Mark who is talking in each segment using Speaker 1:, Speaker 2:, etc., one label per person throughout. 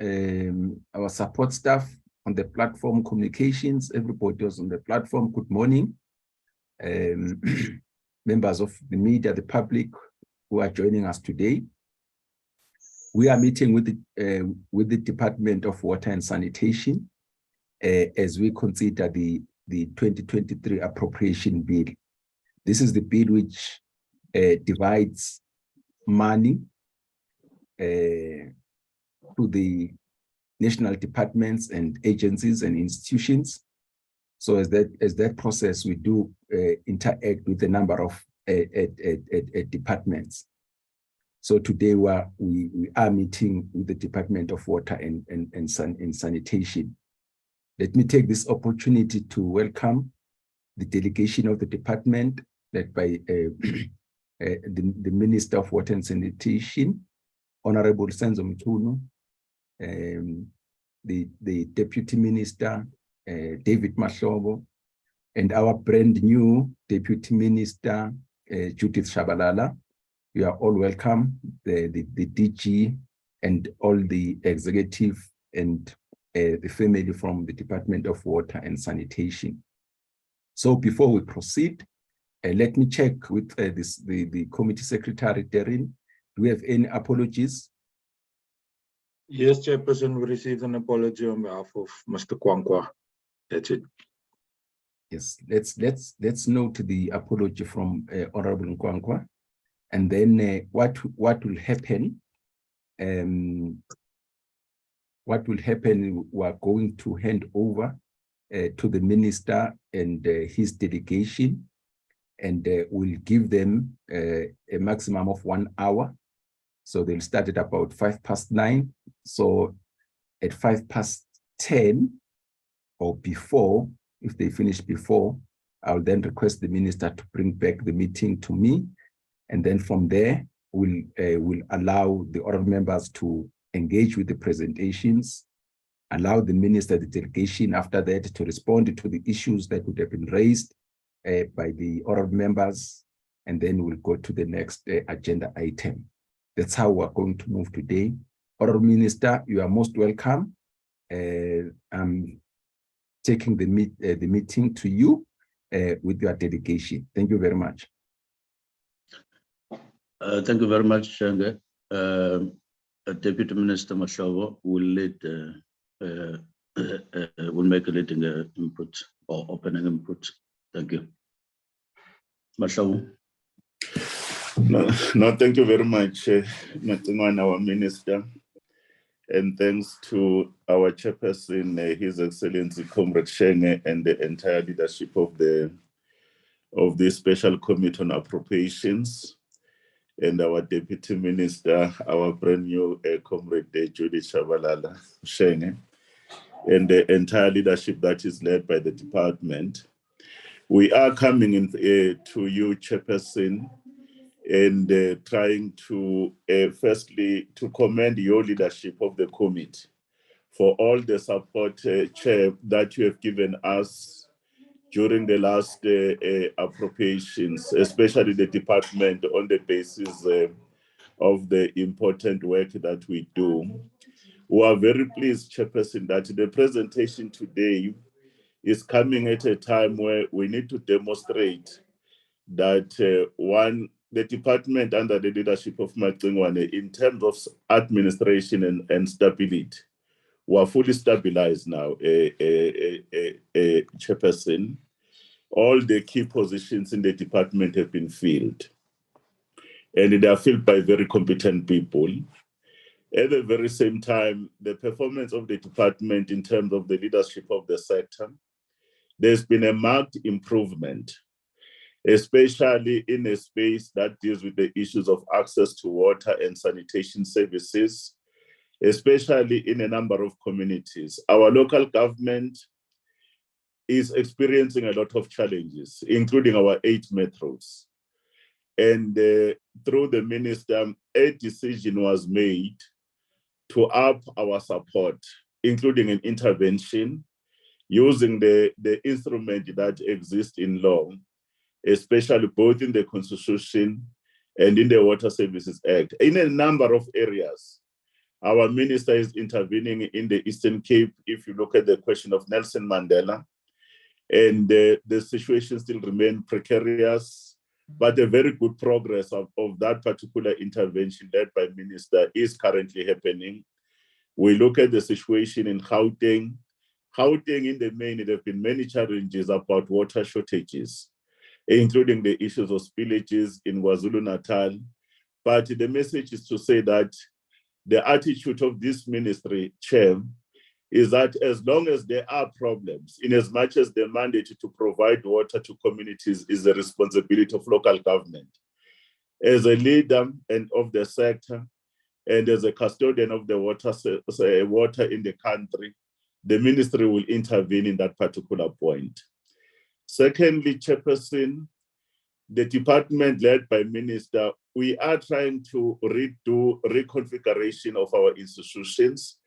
Speaker 1: our support staff on the platform, communications, everybody was on the platform. Good morning. Members of the media, the public who are joining us today. We are meeting with the Department of Water and Sanitation as we consider the 2023 Appropriation Bill. This is the bill which divides money to the national departments and agencies and institutions. So as that process, we do interact with a number of departments. So today we are meeting with the Department of Water and Sanitation. Let me take this opportunity to welcome the delegation of the department led by the Minister of Water and Sanitation, Honorable Senzo Mchunu, the Deputy Minister, David Mahlobo, and our brand new Deputy Minister, Judith Shabalala. You are all welcome, the DG and all the executive and the family from the Department of Water and Sanitation. So before we proceed, let me check with the committee secretary, Darren. Do we have any apologies?
Speaker 2: Yes, Chairperson, we received an apology on behalf of Mr. Kwankwa. That's it.
Speaker 1: Yes, let's note the apology from Honorable Kwankwa, and then what will happen? What will happen? We are going to hand over to the minister and his delegation, and we'll give them a maximum of 1 hour. So they'll start at about 9:05. So at 10:05 or before, if they finish before, I'll then request the minister to bring back the meeting to me. And then from there, we'll allow the other members to engage with the presentations, allow the minister, the delegation after that to respond to the issues that would have been raised by the other members, and then we'll go to the next agenda item. That's how we're going to move today. Honorable Minister, you are most welcome. I'm taking the meeting to you with your delegation. Thank you very much.
Speaker 3: Thank you very much, Shenge. Deputy Minister Mashawa will make a leading input or opening input. Thank you. Mashawa.
Speaker 4: No, thank you very much, our Minister. And thanks to our chairperson, His Excellency Comrade Shenge, and the entire leadership of the Special Committee on Appropriations, and our Deputy Minister, our brand new Comrade Judith Shabalala Shenge, and the entire leadership that is led by the department. We are coming in to you, Chairperson, and trying to firstly to commend your leadership of the committee for all the support, Chair, that you have given us during the last appropriations, especially the department, on the basis of the important work that we do. We are very pleased, Chairperson, that the presentation today is coming at a time where we need to demonstrate that the department under the leadership of Macingwane, in terms of administration and stability, we are fully stabilized now, Chairperson. All the key positions in the department have been filled, and they are filled by very competent people. At the very same time, the performance of the department in terms of the leadership of the sector, there's been a marked improvement, especially in a space that deals with the issues of access to water and sanitation services, especially in a number of communities. Our local government is experiencing a lot of challenges, including our 8 metros. And through the minister, a decision was made to up our support, including an intervention, using the instrument that exists in law, especially both in the Constitution and in the Water Services Act, in a number of areas Our minister is intervening in the Eastern Cape. If you look at the question of Nelson Mandela, and the situation still remains precarious, but a very good progress of that particular intervention led by minister is currently happening. We look at the situation in Gauteng. Gauteng in the main, there have been many challenges about water shortages, including the issues of spillages in KwaZulu-Natal. But the message is to say that the attitude of this ministry, Chair, is that as long as there are problems, in as much as the mandate to provide water to communities is the responsibility of local government. As a leader and of the sector, and as a custodian of the water in the country, the ministry will intervene in that particular point. Secondly, Chairperson, the department led by minister, we are trying to redo reconfiguration of our institutions,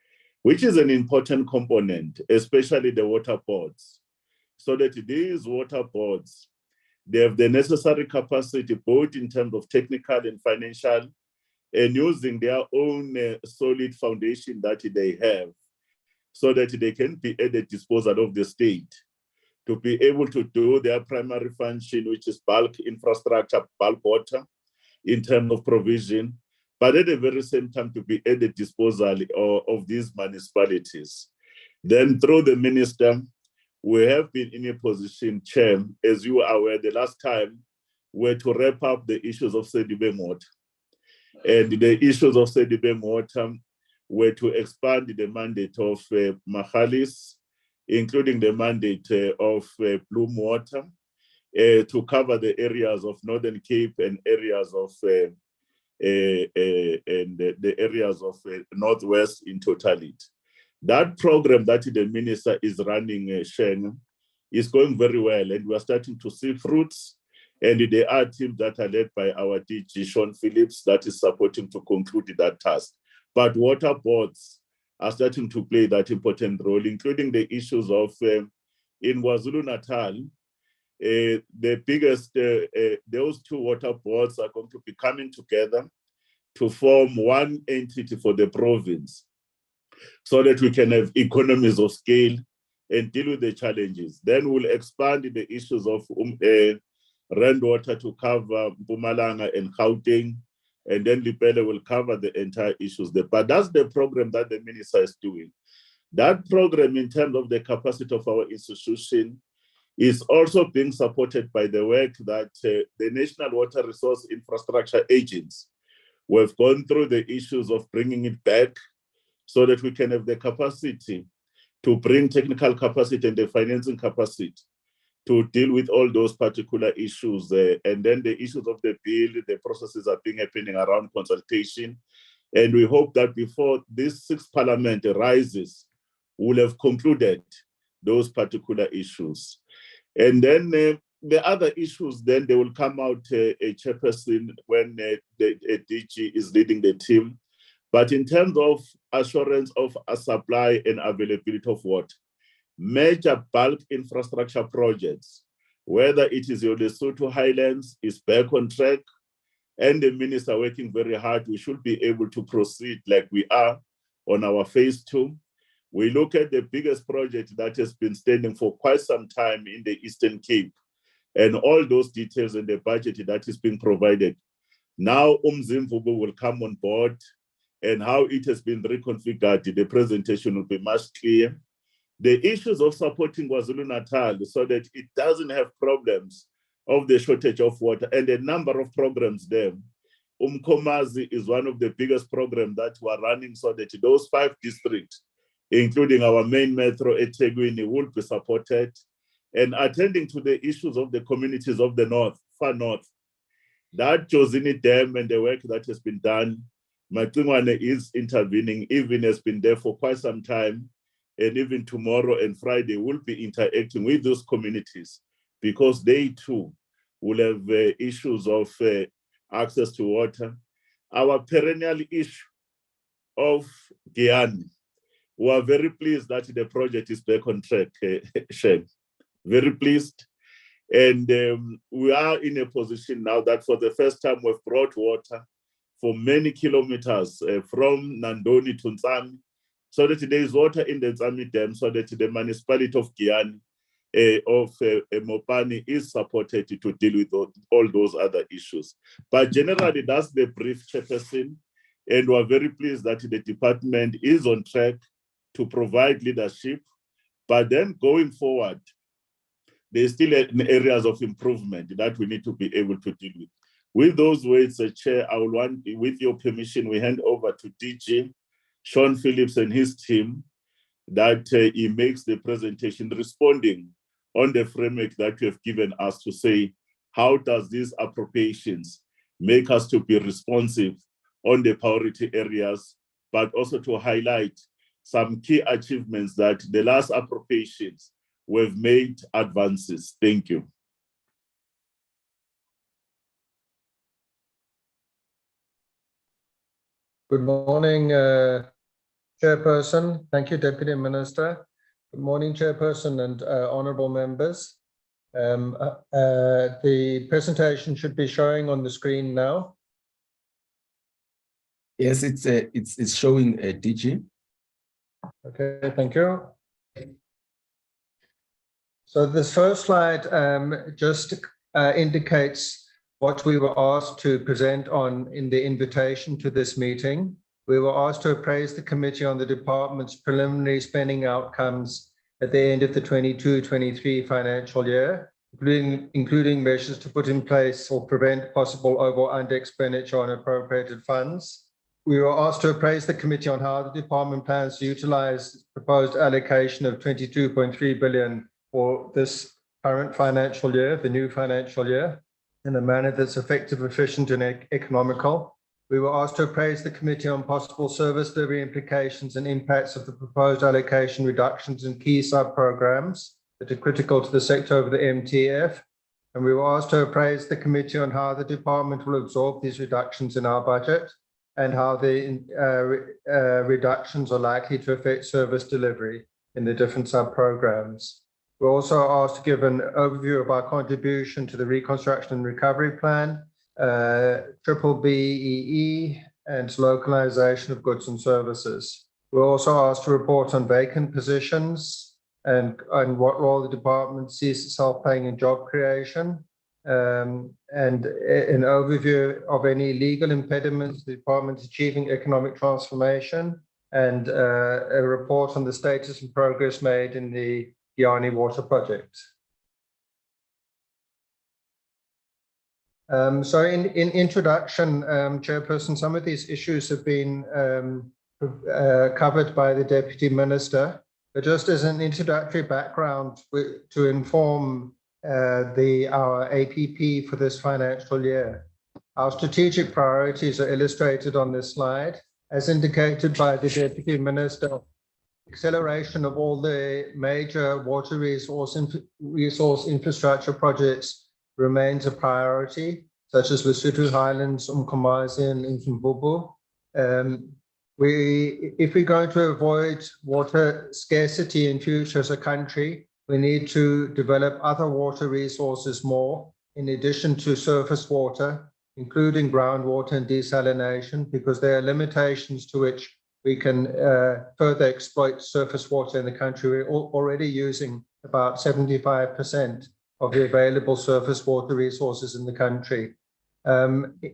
Speaker 4: which is an important component, especially the water boards, so that these water boards, they have the necessary capacity, both in terms of technical and financial, and using their own solid foundation that they have, so that they can be at the disposal of the state to be able to do their primary function, which is bulk infrastructure, bulk water, in terms of provision, but at the very same time to be at the disposal of these municipalities. Then through the minister, we have been in a position, Chair, as you are aware, the last time were to wrap up the issues of Sedibeng water. And the issues of Sedibeng water were to expand the mandate of Mahalis, including the mandate of Bloom Water, to cover the areas of Northern Cape and areas of the areas of Northwest in totality. That program that the minister is running, Sheng, is going very well, and we are starting to see fruits. And there are teams that are led by our DG, Sean Phillips, that is supporting to conclude that task. But water boards are starting to play that important role, including the issues of, in KwaZulu-Natal, the biggest, those two water boards are going to be coming together to form one entity for the province, so that we can have economies of scale and deal with the challenges. Then we'll expand the issues of rainwater to cover Mpumalanga and Gauteng, and then Lepelle will cover the entire issues there. But that's the program that the minister is doing. That program, in terms of the capacity of our institution, is also being supported by the work that the National Water Resource Infrastructure Agents, we've gone through the issues of bringing it back so that we can have the capacity to bring technical capacity and the financing capacity to deal with all those particular issues. And then the issues of the bill, the processes are being happening around consultation. And we hope that before this sixth parliament arises, we'll have concluded those particular issues. And then the other issues, then they will come out a chairperson when the DG is leading the team. But in terms of assurance of a supply and availability of water, major bulk infrastructure projects, whether it is your Lesotho Highlands, is back on track, and the minister working very hard, we should be able to proceed like we are on our phase 2. We look at the biggest project that has been standing for quite some time in the Eastern Cape, and all those details in the budget that is being provided. Now, Umzimvubu will come on board, and how it has been reconfigured, the presentation will be much clearer. The issues of supporting KwaZulu-Natal so that it doesn't have problems of the shortage of water, and a number of programs there. Umkomazi is one of the biggest programs that we're running so that those 5 districts, including our main metro eThekwini, will be supported, and attending to the issues of the communities of the north, far north. That Josini Dam and the work that has been done, Matlingwane is intervening, even has been there for quite some time, and even tomorrow and Friday will be interacting with those communities, because they too will have issues of access to water. Our perennial issue of Guyana, we are very pleased that the project is back on track, Shem. Very pleased. And we are in a position now that for the first time we've brought water for many kilometers from Nandoni to Ntsami, so that there is water in the Ntsami Dam, so that the municipality of Giyani Mopani is supported to deal with all those other issues. But generally, that's the brief, Chairperson, and we're very pleased that the department is on track to provide leadership. But then going forward, there's still areas of improvement that we need to be able to deal with. With those words, Chair, I will want, with your permission, we hand over to DG Sean Phillips and his team, that he makes the presentation responding on the framework that you have given us to say, how does these appropriations make us to be responsive on the priority areas, but also to highlight some key achievements that the last appropriations we've made advances. Thank you.
Speaker 5: Good morning, Chairperson. Thank you, Deputy Minister. Good morning, Chairperson and honourable members. The presentation should be showing on the screen now.
Speaker 1: Yes, it's showing DG.
Speaker 5: Okay, thank you. So this first slide just indicates what we were asked to present on in the invitation to this meeting. We were asked to appraise the committee on the department's preliminary spending outcomes at the end of the 22-23 financial year, including measures to put in place or prevent possible over or under expenditure on appropriated funds. We were asked to appraise the committee on how the department plans to utilize proposed allocation of 22.3 billion for this current financial year, the new financial year, in a manner that's effective, efficient, and economical. We were asked to appraise the committee on possible service delivery implications and impacts of the proposed allocation reductions in key sub-programs that are critical to the sector over the MTF. And we were asked to appraise the committee on how the department will absorb these reductions in our budget and how the reductions are likely to affect service delivery in the different sub-programs. We're also asked to give an overview of our contribution to the Reconstruction and Recovery Plan, BBEE, and localization of goods and services. We're also asked to report on vacant positions and what role the department sees itself playing in job creation, and an overview of any legal impediments to the department achieving economic transformation, and a report on the status and progress made in the Giyani Water Project. So in introduction, Chairperson, some of these issues have been covered by the Deputy Minister, but just as an introductory background to inform our APP for this financial year. Our strategic priorities are illustrated on this slide. As indicated by the Deputy Minister, acceleration of all the major water resource infrastructure projects remains a priority, such as Lesotho Highlands, Umkomazi, and Mfumbubu. If we're going to avoid water scarcity in future as a country, we need to develop other water resources more, in addition to surface water, including groundwater and desalination, because there are limitations to which we can further exploit surface water in the country. We're already using about 75% of the available surface water resources in the country.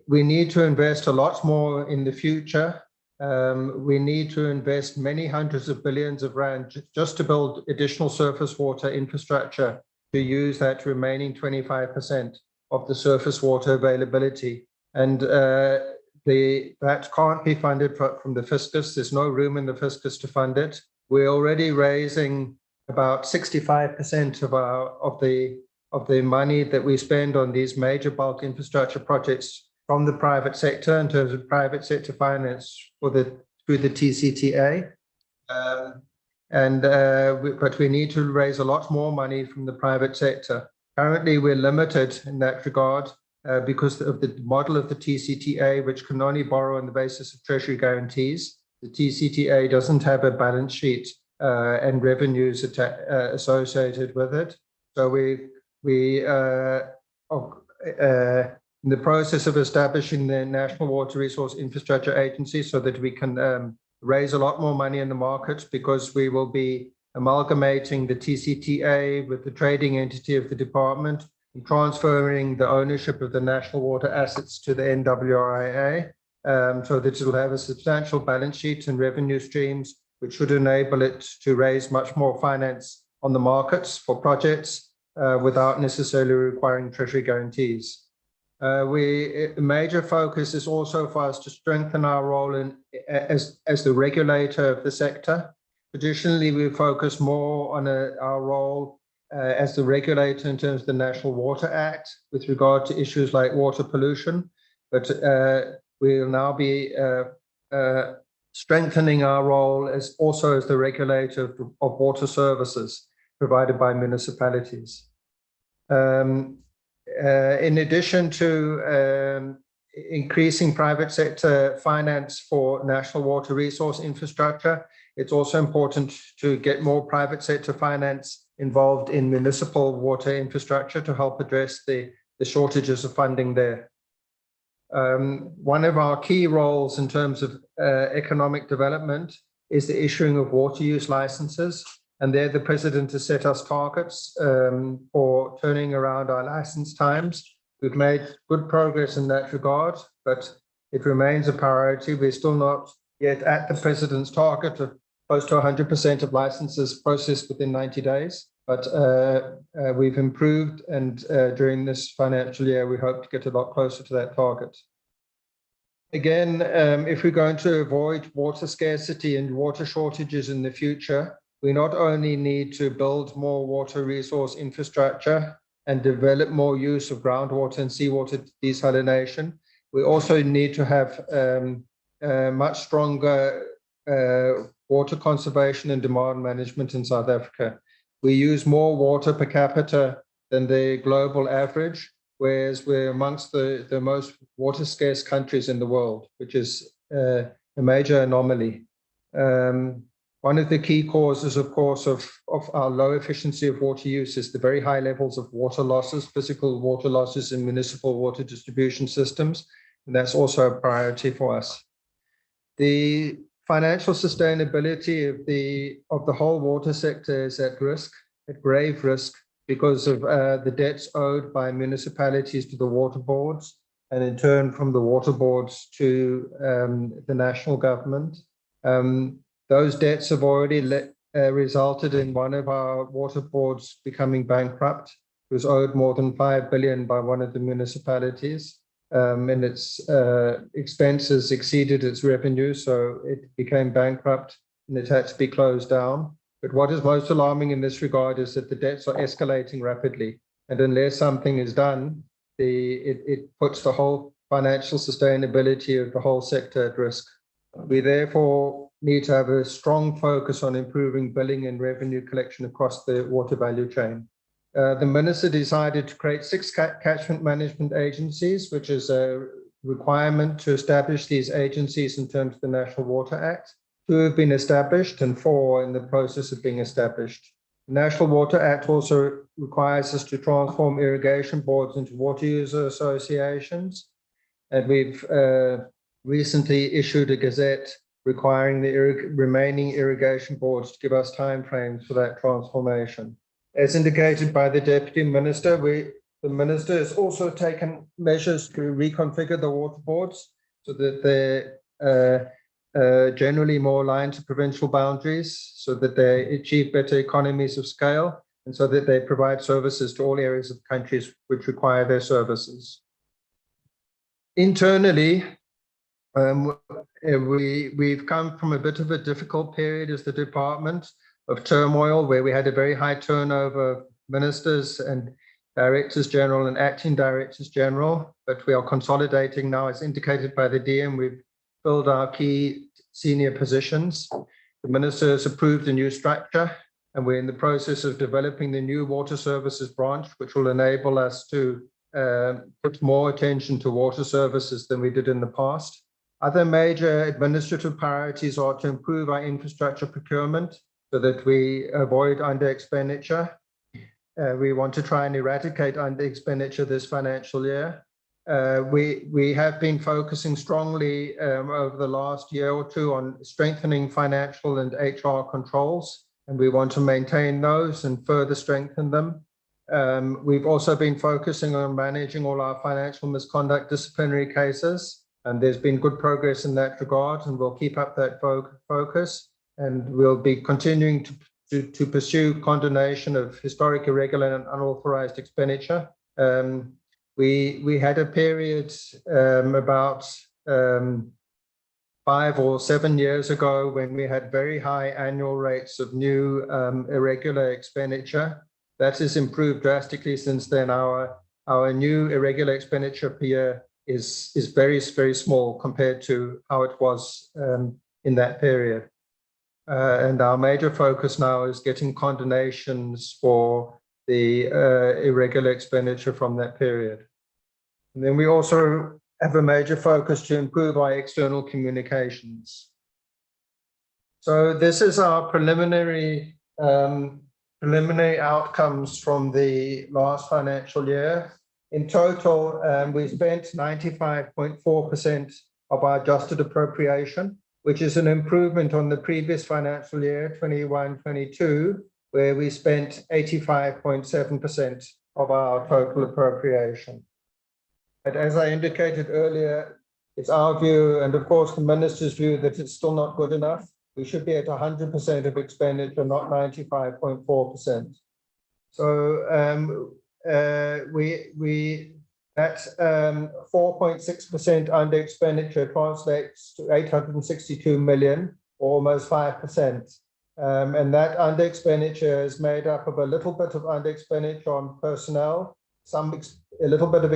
Speaker 5: We need to invest a lot more in the future. We need to invest many hundreds of billions of rand just to build additional surface water infrastructure to use that remaining 25% of the surface water availability. And that can't be funded from the fiscus. There's no room in the fiscus to fund it. We're already raising about 65% of the money that we spend on these major bulk infrastructure projects from the private sector in terms of private sector finance through the TCTA. But we need to raise a lot more money from the private sector. Currently, we're limited in that regard because of the model of the TCTA, which can only borrow on the basis of treasury guarantees. The TCTA doesn't have a balance sheet and revenues associated with it. So we in the process of establishing the National Water Resource Infrastructure Agency so that we can raise a lot more money in the market, because we will be amalgamating the TCTA with the trading entity of the department and transferring the ownership of the national water assets to the NWRIA, so that it will have a substantial balance sheet and revenue streams, which should enable it to raise much more finance on the markets for projects without necessarily requiring treasury guarantees. A major focus is also for us to strengthen our role as the regulator of the sector. Traditionally, we focus more on our role as the regulator in terms of the National Water Act with regard to issues like water pollution, but we will now be strengthening our role as the regulator of water services provided by municipalities. In addition to increasing private sector finance for national water resource infrastructure, it's also important to get more private sector finance involved in municipal water infrastructure to help address the shortages of funding there. One of our key roles in terms of economic development is the issuing of water use licenses. And there the president has set us targets for turning around our license times. We've made good progress in that regard, but it remains a priority. We're still not yet at the president's target of close to 100% of licenses processed within 90 days. But we've improved, and during this financial year, we hope to get a lot closer to that target. Again, if we're going to avoid water scarcity and water shortages in the future, we not only need to build more water resource infrastructure and develop more use of groundwater and seawater desalination, we also need to have much stronger water conservation and demand management in South Africa. We use more water per capita than the global average, whereas we're amongst the most water scarce countries in the world, which is a major anomaly. One of the key causes, of course, of our low efficiency of water use is the very high levels of water losses, physical water losses in municipal water distribution systems, and that's also a priority for us. The financial sustainability of the whole water sector is at risk, at grave risk, because of the debts owed by municipalities to the water boards, and in turn from the water boards to the national government. Those debts have already resulted in one of our water boards becoming bankrupt. It was owed more than 5 billion by one of the municipalities, and its expenses exceeded its revenue, so it became bankrupt and it had to be closed down. But what is most alarming in this regard is that the debts are escalating rapidly, and unless something is done, it puts the whole financial sustainability of the whole sector at risk. We therefore need to have a strong focus on improving billing and revenue collection across the water value chain. The minister decided to create 6 catchment management agencies, which is a requirement to establish these agencies in terms of the National Water Act. 2 have been established and 4 in the process of being established. The National Water Act also requires us to transform irrigation boards into water user associations. And we've recently issued a gazette requiring the remaining irrigation boards to give us timeframes for that transformation. As indicated by the Deputy Minister, the Minister has also taken measures to reconfigure the water boards so that they're generally more aligned to provincial boundaries, so that they achieve better economies of scale, and so that they provide services to all areas of countries which require their services. Internally, we've come from a bit of a difficult period as the department of turmoil, where we had a very high turnover of ministers and directors general and acting directors general, but we are consolidating now, as indicated by the DM. We've filled our key senior positions. The minister has approved a new structure, and we're in the process of developing the new water services branch, which will enable us to put more attention to water services than we did in the past. Other major administrative priorities are to improve our infrastructure procurement so that we avoid under expenditure. We want to try and eradicate under expenditure this financial year. We have been focusing strongly over the last year or two on strengthening financial and HR controls, and we want to maintain those and further strengthen them. We've also been focusing on managing all our financial misconduct disciplinary cases, and there's been good progress in that regard, and we'll keep up that focus, and we'll be continuing to pursue condonation of historic, irregular, and unauthorized expenditure. We had a period about 5 or 7 years ago when we had very high annual rates of new irregular expenditure. That has improved drastically since then. Our new irregular expenditure per year is very, very small compared to how it was in that period. And our major focus now is getting condemnations for the irregular expenditure from that period. And then we also have a major focus to improve our external communications. So this is our preliminary outcomes from the last financial year. In total, we spent 95.4% of our adjusted appropriation, which is an improvement on the previous financial year, 21-22, where we spent 85.7% of our total appropriation. But as I indicated earlier, it's our view, and of course the minister's view, that it's still not good enough. We should be at 100% of expenditure, not 95.4%. So that 4.6% under expenditure translates to 862 million, almost 5%. And that under expenditure is made up of a little bit of under expenditure on personnel, a little bit of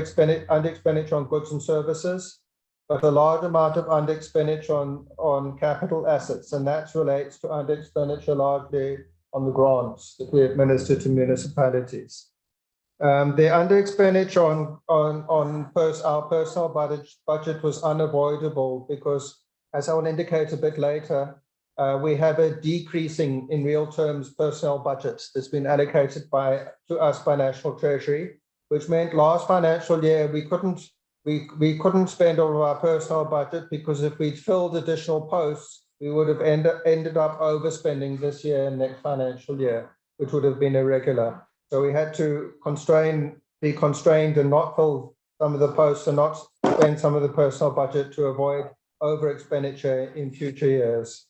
Speaker 5: under expenditure on goods and services, but a large amount of under expenditure on capital assets, and that relates to under expenditure largely on the grants that we administer to municipalities. The under expenditure on our personal budget was unavoidable because, as I will indicate a bit later, we have a decreasing in real terms personnel budget that's been allocated to us by National Treasury, which meant last financial year we couldn't spend all of our personnel budget, because if we'd filled additional posts, we would have ended up overspending this year and next financial year, which would have been irregular. So we had to be constrained and not fill some of the posts and not spend some of the personnel budget to avoid over expenditure in future years.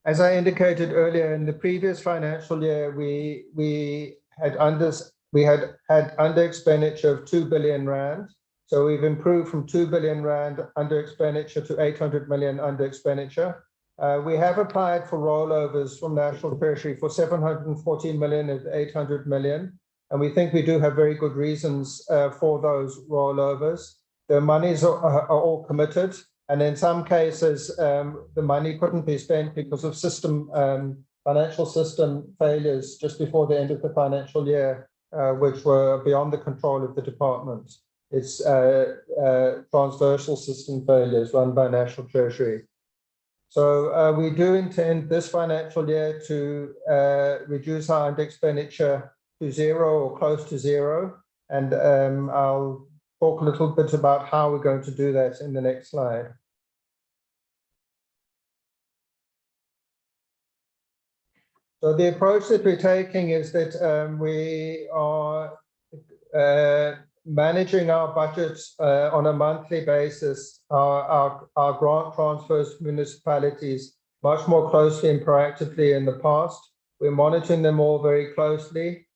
Speaker 5: As I indicated earlier, in the previous financial year, we had under expenditure of 2 billion rand. So we've improved from 2 billion rand under expenditure to 800 million under expenditure. We have applied for rollovers from National Treasury for 714 million and 800 million. And we think we do have very good reasons for those rollovers. The monies are all committed. And in some cases, the money couldn't be spent because of financial system failures just before the end of the financial year, which were beyond the control of the department. It's transversal system failures run by National Treasury. So we do intend this financial year to reduce our under expenditure to zero or close to zero. And I'll talk a little bit about how we're going to do that in the next slide. So the approach that we're taking is that we are managing our budgets on a monthly basis, our grant transfers to municipalities much more closely and proactively in the past. We're monitoring them all very closely.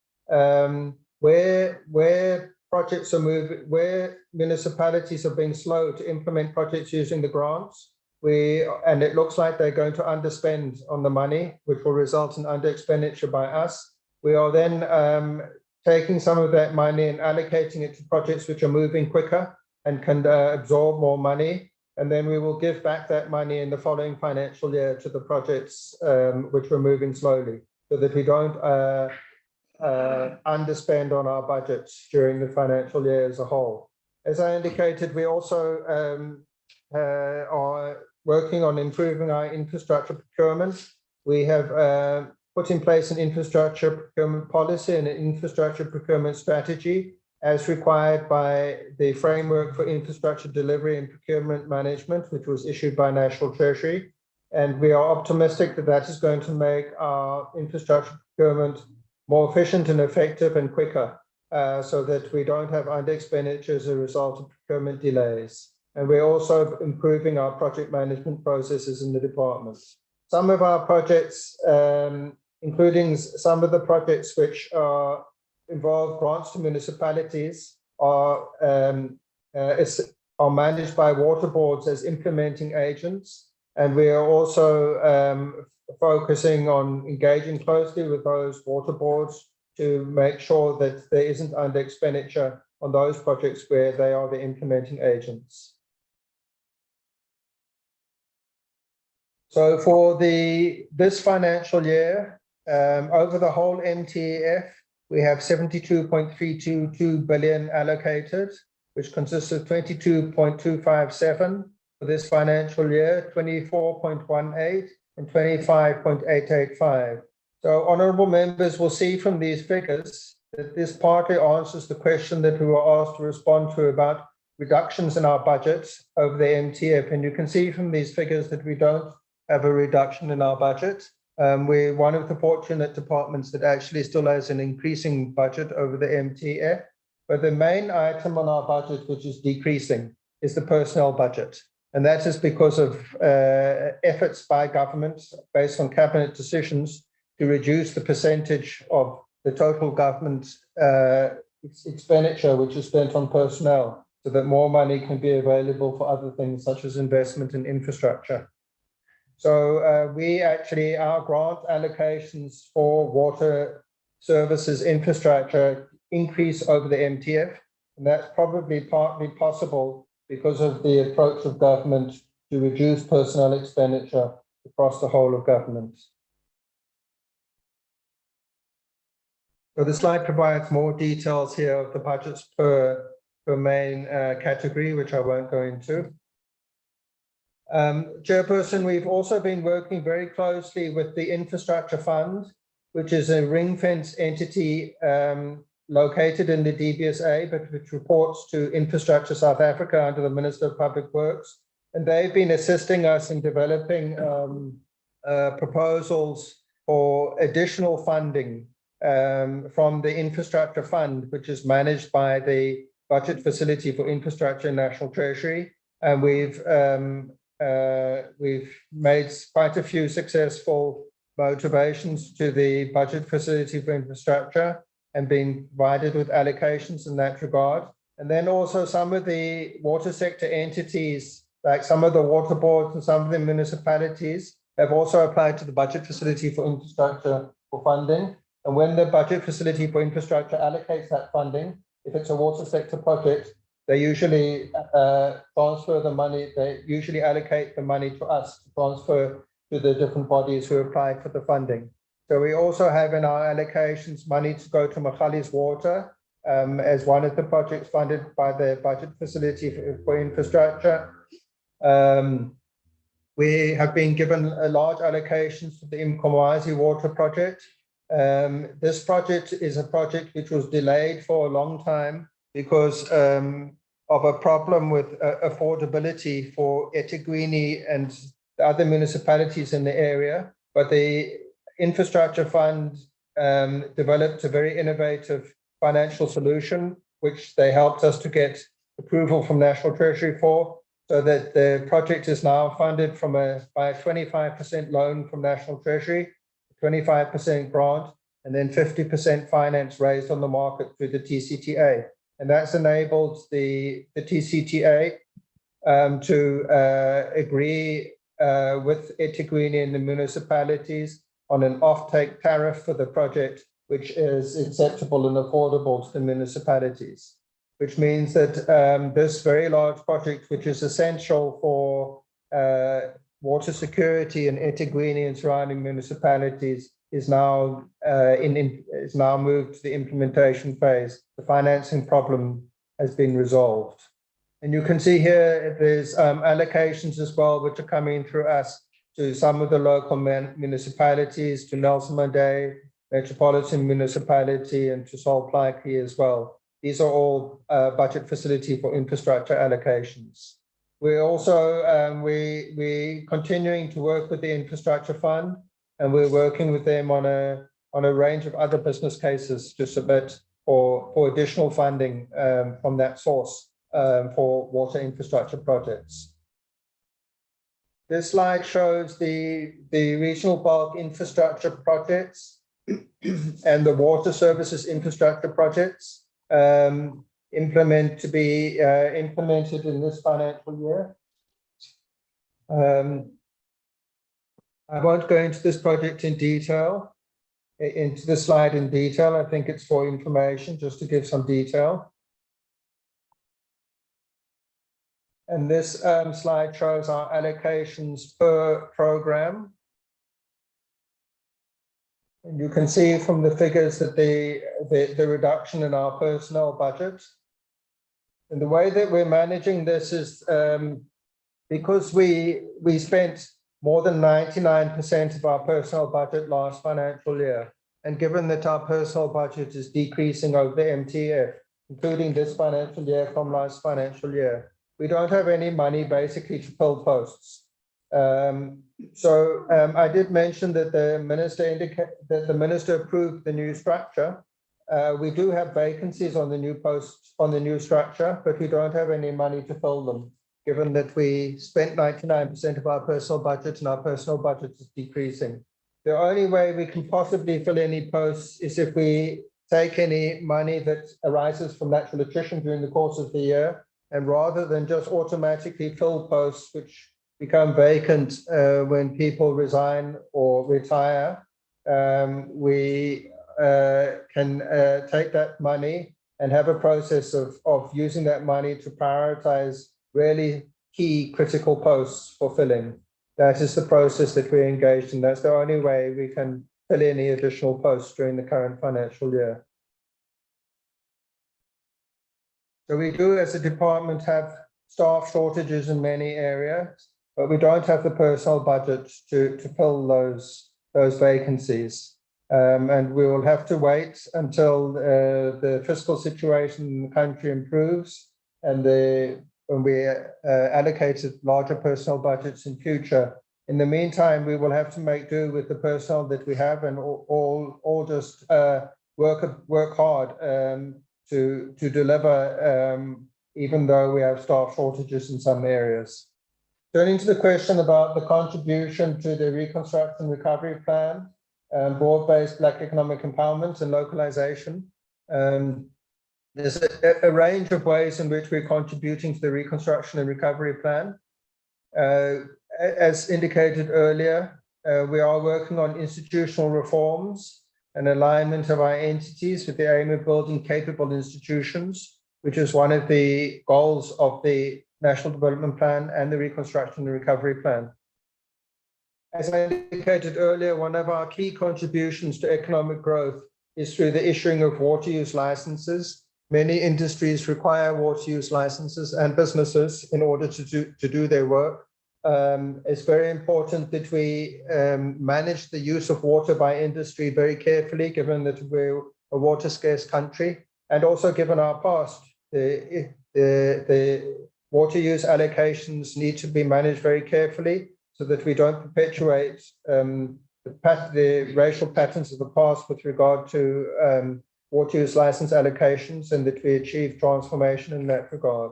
Speaker 5: Where projects are moving, where municipalities are being slow to implement projects using the grants, and it looks like they're going to underspend on the money, which will result in under expenditure by us. We are then taking some of that money and allocating it to projects which are moving quicker and can absorb more money. And then we will give back that money in the following financial year to the projects which were moving slowly, so that we don't underspend on our budgets during the financial year as a whole. As I indicated, we also are working on improving our infrastructure procurement. We have put in place an infrastructure procurement policy and an infrastructure procurement strategy, as required by the Framework for Infrastructure Delivery and Procurement Management, which was issued by National Treasury. And we are optimistic that that is going to make our infrastructure procurement more efficient and effective and quicker, so that we don't have under expenditure as a result of procurement delays. And we're also improving our project management processes in the department. Some of our projects, including some of the projects which involve grants to municipalities, are managed by water boards as implementing agents. And we are also focusing on engaging closely with those water boards to make sure that there isn't under expenditure on those projects where they are the implementing agents. So for this financial year, over the whole MTF, we have 72.322 billion allocated, which consists of 22.257 for this financial year, 24.18 and 25.885. So honourable members will see from these figures that this partly answers the question that we were asked to respond to about reductions in our budget over the MTF. And you can see from these figures that we don't have a reduction in our budget. We're one of the fortunate departments that actually still has an increasing budget over the MTF. But the main item on our budget, which is decreasing, is the personnel budget. And that is because of efforts by government based on cabinet decisions to reduce the percentage of the total government expenditure which is spent on personnel, so that more money can be available for other things such as investment in infrastructure. So our grant allocations for water services infrastructure increase over the MTF, and that's probably partly possible because of the approach of government to reduce personnel expenditure across the whole of government. So the slide provides more details here of the budgets per main category, which I won't go into. Chairperson, we've also been working very closely with the Infrastructure Fund, which is a ring-fence entity located in the DBSA, but which reports to Infrastructure South Africa under the Minister of Public Works. And they've been assisting us in developing proposals for additional funding from the Infrastructure Fund, which is managed by the Budget Facility for Infrastructure and National Treasury. And we've made quite a few successful motivations to the Budget Facility for Infrastructure and been provided with allocations in that regard. And then also some of the water sector entities, like some of the water boards and some of the municipalities, have also applied to the Budget Facility for Infrastructure for funding. And when the Budget Facility for Infrastructure allocates that funding, if it's a water sector project, they usually transfer the money, they usually allocate the money to us to transfer to the different bodies who applied for the funding. So we also have in our allocations money to go to Magali's Water as one of the projects funded by the Budget Facility for Infrastructure. We have been given a large allocations for the Mkomazi Water Project. This project is a project which was delayed for a long time because of a problem with affordability for eThekwini and the other municipalities in the area. But the Infrastructure Fund developed a very innovative financial solution, which they helped us to get approval from National Treasury for, so that the project is now funded by a 25% loan from National Treasury, 25% grant, and then 50% finance raised on the market through the TCTA. And that's enabled the TCTA to agree with eThekwini and the municipalities on an off-take tariff for the project, which is acceptable and affordable to the municipalities, which means that this very large project, which is essential for water security in eThekwini and surrounding municipalities, is now moved to the implementation phase. The financing problem has been resolved. And you can see here there's allocations as well, which are coming through us to some of the local municipalities, to Nelson Mandela Metropolitan Municipality and to Solplaiki as well. These are all budget facility for infrastructure allocations. We're also we continuing to work with the infrastructure fund, and we're working with them on a range of other business cases to submit for additional funding from that source for water infrastructure projects. This slide shows the regional bulk infrastructure projects and the water services infrastructure projects to be implemented in this financial year. I won't go into this project in detail, into the slide in detail. I think it's for information, just to give some detail. And this slide shows our allocations per program. And you can see from the figures that the reduction in our personnel budget. And the way that we're managing this is because we spent more than 99% of our personnel budget last financial year. And given that our personnel budget is decreasing over the MTF, including this financial year from last financial year, we don't have any money basically to fill posts. I did mention that the minister approved the new structure. We do have vacancies on the new posts on the new structure, but we don't have any money to fill them, given that we spent 99% of our personal budget and our personal budget is decreasing. The only way we can possibly fill any posts is if we take any money that arises from natural attrition during the course of the year, and rather than just automatically fill posts which become vacant when people resign or retire, we can take that money and have a process of using that money to prioritize really key critical posts for filling. That is the process that we're engaged in. That's the only way we can fill any additional posts during the current financial year. So we do, as a department, have staff shortages in many areas, but we don't have the personnel budget to fill those vacancies. And we will have to wait until the fiscal situation in the country improves and when we allocated larger personnel budgets in future. In the meantime, we will have to make do with the personnel that we have and all just work hard to deliver, even though we have staff shortages in some areas. Turning to the question about the contribution to the Reconstruction and Recovery Plan, broad-based Black economic empowerment and localization. There's a range of ways in which we're contributing to the Reconstruction and Recovery Plan. As indicated earlier, we are working on institutional reforms and alignment of our entities with the aim of building capable institutions, which is one of the goals of the National Development Plan and the Reconstruction and Recovery Plan. As I indicated earlier, one of our key contributions to economic growth is through the issuing of water use licenses. Many industries require water use licenses and businesses in order to do their work. It's very important that we manage the use of water by industry very carefully, given that we're a water scarce country, and also given our past. The water use allocations need to be managed very carefully so that we don't perpetuate the racial patterns of the past with regard to water use license allocations, and that we achieve transformation in that regard.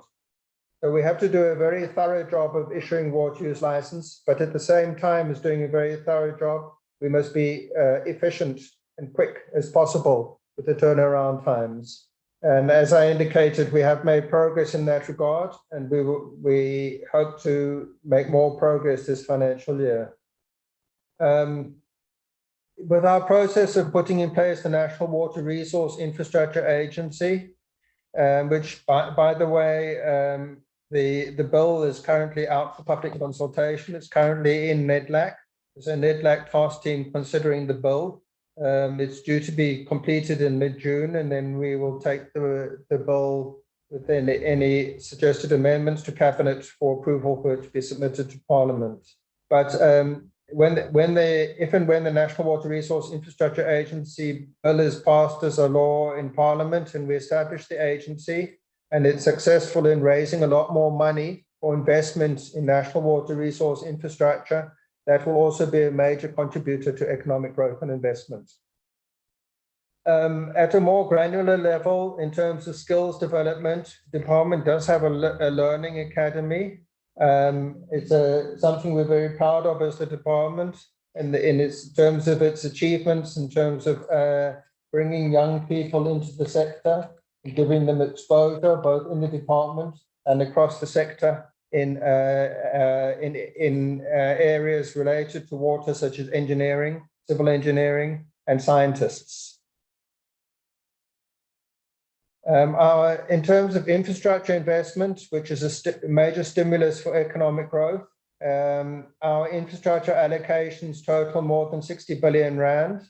Speaker 5: So we have to do a very thorough job of issuing water use license, but at the same time as doing a very thorough job, we must be efficient and quick as possible with the turnaround times. And as I indicated, we have made progress in that regard, and we hope to make more progress this financial year. With our process of putting in place the National Water Resource Infrastructure Agency, which, by the way, the bill is currently out for public consultation. It's currently in NEDLAC. There's a NEDLAC task team considering the bill. It's due to be completed in mid-June, and then we will take the bill with any suggested amendments to Cabinet for approval for it to be submitted to Parliament. But if and when the National Water Resource Infrastructure Agency bill is passed as a law in Parliament and we establish the agency and it's successful in raising a lot more money for investments in national water resource infrastructure, that will also be a major contributor to economic growth and investment. At a more granular level, in terms of skills development, the department does have a learning academy. It's something we're very proud of as the department, and in terms of its achievements, in terms of bringing young people into the sector, and giving them exposure both in the department and across the sector in areas related to water, such as engineering, civil engineering, and scientists. In terms of infrastructure investment, which is a major stimulus for economic growth, our infrastructure allocations total more than 60 billion rand.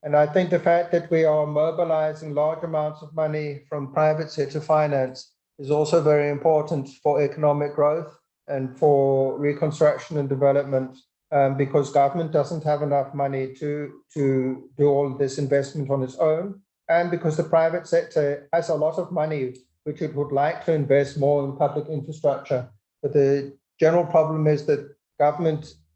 Speaker 5: And I think the fact that we are mobilizing large amounts of money from private sector finance is also very important for economic growth and for reconstruction and development, because government doesn't have enough money to do all this investment on its own. And because the private sector has a lot of money, which it would like to invest more in public infrastructure. But the general problem is that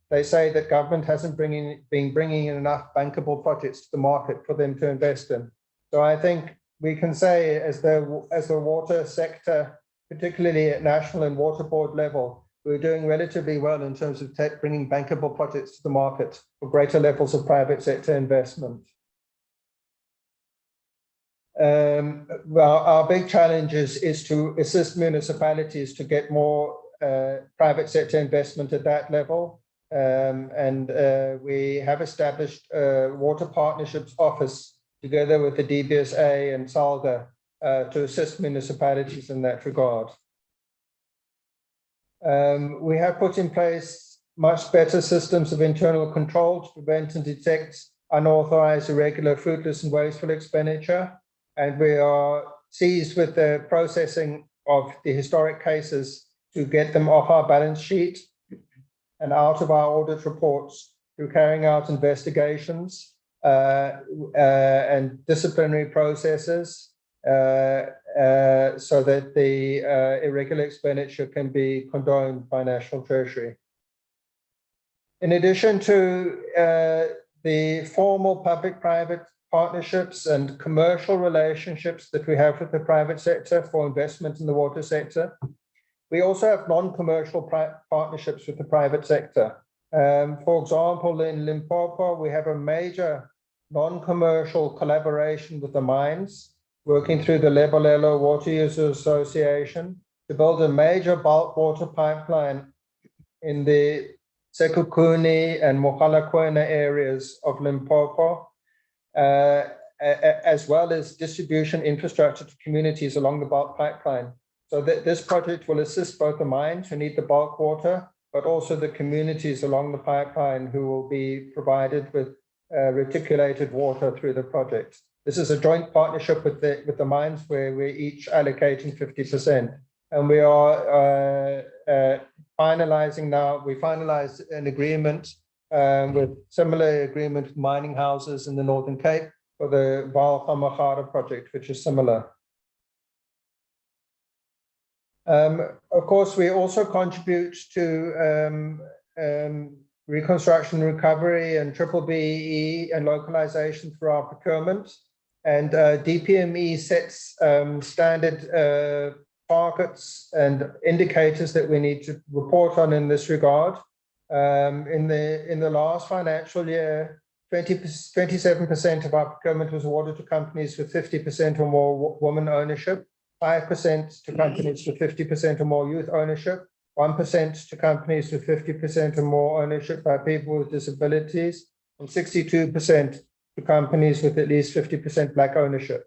Speaker 5: they say that government hasn't been bringing in enough bankable projects to the market for them to invest in. So I think we can say as the water sector, particularly at national and water board level, we're doing relatively well in terms of bringing bankable projects to the market for greater levels of private sector investment. Well, our big challenge is to assist municipalities to get more private sector investment at that level. We have established a water partnerships office together with the DBSA and SALGA to assist municipalities in that regard. We have put in place much better systems of internal control to prevent and detect unauthorized, irregular, fruitless and wasteful expenditure. And we are seized with the processing of the historic cases to get them off our balance sheet and out of our audit reports through carrying out investigations and disciplinary processes so that the irregular expenditure can be condoned by National Treasury. In addition to the formal public-private partnerships and commercial relationships that we have with the private sector for investment in the water sector, we also have non-commercial partnerships with the private sector. For example, in Limpopo, we have a major non-commercial collaboration with the mines, working through the Lebolelo Water Users Association to build a major bulk water pipeline in the Sekhukhune and Mogalakwena areas of Limpopo, as well as distribution infrastructure to communities along the bulk pipeline. So this project will assist both the mines who need the bulk water, but also the communities along the pipeline who will be provided with reticulated water through the project. This is a joint partnership with the mines where we're each allocating 50%. And we are finalizing now, we finalized an agreement with similar agreement with mining houses in the Northern Cape for the Vaal-Gamagara project, which is similar. Of course, we also contribute to reconstruction, recovery, and BBBE and localization through our procurement. And DPME sets standard targets and indicators that we need to report on in this regard. In the last financial year, 27% of our procurement was awarded to companies with 50% or more women ownership, 5% to companies with 50% or more youth ownership, 1% to companies with 50% or more ownership by people with disabilities, and 62% to companies with at least 50% Black ownership.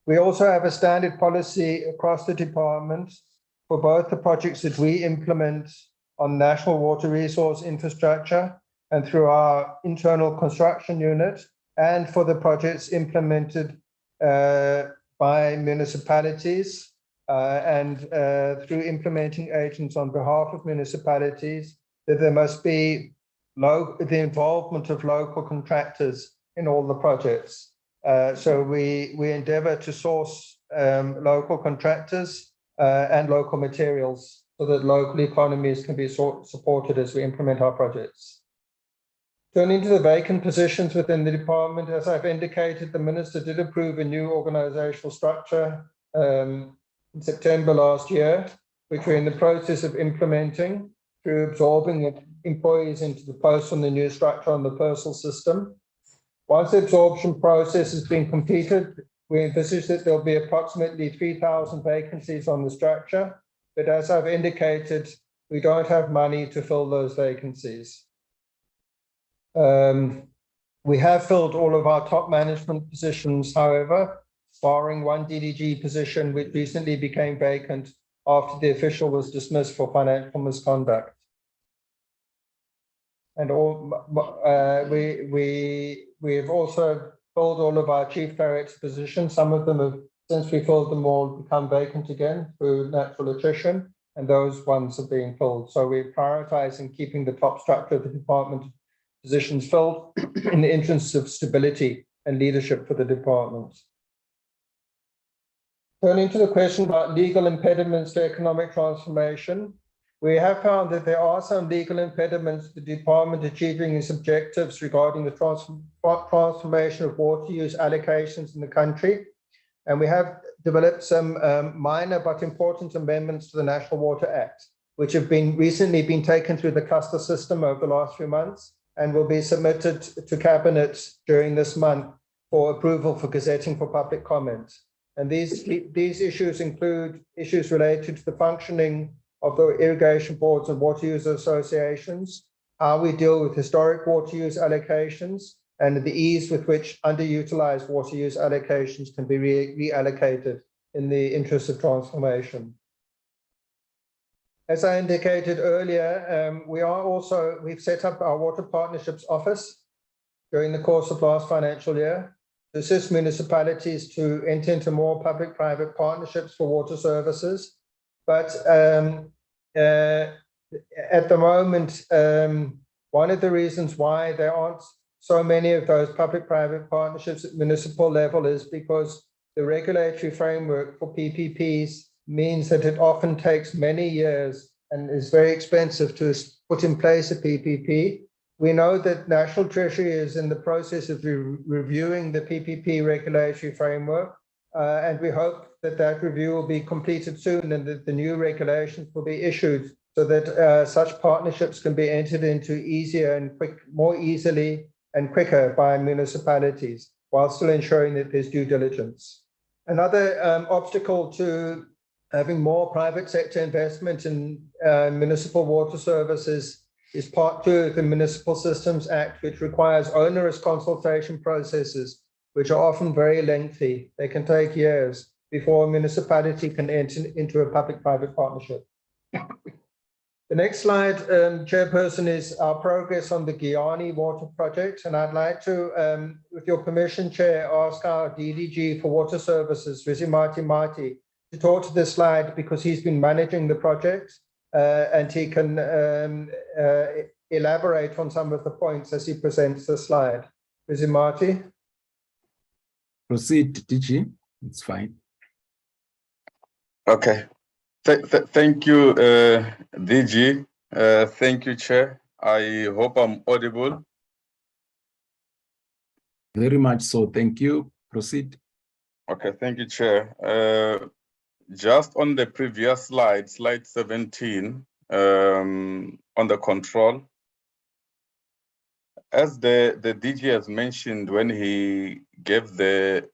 Speaker 5: We also have a standard policy across the department for both the projects that we implement on national water resource infrastructure and through our internal construction unit, and for the projects implemented by municipalities and through implementing agents on behalf of municipalities, that there must be the involvement of local contractors in all the projects. So we endeavor to source local contractors and local materials so that local economies can be supported as we implement our projects. Turning to the vacant positions within the department, as I've indicated, the Minister did approve a new organizational structure in September last year, which we're in the process of implementing through absorbing employees into the posts on the new structure on the personal system. Once the absorption process has been completed, we envisage that there'll be approximately 3,000 vacancies on the structure, but as I've indicated, we don't have money to fill those vacancies. We have filled all of our top management positions, however, barring one DDG position, which recently became vacant after the official was dismissed for financial misconduct. And we have also filled all of our chief director positions. Some of them have, since we filled them all, become vacant again through natural attrition, and those ones are being filled. So we're prioritizing keeping the top structure of the department positions filled in the interest of stability and leadership for the department. Turning to the question about legal impediments to economic transformation, we have found that there are some legal impediments to the department achieving its objectives regarding the transformation of water use allocations in the country. And we have developed some minor but important amendments to the National Water Act, which have recently been taken through the cluster system over the last few months and will be submitted to Cabinet during this month for approval for gazetting for public comment. And these issues include issues related to the functioning of the irrigation boards and water user associations, how we deal with historic water use allocations, and the ease with which underutilized water use allocations can be reallocated in the interest of transformation. As I indicated earlier, we've set up our Water Partnerships Office during the course of last financial year to assist municipalities to enter into more public-private partnerships for water services. But at the moment, one of the reasons why there aren't so many of those public-private partnerships at municipal level is because the regulatory framework for PPPs means that it often takes many years and is very expensive to put in place a PPP. We know that National Treasury is in the process of reviewing the PPP regulatory framework, and we hope that that review will be completed soon and that the new regulations will be issued so that such partnerships can be entered into more easily and quicker by municipalities, while still ensuring that there's due diligence. Another obstacle to having more private sector investment in municipal water services is Part 2 of the Municipal Systems Act, which requires onerous consultation processes, which are often very lengthy. They can take years before a municipality can enter into a public-private partnership. The next slide, Chairperson, is our progress on the Giyani water project. And I'd like to, with your permission, Chair, ask our DDG for Water Services, Rizimati Mati, to talk to this slide because he's been managing the project and he can elaborate on some of the points as he presents the slide. Rizimati.
Speaker 1: Proceed, DG. It's fine.
Speaker 6: Okay. Thank you, DG. Thank you, Chair. I hope I'm audible.
Speaker 1: Very much so. Thank you. Proceed.
Speaker 6: Okay, thank you, Chair. Just on the previous slide, slide 17, on the control, as the DG has mentioned when he gave the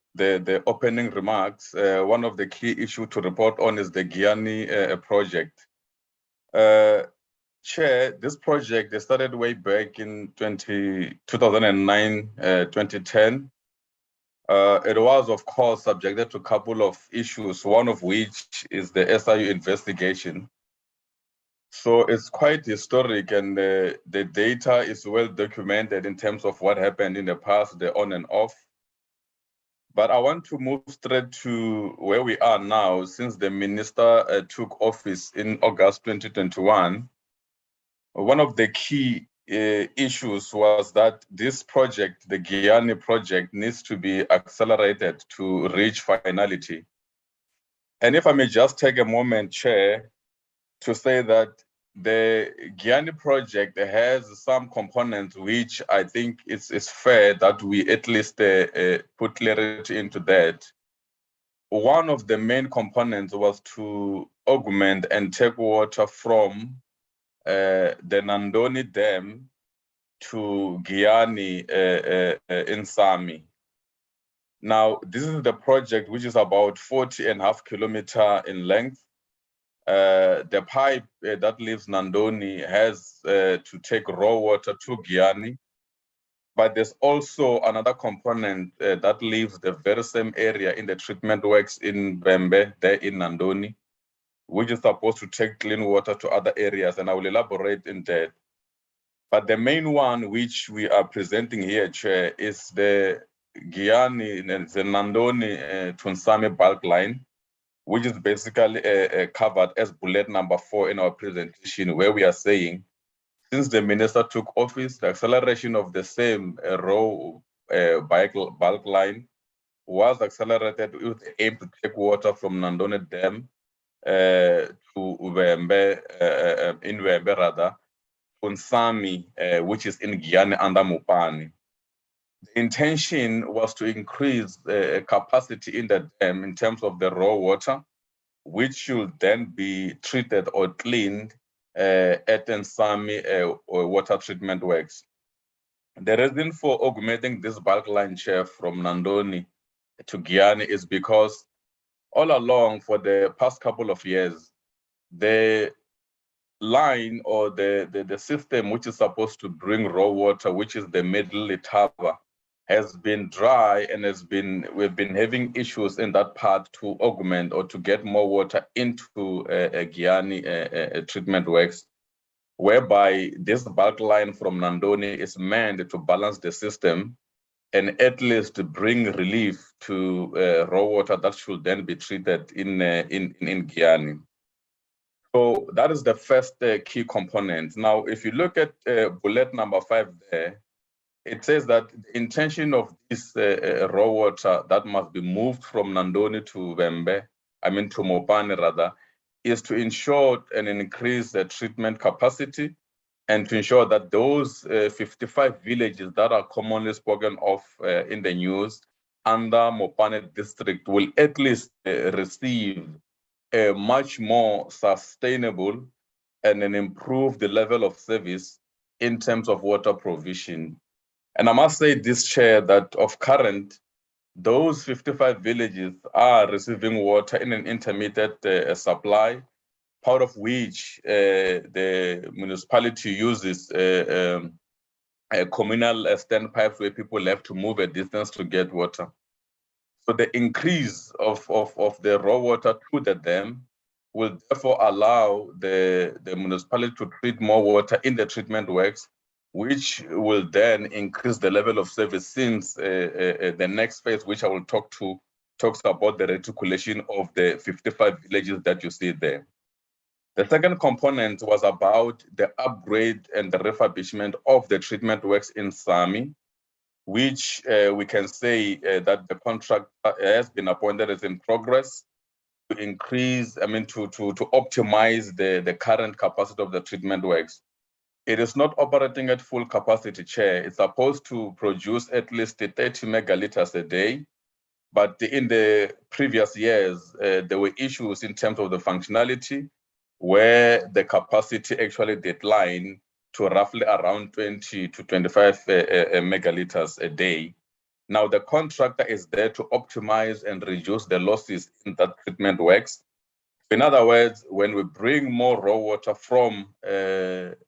Speaker 6: opening remarks, one of the key issues to report on is the Giyani project. Chair, this project, they started way back in 2009, 2010. It was, of course, subjected to a couple of issues, one of which is the SIU investigation. So it's quite historic, and the data is well documented in terms of what happened in the past, the on and off. But I want to move straight to where we are now, since the minister took office in August 2021. One of the key issues was that this project, the Giyani project, needs to be accelerated to reach finality. And if I may just take a moment, Chair, to say that the Giyani project has some components which I think it's fair that we at least put clarity into that. One of the main components was to augment and take water from the Nandoni Dam to Giyani in Sami. Now, this is the project which is about 40.5 kilometers in length. The pipe that leaves Nandoni has to take raw water to Giyani, but there's also another component that leaves the very same area in the treatment works in Bembe, there in Nandoni, which is supposed to take clean water to other areas, and I will elaborate in that. But the main one which we are presenting here, Chair, is the Giyani, the Nandoni to Nsame bulk line, which is basically covered as bullet number 4 in our presentation, where we are saying, since the minister took office, the acceleration of the same raw bulk line was accelerated with the aim to take water from Nandoni Dam to Uwembe, in Uwembe rather, Unsami, which is in Giyani under Mupani. The intention was to increase the capacity in the dam in terms of the raw water, which should then be treated or cleaned at Nsami water treatment works. The reason for augmenting this bulk line, Chair, from Nandoni to Giyani is because all along for the past couple of years, the line or the system which is supposed to bring raw water, which is the middle Letaba, has been dry and we've been having issues in that part to augment or to get more water into Giyani treatment works, whereby this bulk line from Nandoni is meant to balance the system and at least bring relief to raw water that should then be treated in Giyani. So that is the first key component. Now, if you look at bullet number 5 there, it says that the intention of this raw water that must be moved from Nandoni to Vembe, to Mopane rather, is to ensure and increase the treatment capacity and to ensure that those 55 villages that are commonly spoken of in the news under Mopane district will at least receive a much more sustainable and an improved level of service in terms of water provision. And I must say this, Chair, that of current, those 55 villages are receiving water in an intermittent supply, part of which the municipality uses communal standpipes where people have to move a distance to get water. So the increase of the raw water to the dam will therefore allow the municipality to treat more water in the treatment works, which will then increase the level of service, since the next phase, which I will talk to, talks about the reticulation of the 55 villages that you see there. The second component was about the upgrade and the refurbishment of the treatment works in Sami, which we can say that the contract has been appointed as in progress to increase, to optimize the current capacity of the treatment works. It is not operating at full capacity, Chair. It's supposed to produce at least 30 megaliters a day. But in the previous years, there were issues in terms of the functionality, where the capacity actually declined to roughly around 20 to 25 megaliters a day. Now, the contractor is there to optimize and reduce the losses in that treatment works. In other words, when we bring more raw water from Nandoni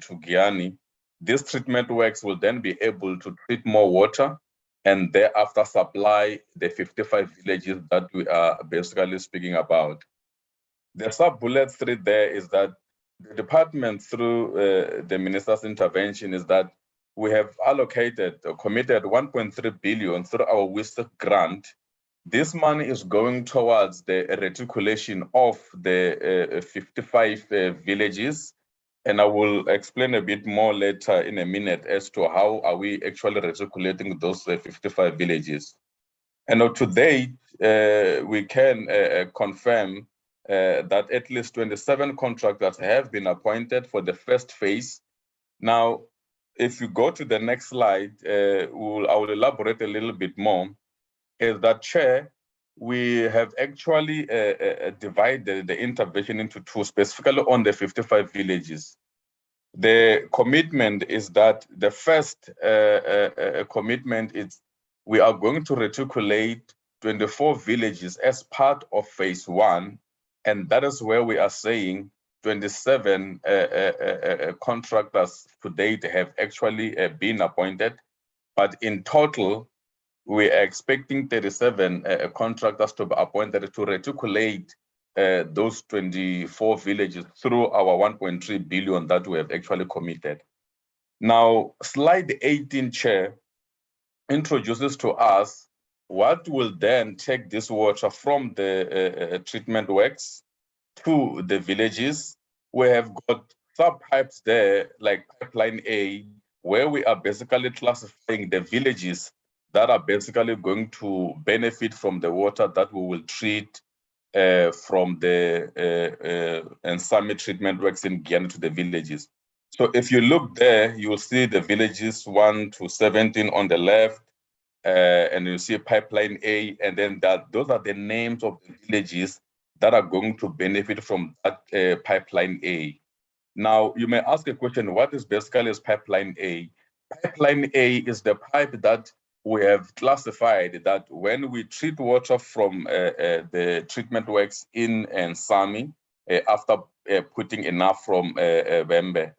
Speaker 6: to Giyani, this treatment works will then be able to treat more water and thereafter supply the 55 villages that we are basically speaking about. The sub-bullet 3 there is that the department, through the minister's intervention, is that we have allocated or committed 1.3 billion through our WISC grant. This money is going towards the reticulation of the 55 villages And I will explain a bit more later in a minute as to how are we actually recirculating those 55 villages. And to date, we can confirm that at least 27 contractors have been appointed for the first phase. Now, if you go to the next slide, I will elaborate a little bit more. Is that, Chair, we have actually divided the intervention into two, specifically on the 55 villages. The commitment is that the first commitment is we are going to reticulate 24 villages as part of phase 1, and that is where we are saying 27 contractors to date have actually been appointed, but in total, we are expecting 37 contractors to be appointed to reticulate those 24 villages through our 1.3 billion that we have actually committed. Now, slide 18, Chair, introduces to us what will then take this water from the treatment works to the villages. We have got sub-pipes there, like pipeline A, where we are basically classifying the villages that are basically going to benefit from the water that we will treat from the Nsami treatment works in Guyana to the villages. So if you look there, you will see the villages 1 to 17 on the left, and you see pipeline A, and then those are the names of the villages that are going to benefit from that pipeline A. Now, you may ask a question, what is basically pipeline A? Pipeline A is the pipe that we have classified that when we treat water from the treatment works in Nsami, after putting enough from Wembe.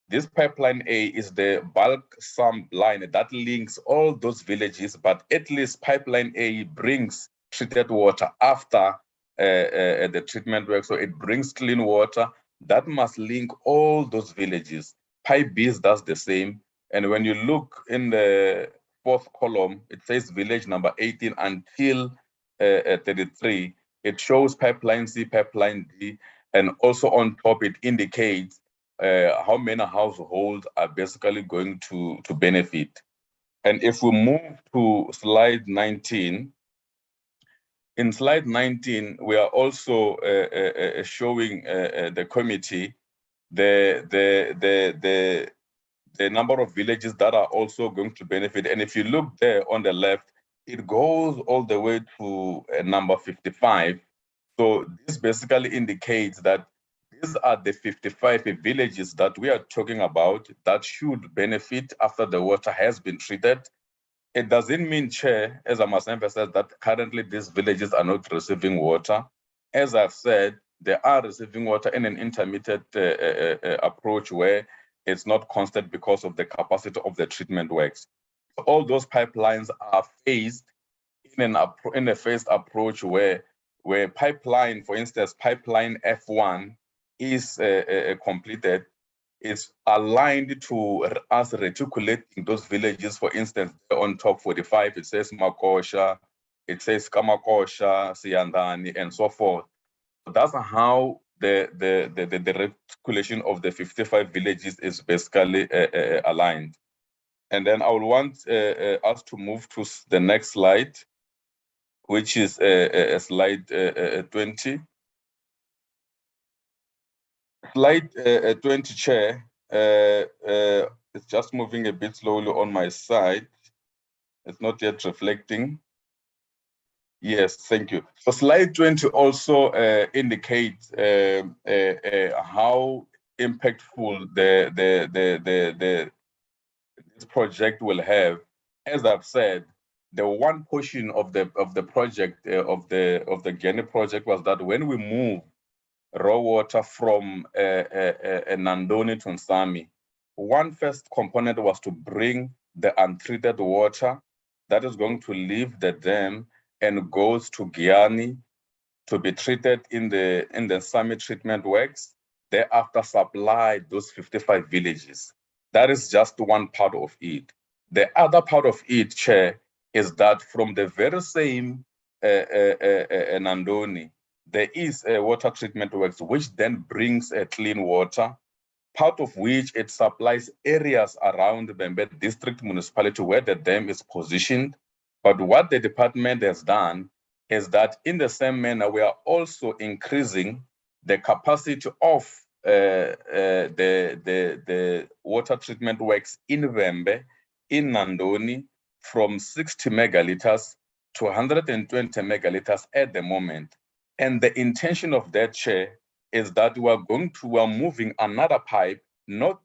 Speaker 6: This pipeline A is the bulk sump line that links all those villages, but at least pipeline A brings treated water after the treatment work. So it brings clean water that must link all those villages. Pipe B does the same. And when you look in the fourth column, it says village number 18 until 33. It shows pipeline C, pipeline D, and also on top it indicates how many households are basically going to benefit. And if we move to slide 19, in slide 19, we are also showing the committee the number of villages that are also going to benefit. And if you look there on the left, it goes all the way to number 55. So this basically indicates that these are the 55 villages that we are talking about that should benefit after the water has been treated. It doesn't mean, Chair, as I must emphasize, that currently these villages are not receiving water. As I've said, they are receiving water in an intermittent approach where it's not constant because of the capacity of the treatment works. So all those pipelines are phased in a phased approach where pipeline, for instance, pipeline F1 is completed. It's aligned to us reticulating those villages. For instance, on top 45, it says Makosha, it says Kamakosha, Siandani, and so forth. So that's how the reticulation of the 55 villages is basically aligned. And then I would want us to move to the next slide, which is slide 20. Slide 20, Chair, it's just moving a bit slowly on my side. It's not yet reflecting. Yes, thank you. So slide 20 also indicates how impactful this project will have. As I've said, the one portion of the project of the Guyana project was that when we move raw water from Nandoni to Nsami, one first component was to bring the untreated water that is going to leave the dam and goes to Guyana to be treated in the Nsami treatment works, thereafter supply those 55 villages. That is just one part of it. The other part of it, Chair, is that from the very same Nandoni, there is a water treatment works, which then brings clean water. part of which it supplies areas around the Bembe district municipality where the dam is positioned. But what the department has done is that in the same manner, we are also increasing the capacity of the water treatment works in Vembe, in Nandoni, from 60 megaliters to 120 megaliters at the moment. And the intention of that, Chair, is that we are moving another pipe, not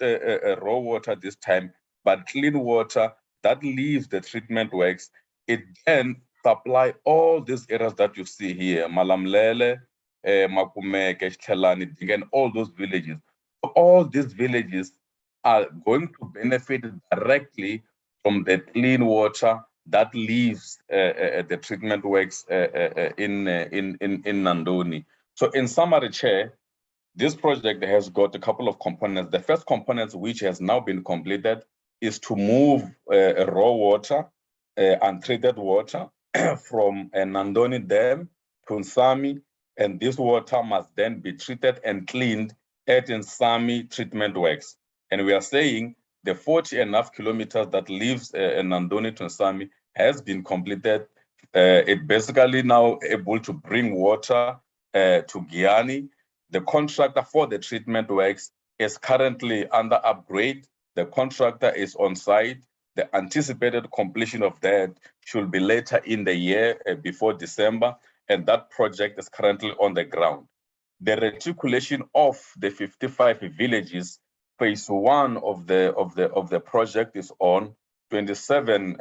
Speaker 6: raw water this time, but clean water that leaves the treatment works. It then supply all these areas that you see here, Malamlele, Makumeke, Chelani, and all those villages. All these villages are going to benefit directly from the clean water that leaves the treatment works in Nandoni. So in summary, Chair, this project has got a couple of components. The first component, which has now been completed, is to move raw water, untreated water from Nandoni Dam to Nsami, and this water must then be treated and cleaned at Nsami treatment works. And we are saying the 40.5 kilometers that leaves Nandoni to Nsami has been completed. It basically now able to bring water to Giani. The contractor for the treatment works is currently under upgrade. The contractor is on site. The anticipated completion of that should be later in the year, before December, and that project is currently on the ground. The reticulation of the 55 villages, phase 1 of the project is on. 27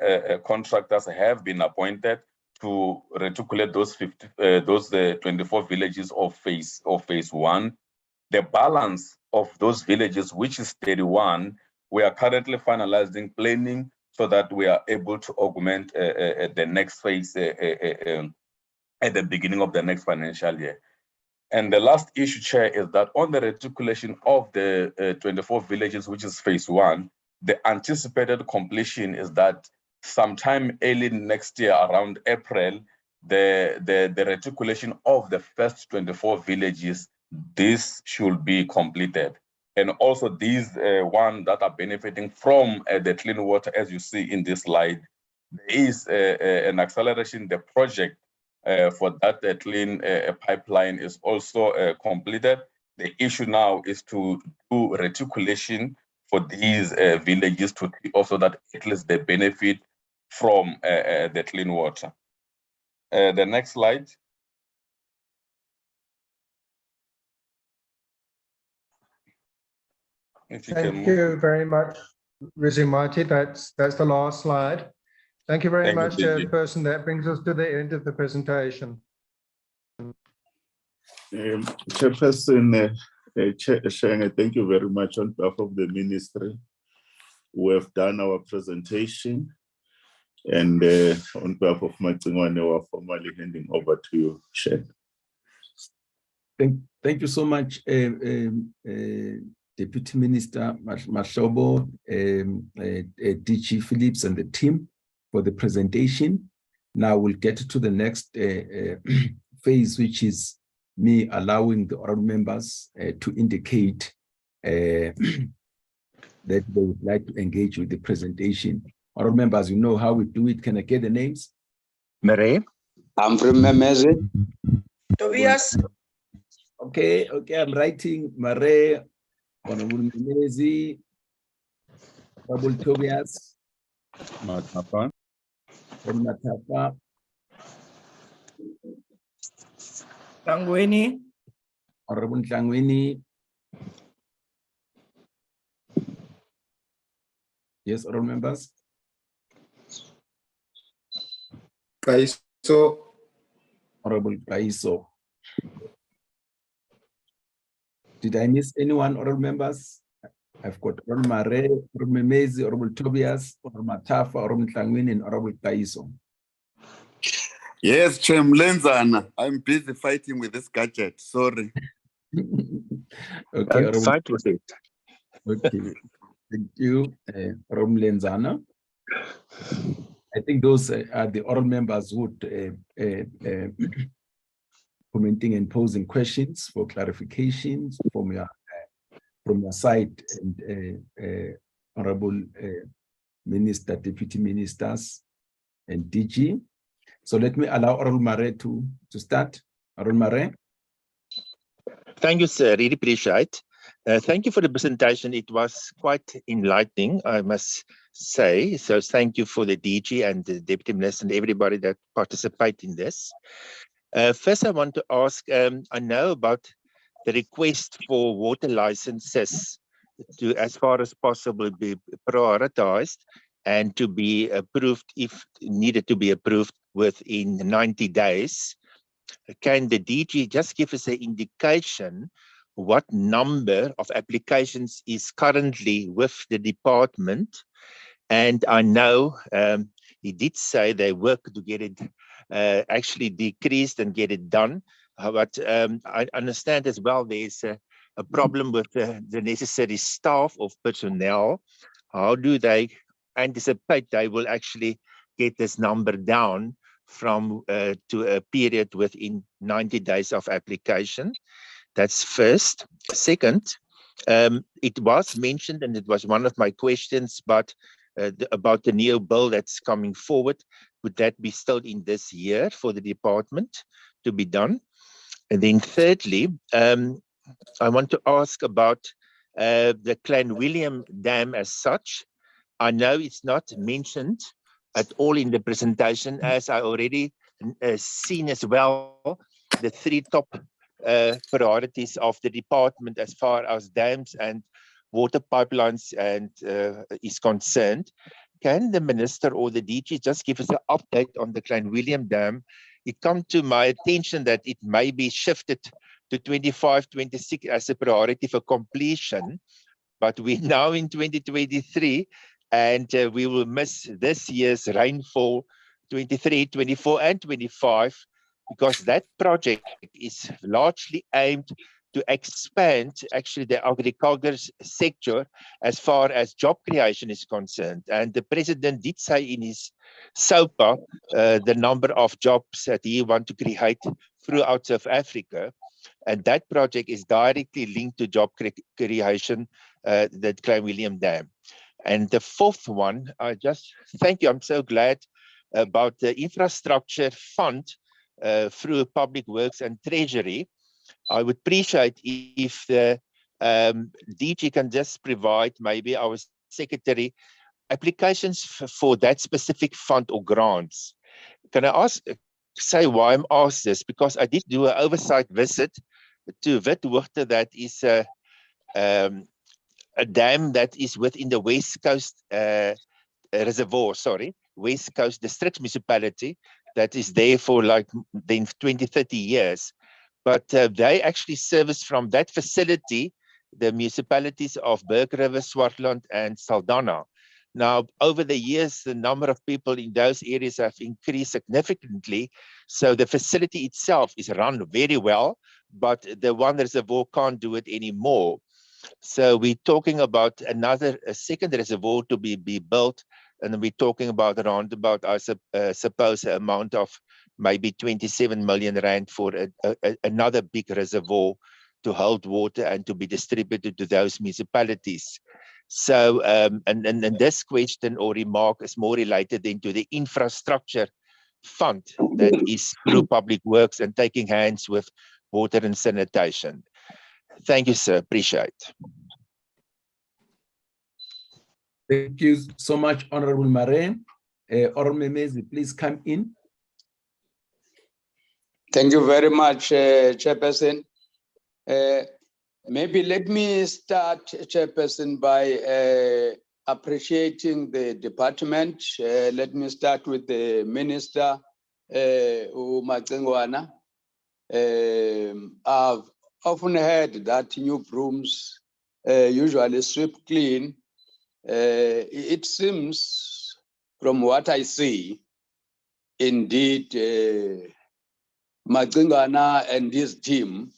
Speaker 6: contractors have been appointed to reticulate those 24 villages of phase 1. The balance of those villages, which is 31, we are currently finalizing planning so that we are able to augment the next phase at the beginning of the next financial year. And the last issue, Chair, is that on the reticulation of the 24 villages, which is phase 1, the anticipated completion is that sometime early next year, around April, the reticulation of the first 24 villages, this should be completed. And also these ones that are benefiting from the clean water, as you see in this slide, there is an acceleration. The project for that clean pipeline is also completed. The issue now is to do reticulation for these villages to also that at least they benefit from the clean water. The next slide.
Speaker 5: Thank you very much, Rizimati. That's the last slide. Thank you very much, Chairperson. That brings us to the end of the presentation.
Speaker 4: Chairperson Shenge, thank you very much on behalf of the ministry. We have done our presentation, and on behalf of Macingwane, we're formally handing over to you, Shenge.
Speaker 1: Thank you so much, Deputy Minister Mashobo, DG Phillips and the team for the presentation. Now we'll get to the next phase, which is me allowing the honorable members to indicate that they would like to engage with the presentation. Honorable members, you know how we do it. Can I get the names?
Speaker 7: Mare.
Speaker 8: I'm from Memeze.
Speaker 9: Tobias.
Speaker 1: Okay, I'm writing Mare, Honorable Memezi, Honorable Tobias,
Speaker 3: Matapa.
Speaker 1: from Natapa,
Speaker 9: Tangweni.
Speaker 1: Honorable Tlangweni. Yes, honorable members.
Speaker 2: Kaiso.
Speaker 1: Honorable Kaiso. Did I miss anyone, honorable members? I've got Honorable Mare, Honorable Memezi, Honorable Tobias, Honorable Matafa, Honorable Tlangweni, and Honorable Kaiso.
Speaker 10: Yes, Chair Mlenzana. I'm busy fighting with this gadget. Sorry.
Speaker 1: Okay,
Speaker 7: Don't fight with it.
Speaker 1: okay. Thank you, Honorable Lenzana. I think those are the honorable members who would commenting and posing questions for clarifications from from your side, and Honorable Minister, Deputy Ministers, and DG. So let me allow Honorable Mare to start. Honorable Mare.
Speaker 7: Thank you, sir. Really appreciate. Thank you for the presentation. It was quite enlightening, I must say. So thank you for the DG and the Deputy Minister and everybody that participate in this. First, I want to ask, I know about the request for water licenses to, as far as possible, be prioritized and to be approved if needed to be approved within 90 days. Can the DG just give us an indication what number of applications is currently with the department? And I know he did say they work to get it actually decreased and get it done. But I understand as well there's a problem with the necessary staff of personnel. How do they anticipate they will actually get this number down from to a period within 90 days of application? That's first. Second, it was mentioned, and it was one of my questions, but about the new bill that's coming forward, would that be still in this year for the department to be done? And then thirdly, I want to ask about the Clan William Dam as such. I know it's not mentioned at all in the presentation, as I already seen as well, the three top priorities of the department as far as dams and water pipelines and is concerned. Can the minister or the DG just give us an update on the Clan William Dam? It come to my attention that it may be shifted to 25, 26 as a priority for completion, but we're now in 2023 and we will miss this year's rainfall 23, 24 and 25 because that project is largely aimed to expand actually the agriculture sector as far as job creation is concerned. And the president did say in his SOPA the number of jobs that he wants to create throughout South Africa. And that project is directly linked to job creation, the Clan William Dam. And the fourth one, I just thank you. I'm so glad about the infrastructure fund through Public Works and Treasury. I would appreciate if the DG can just provide maybe our secretary applications for that specific fund or grants. Can I say why I'm asked this? Because I did do an oversight visit to Witwater, that is a dam that is within the West Coast Reservoir, West Coast District Municipality that is there for like 20, 30 years. But they actually service from that facility the municipalities of Berg River, Swartland, and Saldanha. Now, over the years, the number of people in those areas have increased significantly. So the facility itself is run very well, but the one reservoir can't do it anymore. So we're talking about a second reservoir to be built, and we're talking about around about, I suppose, an amount of maybe 27 million rand for another big reservoir to hold water and to be distributed to those municipalities. So, and this question or remark is more related into the infrastructure fund that is through Public Works and taking hands with water and sanitation. Thank you, sir. Appreciate.
Speaker 1: Thank you so much, Honorable Mare. Honorable Memezi, please come in.
Speaker 8: Thank you very much, Chairperson. Maybe let me start, Chairperson, by appreciating the department. Let me start with the Minister, Umatsengwana. I've often heard that new brooms usually sweep clean. It seems, from what I see, indeed, Matsengwana and his team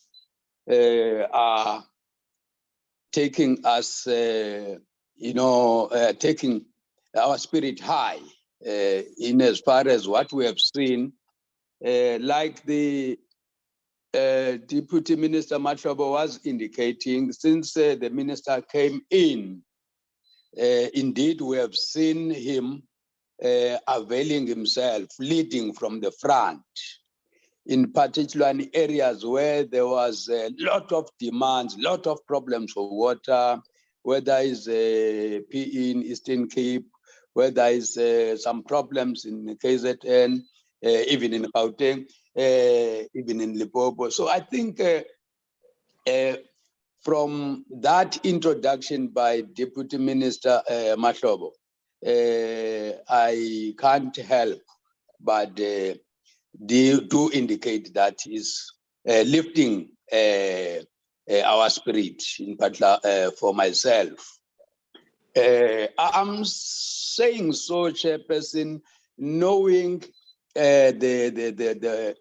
Speaker 8: are taking us, taking our spirit high in as far as what we have seen, like the Deputy Minister Matlobo was indicating, since the minister came in, indeed we have seen him availing himself, leading from the front, in particular in areas where there was a lot of demands, lot of problems for water, whether it's PE in Eastern Cape, whether it's some problems in KZN, even in Gauteng, even in Limpopo. So I think from that introduction by Deputy Minister Matlobo, I can't help but do indicate that is lifting our spirit, in particular for myself. I'm saying so, Chairperson, knowing the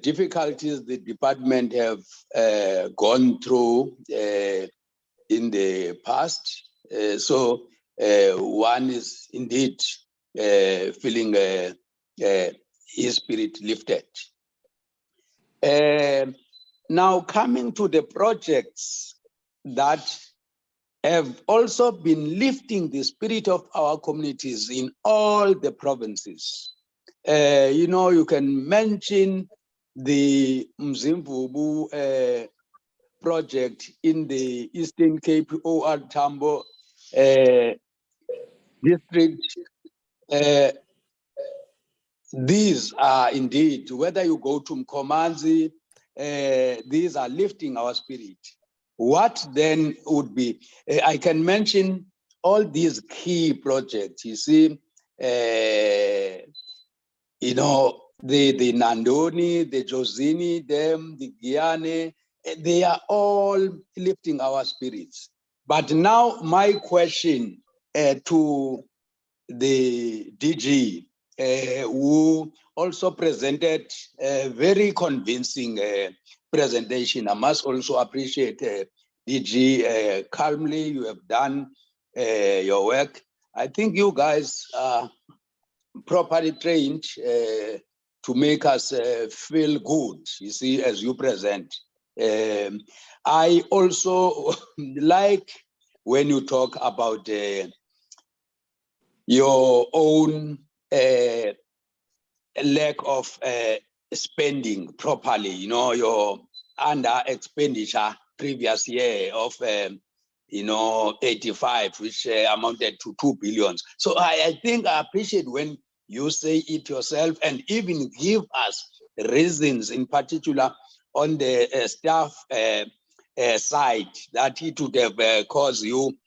Speaker 8: difficulties the department have gone through in the past. So one is indeed feeling his spirit lifted. Now coming to the projects that have also been lifting the spirit of our communities in all the provinces. You know, you can mention the Mzimvubu project in the Eastern Cape OR Tambo district. These are indeed, whether you go to Mkomanzi, these are lifting our spirit. What then would be, I can mention all these key projects, you see, you know, the Nandoni, the Josini, them, the Giane, they are all lifting our spirits. But now my question to the DG, who also presented a very convincing presentation. I must also appreciate DG, calmly you have done your work. I think you guys are properly trained to make us feel good, you see, as you present. I also like when you talk about your own lack of spending properly, you know, your under expenditure previous year of, you know, 85, which amounted to 2 billion. So I think I appreciate when you say it yourself and even give us reasons, in particular on the staff side, that it would have caused you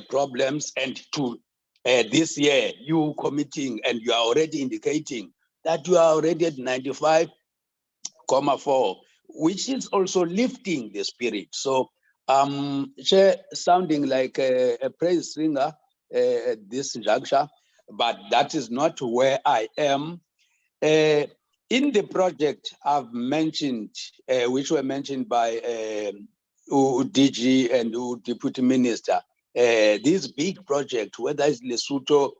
Speaker 8: problems, and to this year you committing, and you are already indicating that you are already at 95.4, which is also lifting the spirit. So sounding like a praise singer at this juncture, but that is not where I am. In the project I've mentioned, which were mentioned by DG and Deputy Minister, this big project, whether it's Lesotho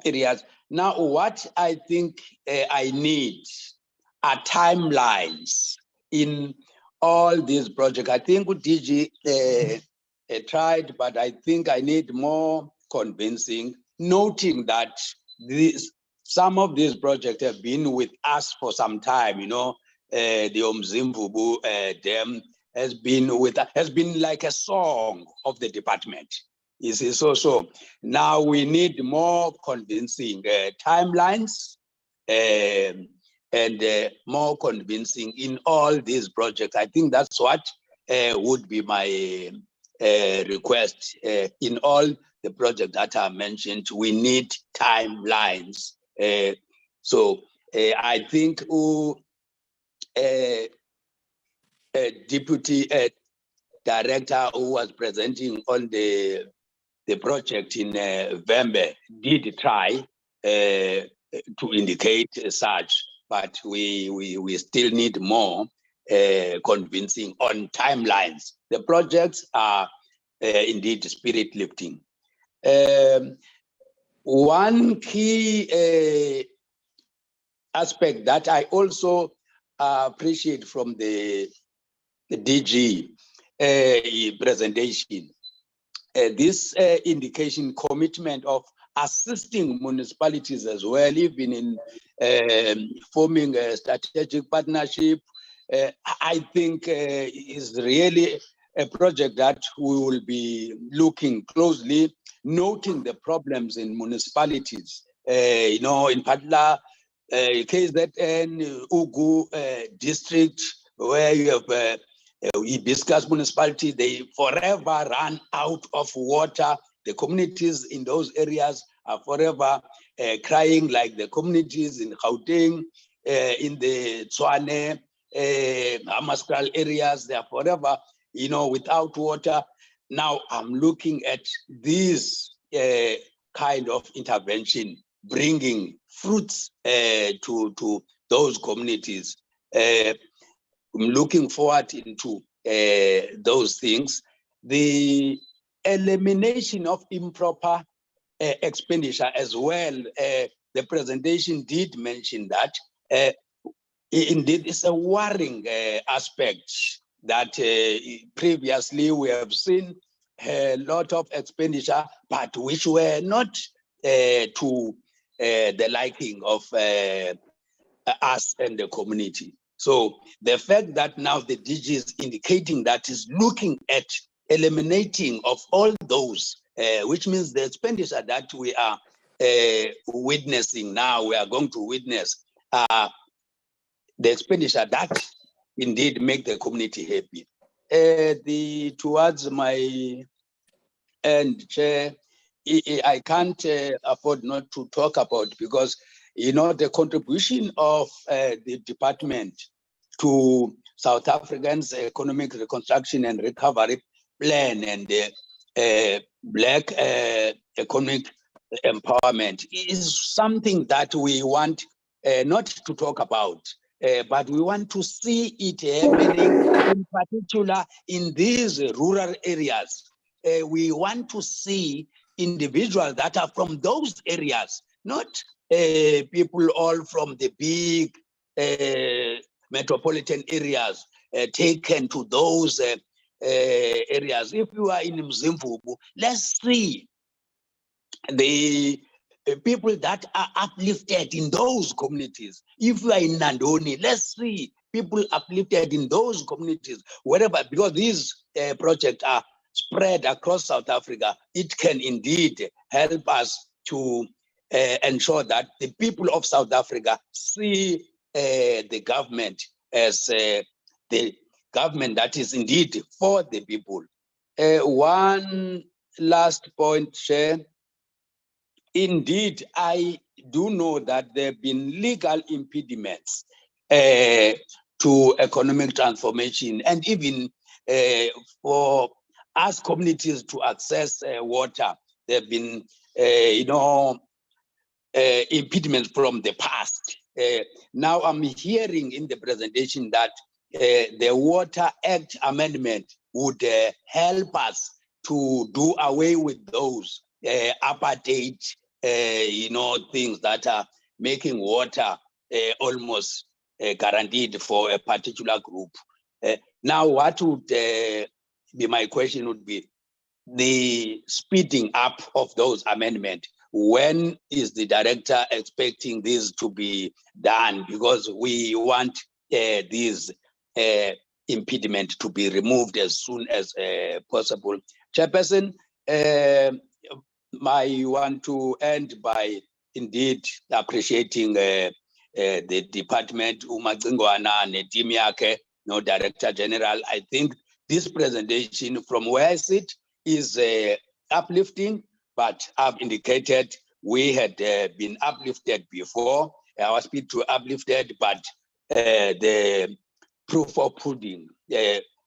Speaker 8: areas. Now, what I think I need are timelines in all these projects. I think DG tried, but I think I need more convincing, noting that some of these projects have been with us for some time, you know, the Omzimvubu Dam has been like a song of the department. You see, so now we need more convincing timelines and more convincing in all these projects. I think that's what would be my request in all the projects that I mentioned. We need timelines. So I think Deputy Director who was presenting on the project in Vembe did try to indicate such, but we still need more convincing on timelines. The projects are indeed spirit lifting. One key aspect that I also appreciate from the DG presentation. This indication commitment of assisting municipalities as well, even in forming a strategic partnership, I think is really a project that we will be looking closely, noting the problems in municipalities. You know, in particular, KZN, Ugu district, where you have Hibiscus municipality, they forever run out of water. The communities in those areas are forever crying, like the communities in Gauteng, in the Tshwane, Hammanskraal areas. They are forever, you know, without water. Now I'm looking at this kind of intervention, bringing fruits to those communities. I'm looking forward into those things. The elimination of improper expenditure as well. The presentation did mention that. Indeed, it's a worrying aspect that previously we have seen a lot of expenditure, but which were not to the liking of us and the community. So the fact that now the DG is indicating that is looking at eliminating of all those, which means the expenditure that we are witnessing now, we are going to witness the expenditure that indeed make the community happy. Towards my end, Chair, I can't afford not to talk about, because you know the contribution of the department to South Africans' economic reconstruction and recovery plan and the Black economic empowerment is something that we want not to talk about, but we want to see it happening, in particular in these rural areas. We want to see individuals that are from those areas, not people all from the big metropolitan areas taken to those areas. If you are in Mzimvubu, let's see the people that are uplifted in those communities. If you are in Nandoni, let's see people uplifted in those communities, wherever, because these projects are spread across South Africa. It can indeed help us to ensure that the people of South Africa see the government as the government that is indeed for the people. One last point, Chair. Indeed, I do know that there have been legal impediments to economic transformation, and even for us communities to access water. There have been, impediments from the past. Now I'm hearing in the presentation that the Water Act amendment would help us to do away with those apartheid, things that are making water almost guaranteed for a particular group. Now, what would be my question would be the speeding up of those amendments. When is the director expecting this to be done? Because we want these impediment to be removed as soon as possible. Chairperson, I want to end by indeed appreciating the department, Umagingwana and team yake, Director General. I think this presentation from where I sit is uplifting, but I've indicated we had been uplifted before. Our speed to uplifted, but the proof of pudding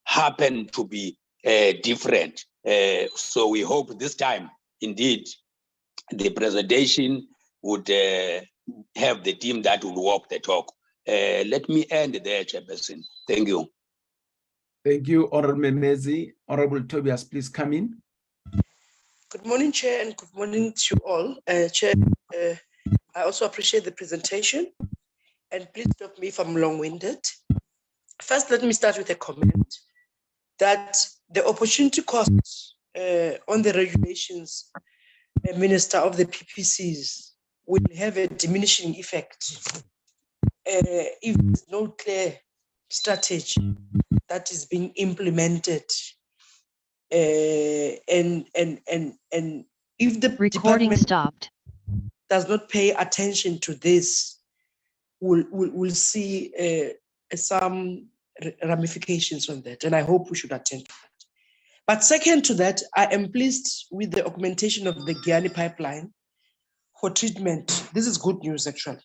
Speaker 8: happened to be different. So we hope this time, indeed, the presentation would have the team that would walk the talk. Let me end there, Chairperson. Thank you.
Speaker 1: Thank you, Honorable Memezi. Honorable Tobias, please come in.
Speaker 9: Good morning, Chair, and good morning to all. Chair, I also appreciate the presentation. and please stop me if I'm long-winded. First, let me start with a comment that the opportunity cost on the regulations, Minister, of the PPCs will have a diminishing effect if there's no clear strategy that is being implemented, and if the
Speaker 11: Recording
Speaker 9: department
Speaker 11: stopped.
Speaker 9: does not pay attention to this, we'll see some ramifications on that, and I hope we should attend to that. But second to that, I am pleased with the augmentation of the Giani pipeline for treatment. This is good news, actually.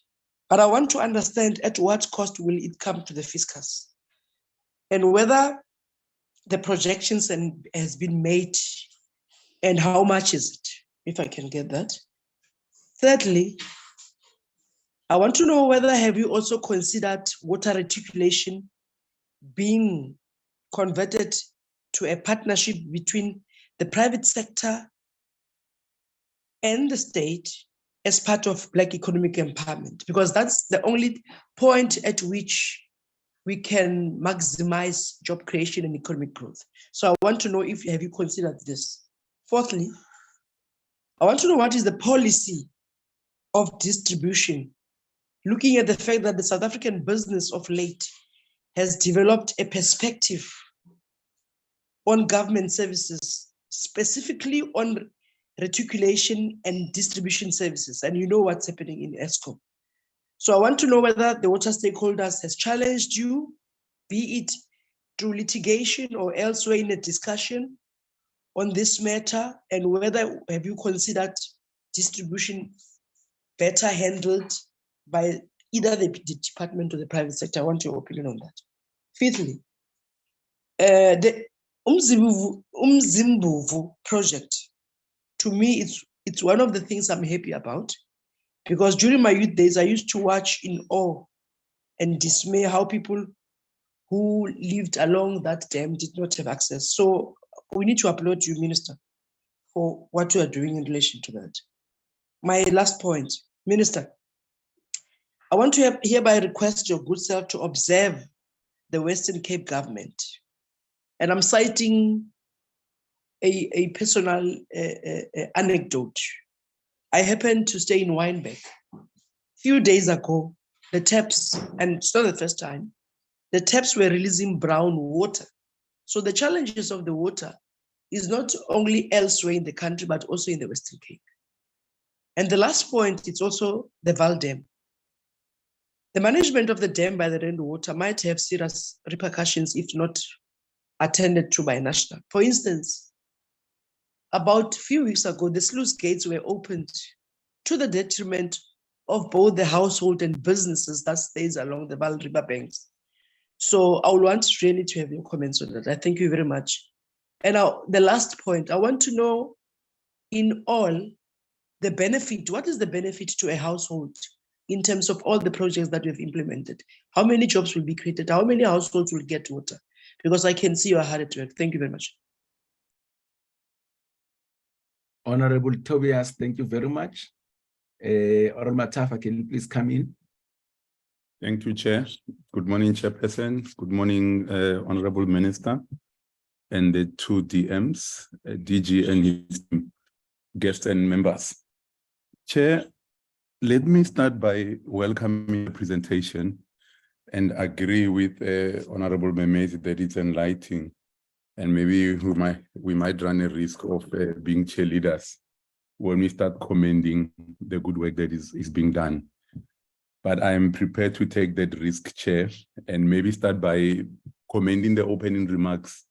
Speaker 9: But I want to understand at what cost will it come to the fiscus, and whether the projections has been made, and how much is it, if I can get that. Thirdly, I want to know whether have you also considered water reticulation being converted to a partnership between the private sector and the state as part of Black economic empowerment, because that's the only point at which we can maximize job creation and economic growth. So I want to know if have you considered this. Fourthly, I want to know what is the policy of distribution, looking at the fact that the South African business of late has developed a perspective on government services, specifically on reticulation and distribution services. And you know what's happening in Eskom. So I want to know whether the water stakeholders has challenged you, be it through litigation or elsewhere in a discussion on this matter, and whether have you considered distribution better handled by either the department or the private sector. I want your opinion on that. Fifthly, the Umzimbuvu project, to me, it's one of the things I'm happy about, because during my youth days, I used to watch in awe and dismay how people who lived along that dam did not have access. So we need to applaud you, Minister, for what you are doing in relation to that. My last point, Minister, I want to hereby request your good self to observe the Western Cape government. And I'm citing a personal anecdote. I happened to stay in Wynberg. A few days ago, the taps, and it's not the first time, the taps were releasing brown water. So the challenges of the water is not only elsewhere in the country, but also in the Western Cape. And the last point, it's also the Val Dam. The management of the dam by the rainwater might have serious repercussions if not attended to by national. For instance, about a few weeks ago, the sluice gates were opened to the detriment of both the household and businesses that stays along the Val River banks. So I would want really to have your comments on that. I thank you very much. And now the last point, I want to know in all the benefit, what is the benefit to a household in terms of all the projects that we've implemented? How many jobs will be created? How many households will get water? Because I can see you are hard at work. Thank you very much.
Speaker 1: Honorable Tobias, thank you very much. Oral Matafa, can you please come in?
Speaker 12: Thank you, Chair. Good morning, Chairperson. Good morning, Honorable Minister, and the two DMs, DG and his team, guests and members. Chair, let me start by welcoming the presentation and agree with Honorable Memezi that it's enlightening, and maybe we might run a risk of being cheerleaders when we start commending the good work that is being done. But I am prepared to take that risk, Chair, and maybe start by commending the opening remarks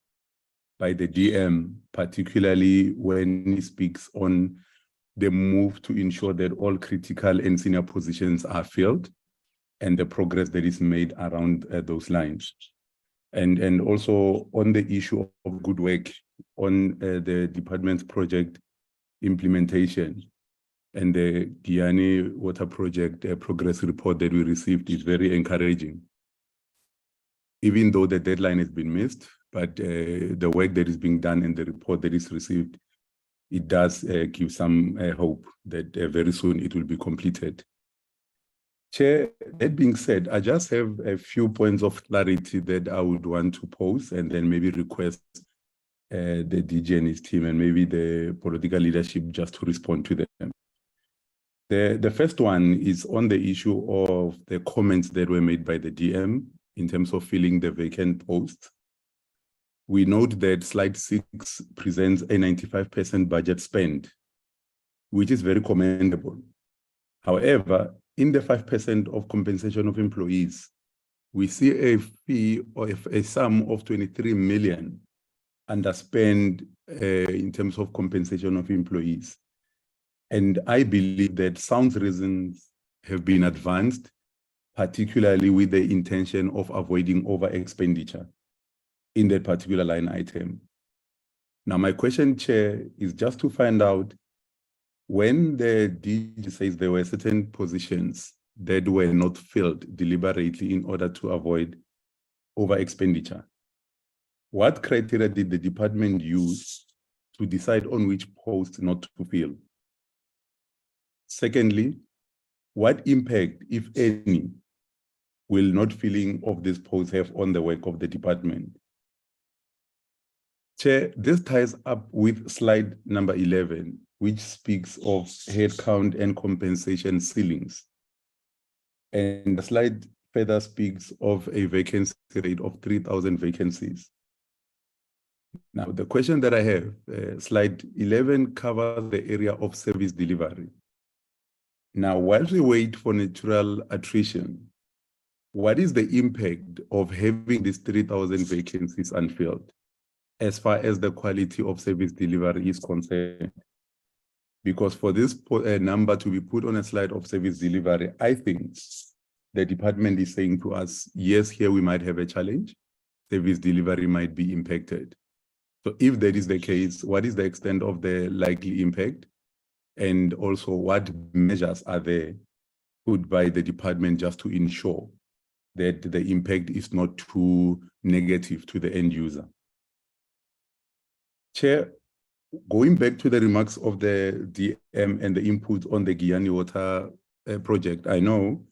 Speaker 12: by the DM, particularly when he speaks on the move to ensure that all critical and senior positions are filled and the progress that is made around those lines. And also on the issue of good work on the department's project implementation and the Giani Water Project progress report that we received is very encouraging. Even though the deadline has been missed, but the work that is being done and the report that is received, it does give some hope that very soon it will be completed. Chair, that being said, I just have a few points of clarity that I would want to pose and then maybe request the DG and his team and maybe the political leadership just to respond to them. The first one is on the issue of the comments that were made by the DM in terms of filling the vacant post. We note that slide 6 presents a 95% budget spend, which is very commendable. However, in the 5% of compensation of employees, we see a fee or a sum of 23 million underspend in terms of compensation of employees. And I believe that sound reasons have been advanced, particularly with the intention of avoiding over expenditure in that particular line item. Now, my question, Chair, is just to find out when the DG says there were certain positions that were not filled deliberately in order to avoid over expenditure, what criteria did the department use to decide on which post not to fill? Secondly, what impact, if any, will not filling of this post have on the work of the department? Chair, this ties up with slide number 11, which speaks of headcount and compensation ceilings. And the slide further speaks of a vacancy rate of 3,000 vacancies. Now, the question that I have, slide 11 covers the area of service delivery. Now, while we wait for natural attrition, what is the impact of having these 3,000 vacancies unfilled as far as the quality of service delivery is concerned? Because for this number to be put on a slide of service delivery, I think the department is saying to us, yes, here we might have a challenge, service delivery might be impacted. So if that is the case, what is the extent of the likely impact? And also what measures are there put by the department just to ensure that the impact is not too negative to the end user? Chair, going back to the remarks of the DM and the input on the Giyani Water project, I know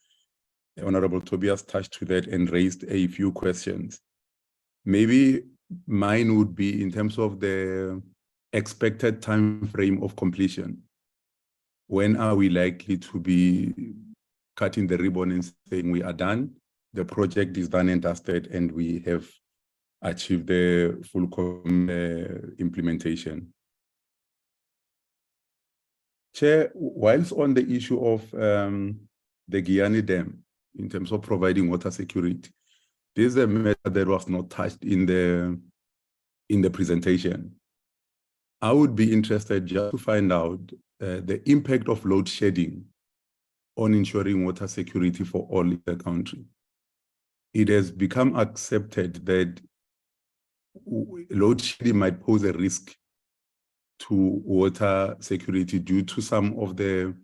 Speaker 12: Honorable Tobias touched to that and raised a few questions. Maybe mine would be in terms of the expected time frame of completion. When are we likely to be cutting the ribbon and saying we are done, the project is done and dusted, and we have achieved the full implementation? Chair, whilst on the issue of the Giyani Dam, in terms of providing water security, this is a matter that was not touched in the presentation. I would be interested just to find out the impact of load shedding on ensuring water security for all in the country. It has become accepted that load shedding might pose a risk to water security due to some of the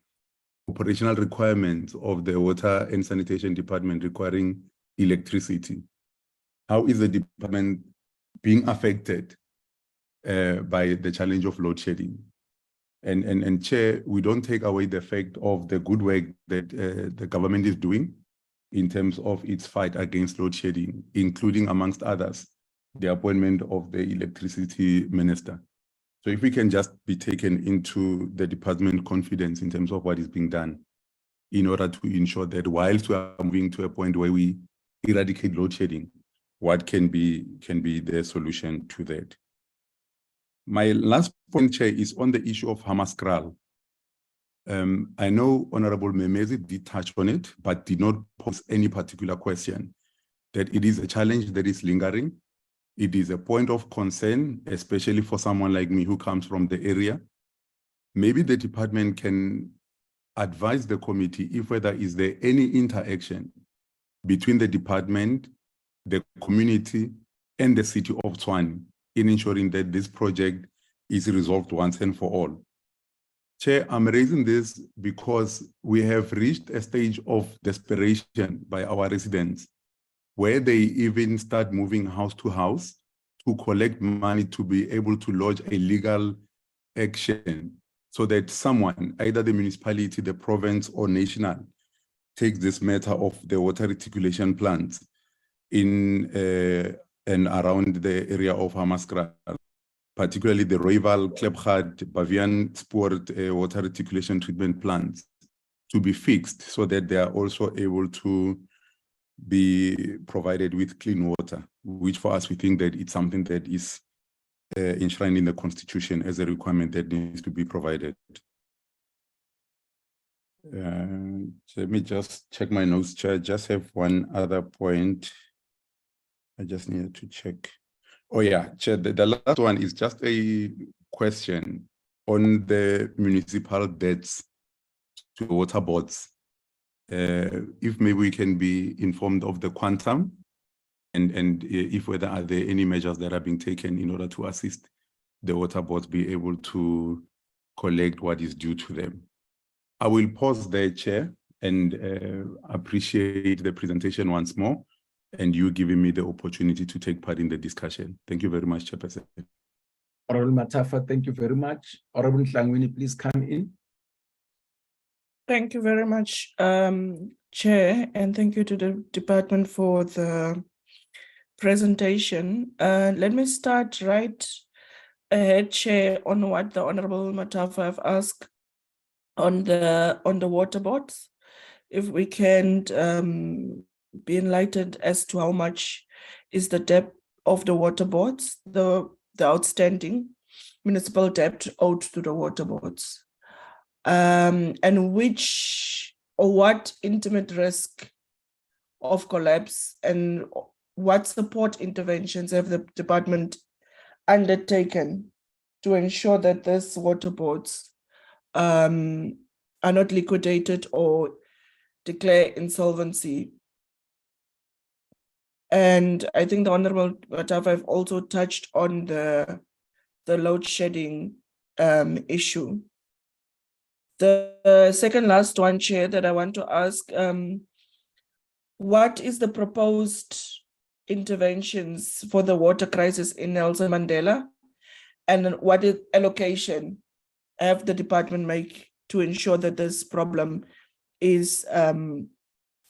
Speaker 12: operational requirements of the water and sanitation department requiring electricity. How is the department being affected by the challenge of load shedding? And Chair, we don't take away the fact of the good work that the government is doing in terms of its fight against load shedding, including, amongst others, the appointment of the electricity minister. So if we can just be taken into the department confidence in terms of what is being done in order to ensure that whilst we are moving to a point where we eradicate load shedding, what can be the solution to that? My last point, Chair, is on the issue of Hammaskral. I know Honorable Memezi did touch on it, but did not pose any particular question, that it is a challenge that is lingering. It is a point of concern, especially for someone like me who comes from the area. Maybe the department can advise the committee if whether is there any interaction between the department, the community, and the city of Tshwane in ensuring that this project is resolved once and for all. Chair, I'm raising this because we have reached a stage of desperation by our residents where they even start moving house to house to collect money to be able to lodge a legal action so that someone, either the municipality, the province, or national, takes this matter of the water reticulation plants in and around the area of Hammanskraal, particularly the Rooiwal, Klipgat, Bavian Sport water reticulation treatment plants, to be fixed so that they are also able to be provided with clean water, which for us, we think that it's something that is enshrined in the Constitution as a requirement that needs to be provided. Let me just check my notes, Chair. I just have one other point. I just needed to check. Oh yeah, Chair, the last one is just a question on the municipal debts to water boards. If maybe we can be informed of the quantum and if whether are there any measures that are being taken in order to assist the water boards be able to collect what is due to them. I will pause there, Chair, and appreciate the presentation once more and you giving me the opportunity to take part in the discussion. Thank you very much, Chairperson.
Speaker 1: Honorable Matafa, thank you very much. Honorable Hlangwini, please come in.
Speaker 9: Thank you very much, Chair, and thank you to the department for the presentation. Let me start right ahead, Chair, on what the Honorable Matafa have asked on the water boards. If we can be enlightened as to how much is the debt of the water boards, the outstanding municipal debt owed to the water boards, and which or what intimate risk of collapse and what support interventions have the department undertaken to ensure that these water boards are not liquidated or declare insolvency. And I think the Honorable Matafa have also touched on the load shedding issue. The second last one, Chair, that I want to ask, what is the proposed interventions for the water crisis in Nelson Mandela? And what is allocation have the department make to ensure that this problem is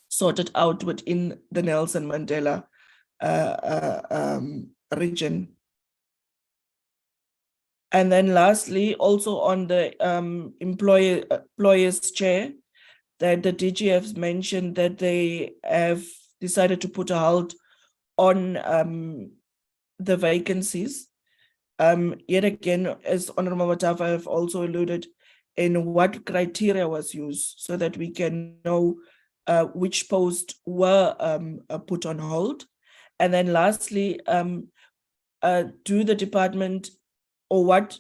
Speaker 9: sorted out within the Nelson Mandela region? And then lastly, also on the employers, Chair, that the DG has mentioned that they have decided to put a halt on the vacancies. Yet again, as Honorable Matafa have also alluded, in what criteria was used so that we can know which posts were put on hold. And then lastly, do the department, or what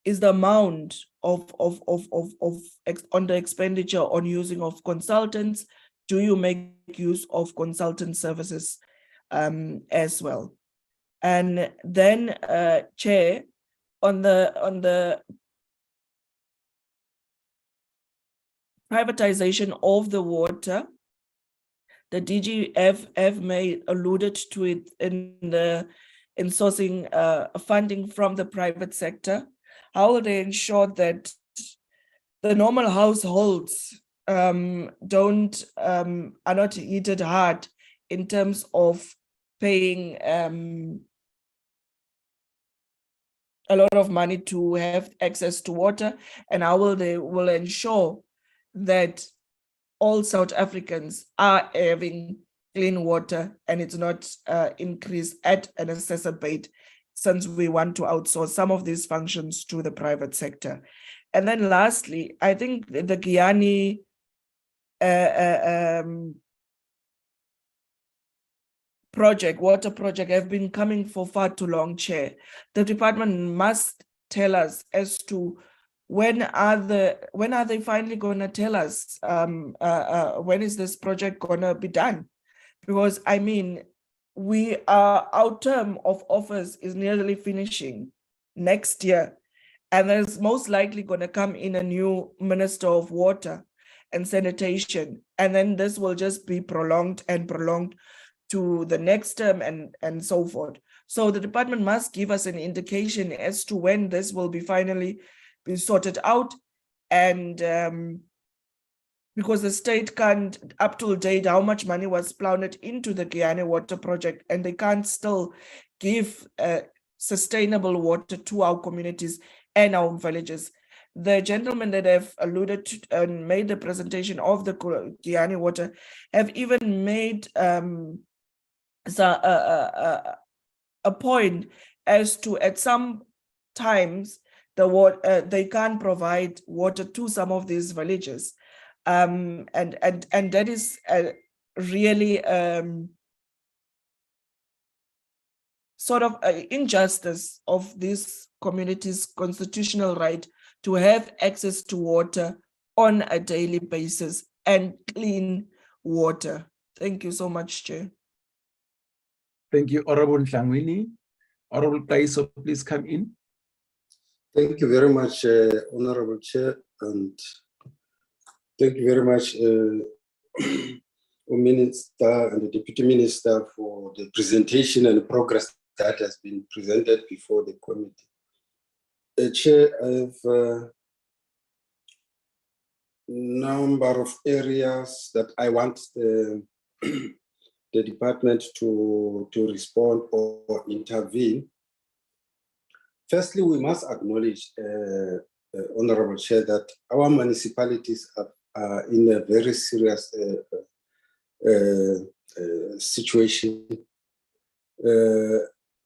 Speaker 9: is the amount of on the expenditure on using of consultants? Do you make use of consultant services as well? And then, Chair, on the privatization of the water, the DG have alluded to it in sourcing funding from the private sector. How will they ensure that the normal households are not hit hard in terms of paying a lot of money to have access to water, and how will they ensure that all South Africans are having clean water and it's not increased at an exacerbate, since we want to outsource some of these functions to the private sector? And then lastly, I think the Guyani water project have been coming for far too long, Chair. The department must tell us as to when are they finally going to tell us when is this project going to be done? Because I mean, our term of office is nearly finishing next year, and there's most likely going to come in a new Minister of Water and Sanitation, and then this will just be prolonged to the next term and so forth. So the department must give us an indication as to when this will be finally be sorted out, and because the state can't, up to date, how much money was plowed into the Guyana water project, and they can't still give sustainable water to our communities and our villages. The gentlemen that have alluded to and made the presentation of the Guyana water have even made a point as to, at some times, they can't provide water to some of these villages, and that is really sort of injustice of this community's constitutional right to have access to water on a daily basis and clean water. Thank you so much, Chair.
Speaker 1: Thank you, Honorable Nhlangwini. Honorable Taiso, please come in.
Speaker 11: Thank you very much, Honorable Chair, and thank you very much, Minister and the Deputy Minister, for the presentation and progress that has been presented before the committee. Chair, I have a number of areas that I want the department to respond or intervene. Firstly, we must acknowledge, Honorable Chair, that our municipalities are in a very serious situation.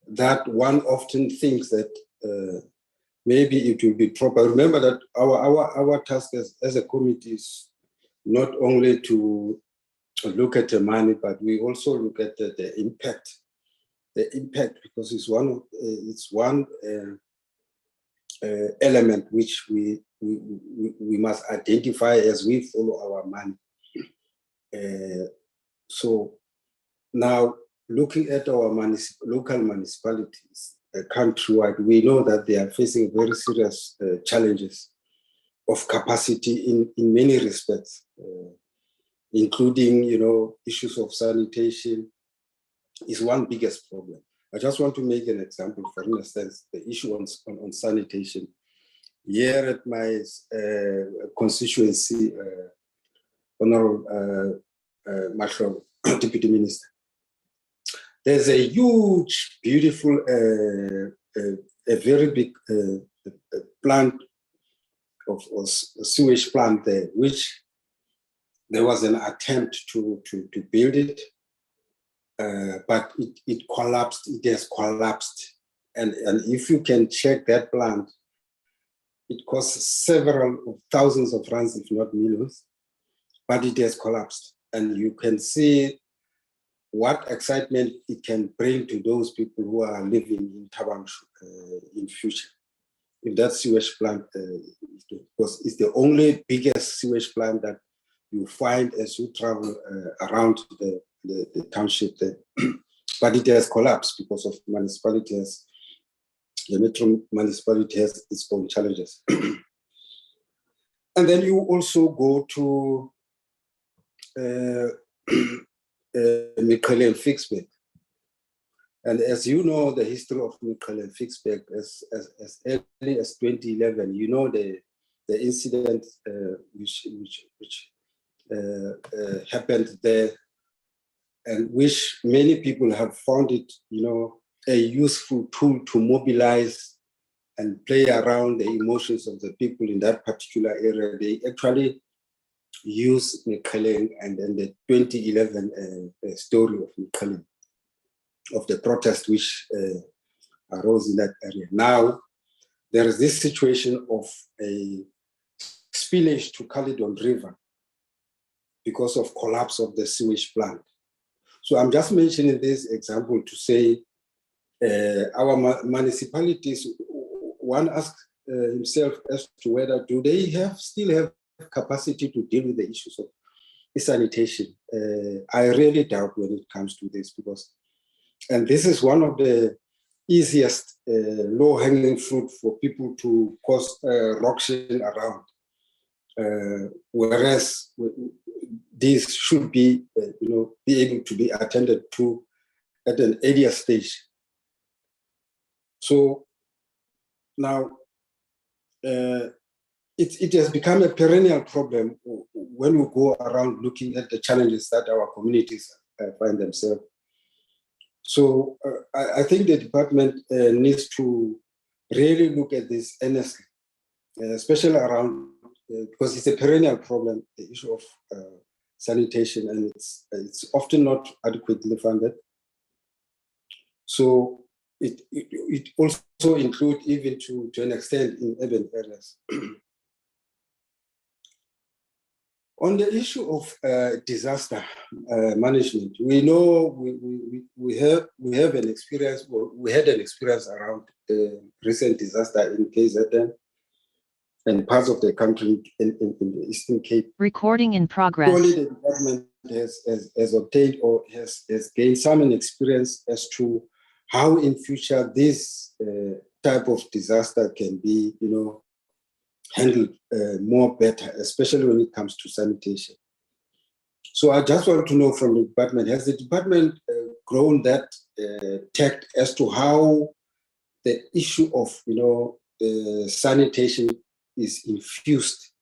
Speaker 11: That one often thinks that maybe it will be proper. Remember that our task as a committee is not only to look at the money, but we also look at the impact. The impact, because it's one element which we must identify as we follow our money. So now, looking at our local municipalities countrywide, we know that they are facing very serious challenges of capacity in many respects, including, issues of sanitation is one biggest problem. I just want to make an example. For instance, the issue on sanitation. Here at my constituency, Honorable Mashro, Deputy Minister, there's a huge, beautiful, a very big plant of sewage plant there, which there was an attempt to build it, but it collapsed. It has collapsed, and if you can check that plant, it costs several thousands of rands, if not millions, but it has collapsed, and you can see what excitement it can bring to those people who are living in Tabamshu in future. If that sewage plant, because it's the only biggest sewage plant that you find as you travel around the township there. But it has collapsed because of the metro municipality has its own challenges. And then you also go to Mikhele and Fixbeck. And as you know, the history of Mikhele and Fixbeck, as early as 2011, you know the incident which happened there, and which many people have found it, a useful tool to mobilize and play around the emotions of the people in that particular area. They actually used Mikhele and then the 2011 story of Mikhele, of the protest which arose in that area. Now, there is this situation of a spillage to Caledon River because of collapse of the sewage plant. So I'm just mentioning this example to say our municipalities, one asks himself as to whether do they still have capacity to deal with the issues of sanitation. I really doubt when it comes to this, and this is one of the easiest low-hanging fruit for people to cause ruction around. Whereas these should be, be able to be attended to at an earlier stage. So now it has become a perennial problem when we go around looking at the challenges that our communities find themselves. So I think the department needs to really look at this earnestly, especially around, because it's a perennial problem, the issue of sanitation, and it's often not adequately funded. So it also includes, even to an extent, in urban areas. On the issue of disaster management, we know we have an experience. Well, we had an experience around the recent disaster in KZN and parts of the country in the Eastern Cape.
Speaker 13: Recording in progress.
Speaker 11: Surely the department has obtained or has gained some experience as to how in future this type of disaster can be, handled more better, especially when it comes to sanitation. So I just want to know from the department, has the department grown that tact as to how the issue of, sanitation is infused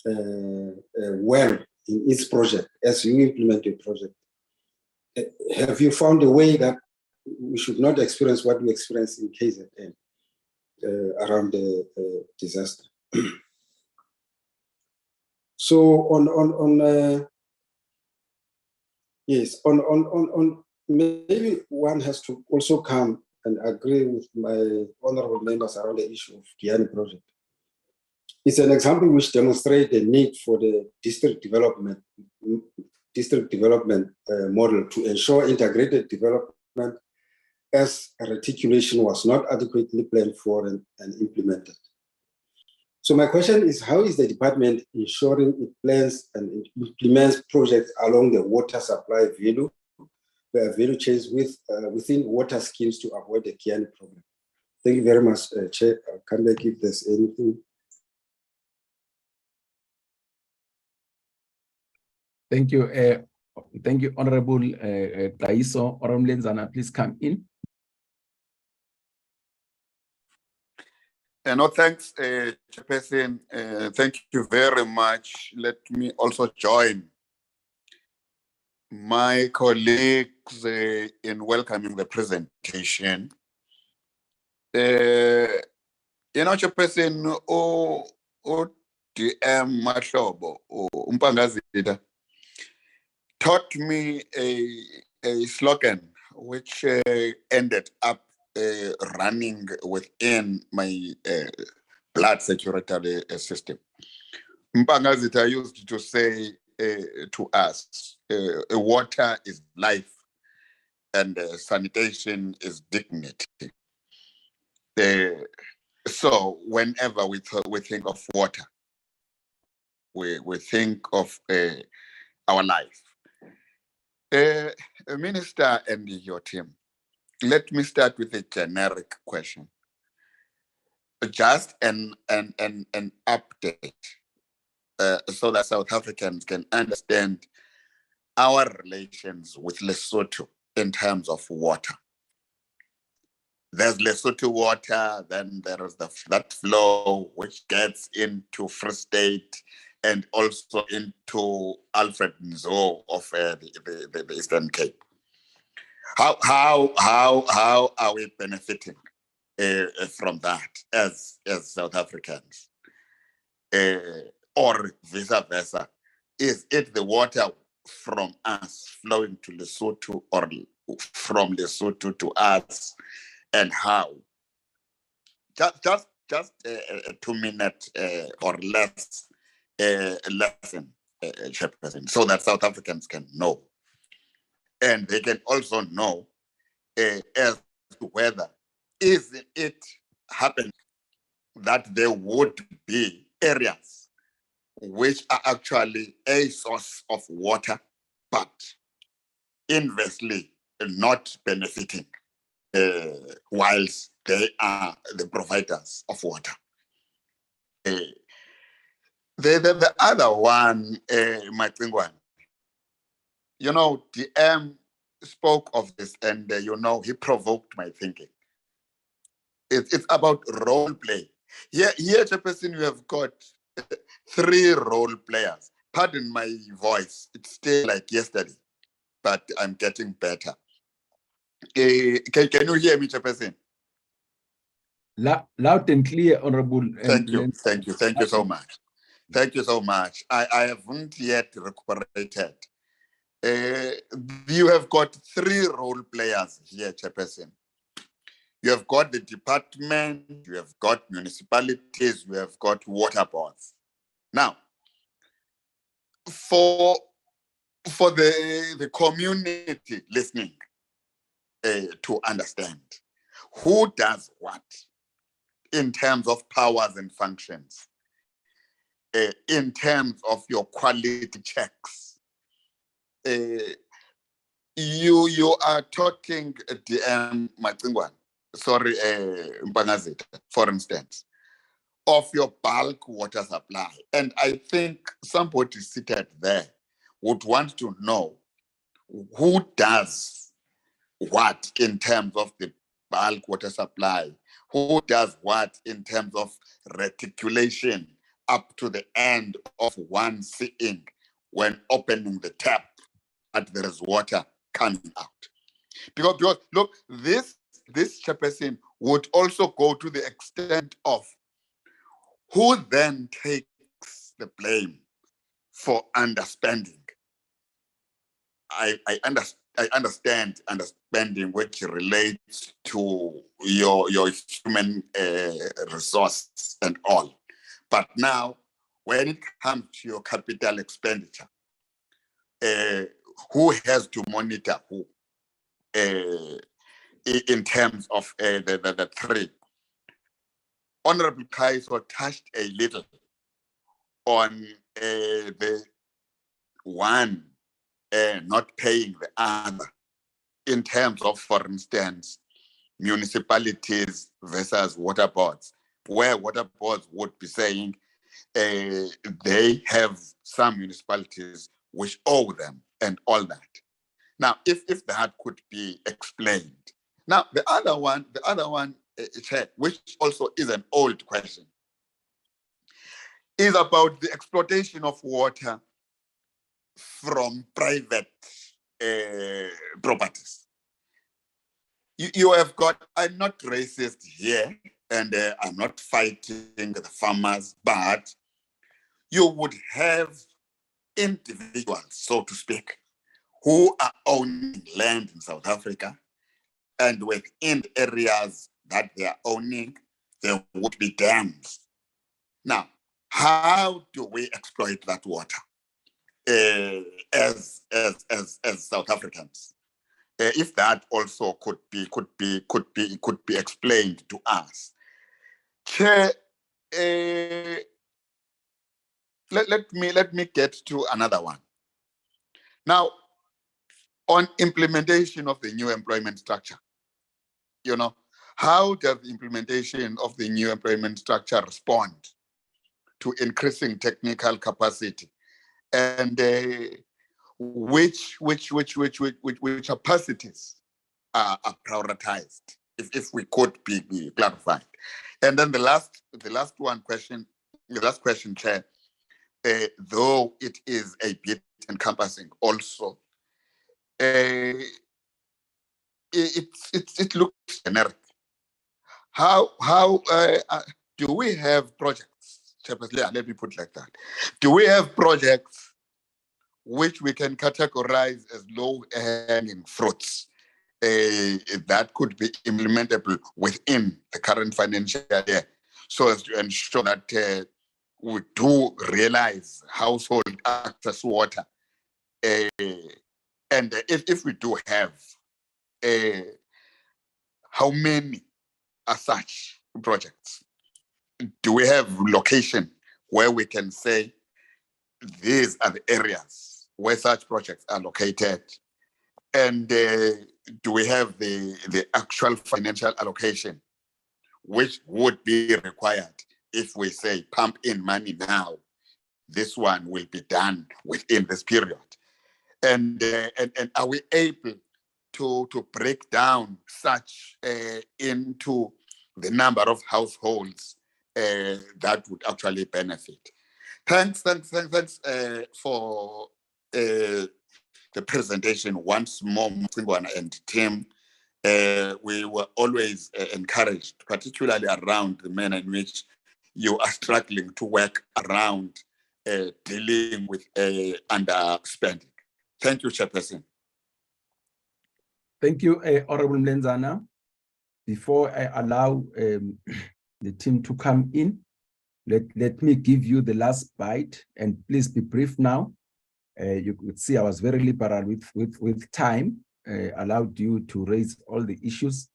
Speaker 11: well in its project as you implement your project? Have you found a way that we should not experience what we experienced in KZN around the disaster? So on maybe one has to also come and agree with my honorable members around the issue of Giyani project. It's an example which demonstrates the need for the district development model to ensure integrated development, as reticulation was not adequately planned for and implemented. So my question is, how is the department ensuring it plans and implements projects along the water supply value chains within water schemes to avoid the Giyani problem? Thank you very much, Chair. I'll come back if there's anything.
Speaker 1: Thank you. Thank you, Honorable Taiso. Honorable Lenzana, please come in.
Speaker 10: No, thanks, Chairperson. Thank you very much. Let me also join my colleagues in welcoming the presentation. Chairperson, DM Mahlobo, Umpangazida, taught me a slogan which ended up running within my blood circulatory system. Mpangazita used to say to us, water is life and sanitation is dignity. So whenever we think of water, we think of our life. Minister and your team, let me start with a generic question. Just an update so that South Africans can understand our relations with Lesotho in terms of water. There's Lesotho water, then there is that flow which gets into Free State and also into Alfred Nzo of the Eastern Cape. How are we benefiting from that as South Africans, or vice versa? Is it the water from us flowing to Lesotho, or from Lesotho to us, and how? Just a 2-minute or less lesson, Chairperson, so that South Africans can know. And they can also know as to whether is it happening that there would be areas which are actually a source of water, but inversely not benefiting, whilst they are the providers of water. The other one, my thing one, DM spoke of this, and he provoked my thinking. It's about role play. Here, Chairperson, you have got 3 role players: pardon my voice, it's still like yesterday, but I'm getting better. Can you hear me, Chairperson?
Speaker 1: Loud and clear, Honorable.
Speaker 10: Thank you so much. Thank you so much. I haven't yet recuperated. You have got 3 role players here, Chairperson. You have got the department, you have got municipalities, you have got water boards. Now, for the community listening to understand who does what in terms of powers and functions, in terms of your quality checks. You are talking DM Matsingwan, sorry, Mbangazita, for instance, of your bulk water supply. And I think somebody seated there would want to know who does what in terms of the bulk water supply, who does what in terms of reticulation up to the end of one seeing when opening the tap that there is water coming out. Because look, this Chairperson would also go to the extent of who then takes the blame for underspending. I understand underspending, which relates to your human resource and all. But now, when it comes to your capital expenditure, who has to monitor who in terms of the 3? Honorable Kaiso touched a little on the one not paying the other in terms of, for instance, municipalities versus water boards, where water boards would be saying they have some municipalities which owe them and all that. Now, if that could be explained. Now, the other one, Chair, which also is an old question, is about the exploitation of water from private properties. You have got, I'm not racist here, and I'm not fighting the farmers, but you would have individuals, so to speak, who are owning land in South Africa, and within areas that they are owning, there would be dams. Now, how do we exploit that water as South Africans? If that also could be explained to us. Chair, let me get to another one. Now, on implementation of the new employment structure, you know, how does the implementation of the new employment structure respond to increasing technical capacity, and which capacities are prioritized, if we could be clarified? And then the last question, Chair, though it is a bit encompassing also, it looks generic. How do we have projects? Let me put it like that. Do we have projects which we can categorize as low-hanging fruits that could be implementable within the current financial year, so as to ensure that we do realize household access to water? And if we do have, how many are such projects? Do we have location where we can say these are the areas where such projects are located? And do we have the actual financial allocation which would be required if we say pump in money now, this one will be done within this period? And are we able to break down such into the number of households that would actually benefit? Thanks for the presentation once more, Mtsingwana and team. We were always encouraged, particularly around the manner in which you are struggling to work around dealing with underspending. Thank you, Chairperson.
Speaker 1: Thank you, Honorable Mlenzana. Before I allow the team to come in, let me give you the last bite, and please be brief now. You could see I was very liberal with time, allowed you to raise all the issues.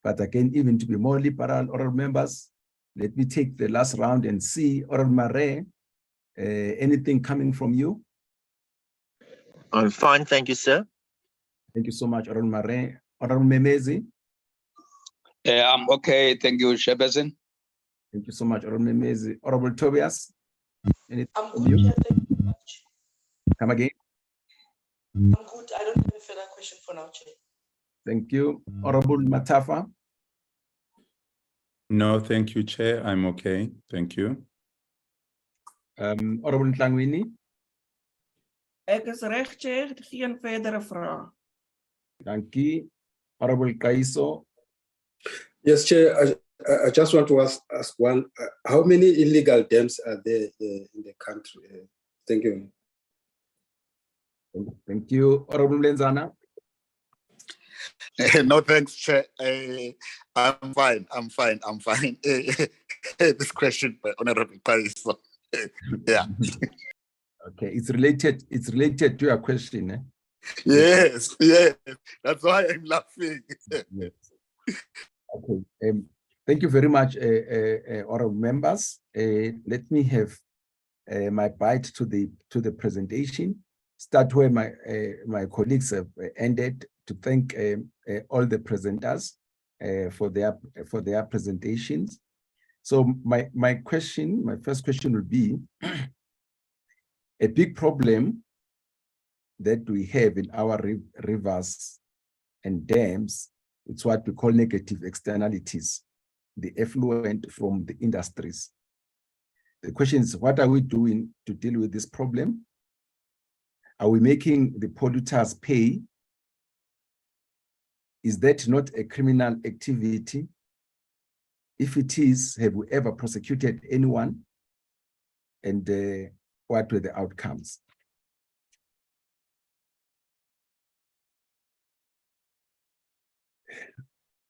Speaker 1: But again, even to be more liberal, honorable members, let me take the last round and see, Honorable Mare, anything coming from you?
Speaker 7: I'm fine, thank you, sir.
Speaker 1: Thank you so much, Honorable Mare. Honorable Memezi?
Speaker 8: I'm okay, thank you, Chairperson.
Speaker 1: Thank you so much, Honorable Memezi. Honorable Tobias? Anything
Speaker 9: I'm
Speaker 1: from
Speaker 9: good,
Speaker 1: you?
Speaker 9: Chair, thank you very much.
Speaker 1: Come again?
Speaker 9: I'm good. I don't have a further question for now, Chair.
Speaker 1: Thank you. Honorable Matafa?
Speaker 12: No, thank you, Chair. I'm okay. Thank you.
Speaker 1: Honorable Tlangwini?
Speaker 13: Ek is reg, Chair, geen verdere vrae.
Speaker 1: Thank you. Honorable Kaiso?
Speaker 11: Yes, Chair, I just want to ask one, how many illegal dams are there in the country? Thank you.
Speaker 1: Thank you. Honorable Lenzana?
Speaker 10: No, thanks, Chair. I'm fine. This question by Honorable Paris. Yeah.
Speaker 1: Okay, it's related to your question. Eh?
Speaker 10: Yes. That's why I'm laughing.
Speaker 1: Yes. Okay. Thank you very much, honorable members. Let me have my bite to the presentation. Start where my colleagues have ended, to thank all the presenters for their presentations. So my first question would be, a big problem that we have in our rivers and dams, it's what we call negative externalities, the effluent from the industries. The question is, what are we doing to deal with this problem? Are we making the polluters pay? Is that not a criminal activity? If it is, have we ever prosecuted anyone? And what were the outcomes?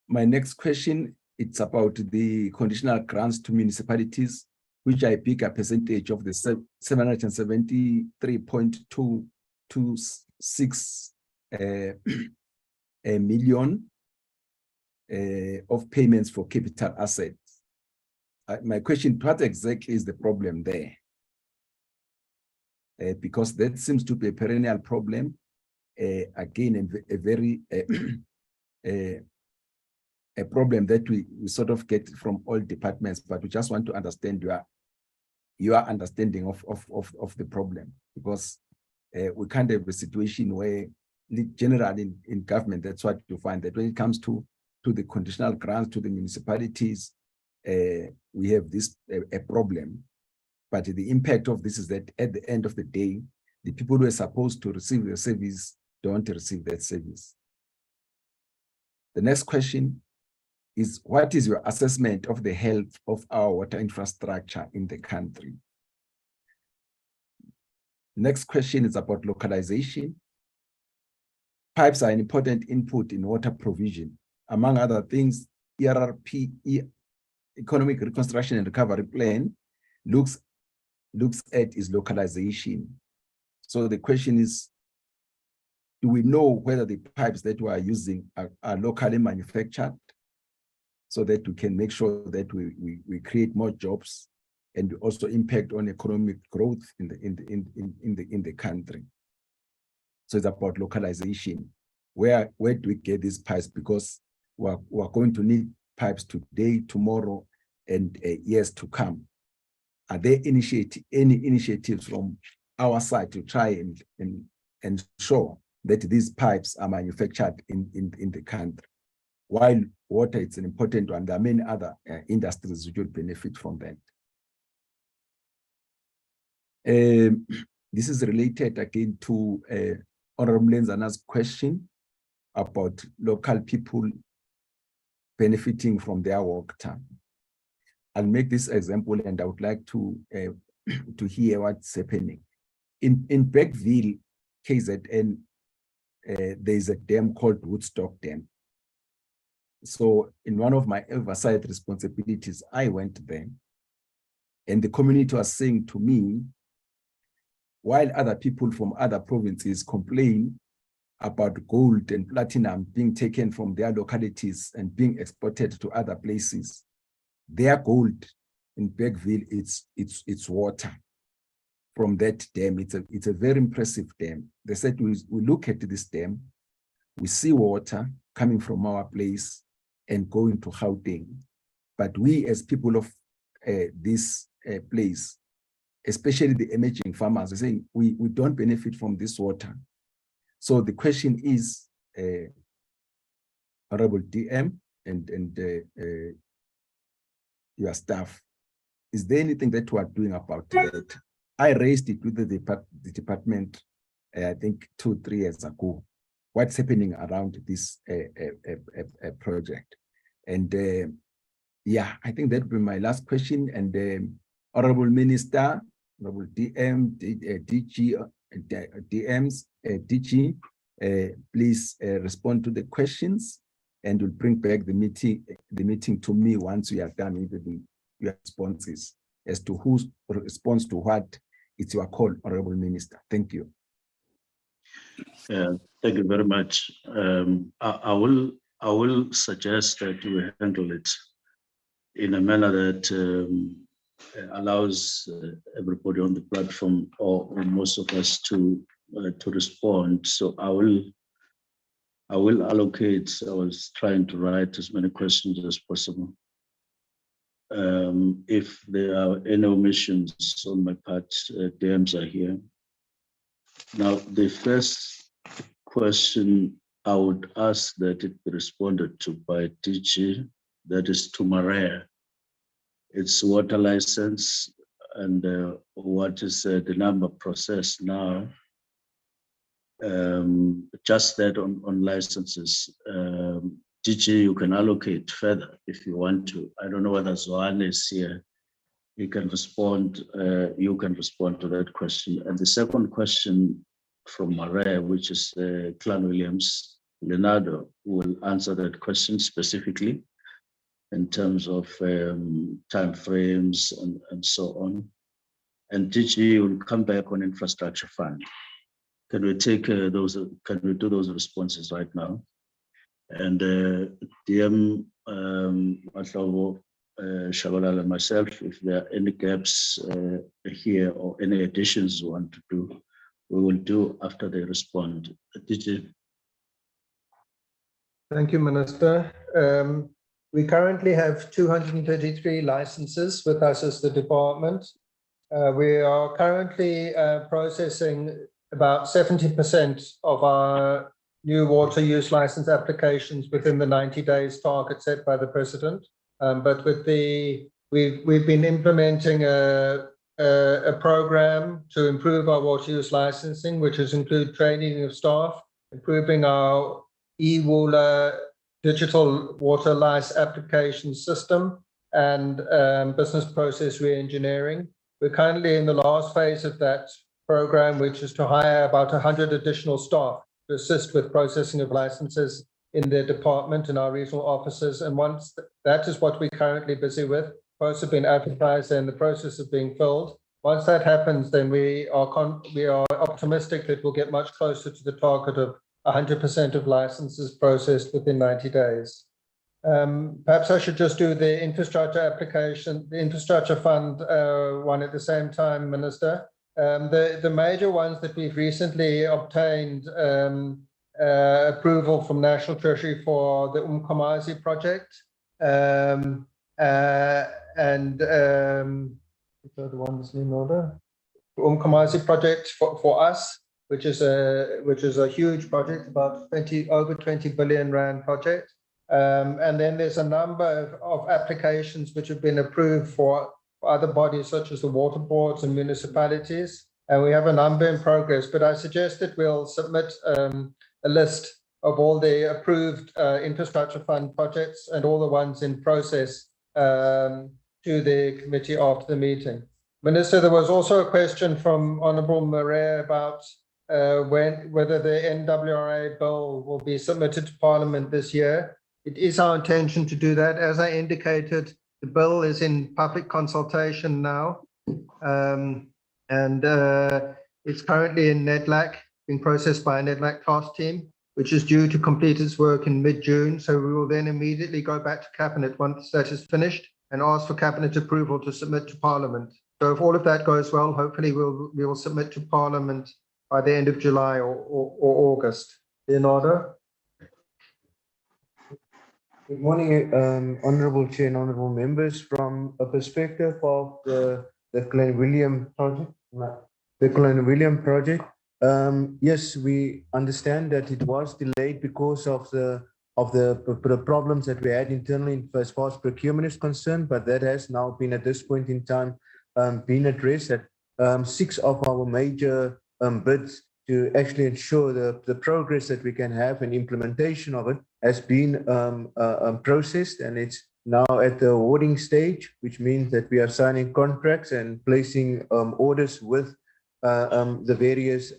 Speaker 1: My next question, it's about the conditional grants to municipalities, which I pick a percentage of the 773.226 million of payments for capital assets. My question, what exactly is the problem there? Because that seems to be a perennial problem. Again, a very a problem that we sort of get from all departments, but we just want to understand your understanding of the problem, because we can't have a situation where generally in government, that's what you find, that when it comes to the conditional grants to the municipalities, we have this a problem. But the impact of this is that at the end of the day, the people who are supposed to receive the service don't receive that service. The next question is, what is your assessment of the health of our water infrastructure in the country? Next question is about localization. Pipes are an important input in water provision. Among other things, ERRP, Economic Reconstruction and Recovery Plan, looks at is localization. So the question is, do we know whether the pipes that we are using are locally manufactured, so that we can make sure that we create more jobs and we also impact on economic growth in the country? So it's about localization. Where do we get these pipes? Because we're going to need pipes today, tomorrow, and years to come. Are there any initiatives from our side to try and ensure that these pipes are manufactured in the country? While water is an important one, there are many other industries which would benefit from that. This is related again to Honorable Lenzana's question about local people benefiting from their water. I'll make this example, and I would like to hear what's happening. In Bergville, KZN, there's a dam called Woodstock Dam. So in one of my oversight responsibilities, I went there, and the community was saying to me, while other people from other provinces complain about gold and platinum being taken from their localities and being exported to other places, their gold in Bergville, it's water from that dam. It's a very impressive dam. They said we look at this dam, we see water coming from our place and going to Gauteng. But we as people of this place, especially the emerging farmers, are saying we don't benefit from this water. So the question is, Honorable DM and your staff, is there anything that we are doing about that? I raised it with the department, I think 2-3 years ago. What's happening around this project? And yeah, I think that would be my last question. And Honorable Minister, Honorable DM, DG, DMs, DG, please respond to the questions, and we'll bring back the meeting to me once we are done with your responses as to whose response to what. It's your call, Honorable Minister. Thank you.
Speaker 3: Thank you very much. I will suggest that we handle it in a manner that allows everybody on the platform or most of us to respond. So I will allocate. I was trying to write as many questions as possible. If there are any omissions on my part, DMs are here. Now, the first question I would ask that it be responded to by DG, that is to Maria. It's water license and what is the number process now. Just that on licenses. DG, you can allocate further if you want to. I don't know whether Zohan is here. You can respond to that question. And the second question from Maria, which is Clan Williams, Leonardo will answer that question specifically in terms of time frames and so on. And DG will come back on infrastructure fund. Can we take those? Can we do those responses right now? And DM Matlovo, Shabalala, and myself, if there are any gaps here or any additions we want to do, we will do after they respond. DG.
Speaker 5: Thank you, Minister. We currently have 233 licenses with us as the department. We are currently processing about 70% of our new water use license applications within the 90 days target set by the President. But with we've been implementing a program to improve our water use licensing, which has included training of staff, improving our e-WULA digital water license application system, and business process re-engineering. We're currently in the last phase of that program, which is to hire about 100 additional staff to assist with processing of licenses in their department and our regional offices. And once that is what we're currently busy with, posts have been advertised and the process of being filled. Once that happens, then we are optimistic that we'll get much closer to the target of 100% of licenses processed within 90 days. Perhaps I should just do the infrastructure application, the infrastructure fund one at the same time, Minister. The major ones that we've recently obtained approval from National Treasury for the Umkomazi project and the ones in order. Umkomazi project for us, which is a huge project, about over 20 billion rand project. And then there's a number of applications which have been approved for for other bodies such as the water boards and municipalities. And we have a number in progress, but I suggest that we'll submit a list of all the approved infrastructure fund projects and all the ones in process to the committee after the meeting. Minister, there was also a question from Honourable Murray about whether the NWRA bill will be submitted to Parliament this year. It is our intention to do that. As I indicated, the bill is in public consultation now, and it's currently in NEDLAC, being processed by a NEDLAC task team, which is due to complete its work in mid-June. So we will then immediately go back to Cabinet once that is finished and ask for Cabinet approval to submit to Parliament. So if all of that goes well, hopefully we will submit to Parliament by the end of July or August. Leonardo?
Speaker 14: Good morning, Honourable Chair and Honourable Members. From a perspective of the Glen William project, yes, we understand that it was delayed because of the problems that we had internally as far as procurement is concerned, but that has now been at this point in time been addressed. That 6 of our major bids to actually ensure the progress that we can have and implementation of it has been processed, and it's now at the awarding stage, which means that we are signing contracts and placing orders with the various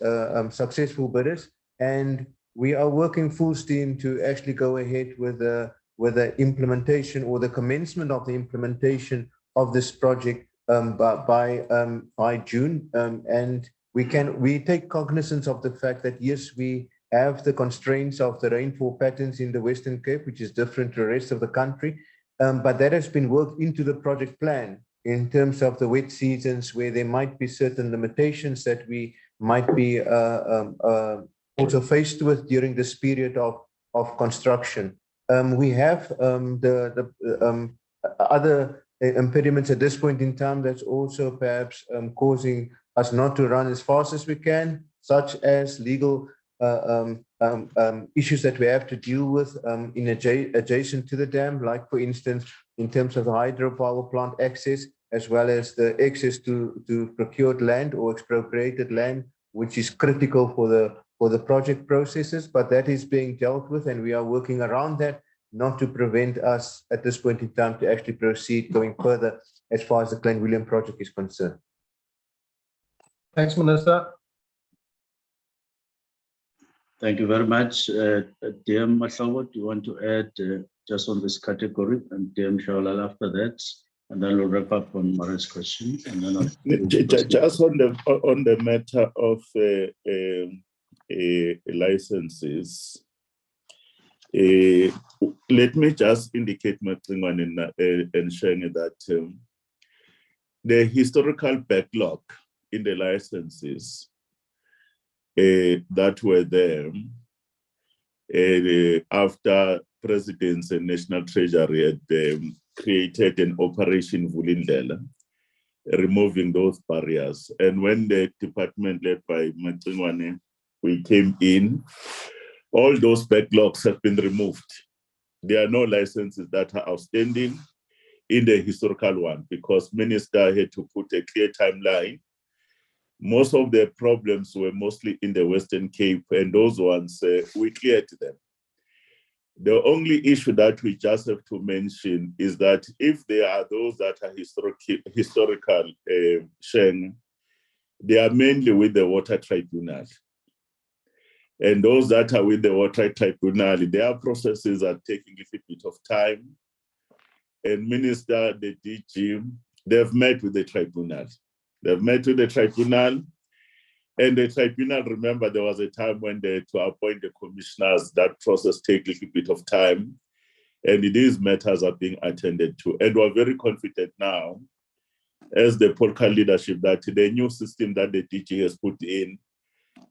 Speaker 14: successful bidders, and we are working full steam to actually go ahead with the implementation or the commencement of the implementation of this project by June, and we take cognizance of the fact that yes, we have the constraints of the rainfall patterns in the Western Cape, which is different to the rest of the country, but that has been worked into the project plan in terms of the wet seasons where there might be certain limitations that we might be also faced with during this period of construction. We have the other impediments at this point in time that's also perhaps causing us not to run as fast as we can, such as legal issues that we have to deal with in adjacent to the dam, like for instance, in terms of the hydropower plant access, as well as the access to procured land or expropriated land, which is critical for the project processes, but that is being dealt with, and we are working around that, not to prevent us at this point in time to actually proceed going further as far as the Glen William project is concerned.
Speaker 5: Thanks, Minister.
Speaker 3: Thank you very much. DM Mashawa, do you want to add just on this category, and DM Shawlal after that, and then we'll wrap up on Mari's question. And then
Speaker 4: just on the matter of licenses, let me just indicate Matlingwan and Shenge that the historical backlog in the licenses that were there after Presidents and National Treasury had created an Operation Vulindlela, removing those barriers. And when the department led by Matlingwane, we came in, all those backlogs have been removed. There are no licenses that are outstanding in the historical one because Minister had to put a clear timeline. Most of the problems were mostly in the Western Cape, and those ones, we cleared them. The only issue that we just have to mention is that if there are those that are historical, Sheng, they are mainly with the Water Tribunal. And those that are with the Water Tribunal, their processes are taking a little bit of time. And Minister, the DG, they've met with the tribunal. They've met with the tribunal, and the tribunal, remember, there was a time when they had to appoint the commissioners. That process takes a little bit of time, and these matters are being attended to. And we're very confident now, as the political leadership, that the new system that the DG has put in,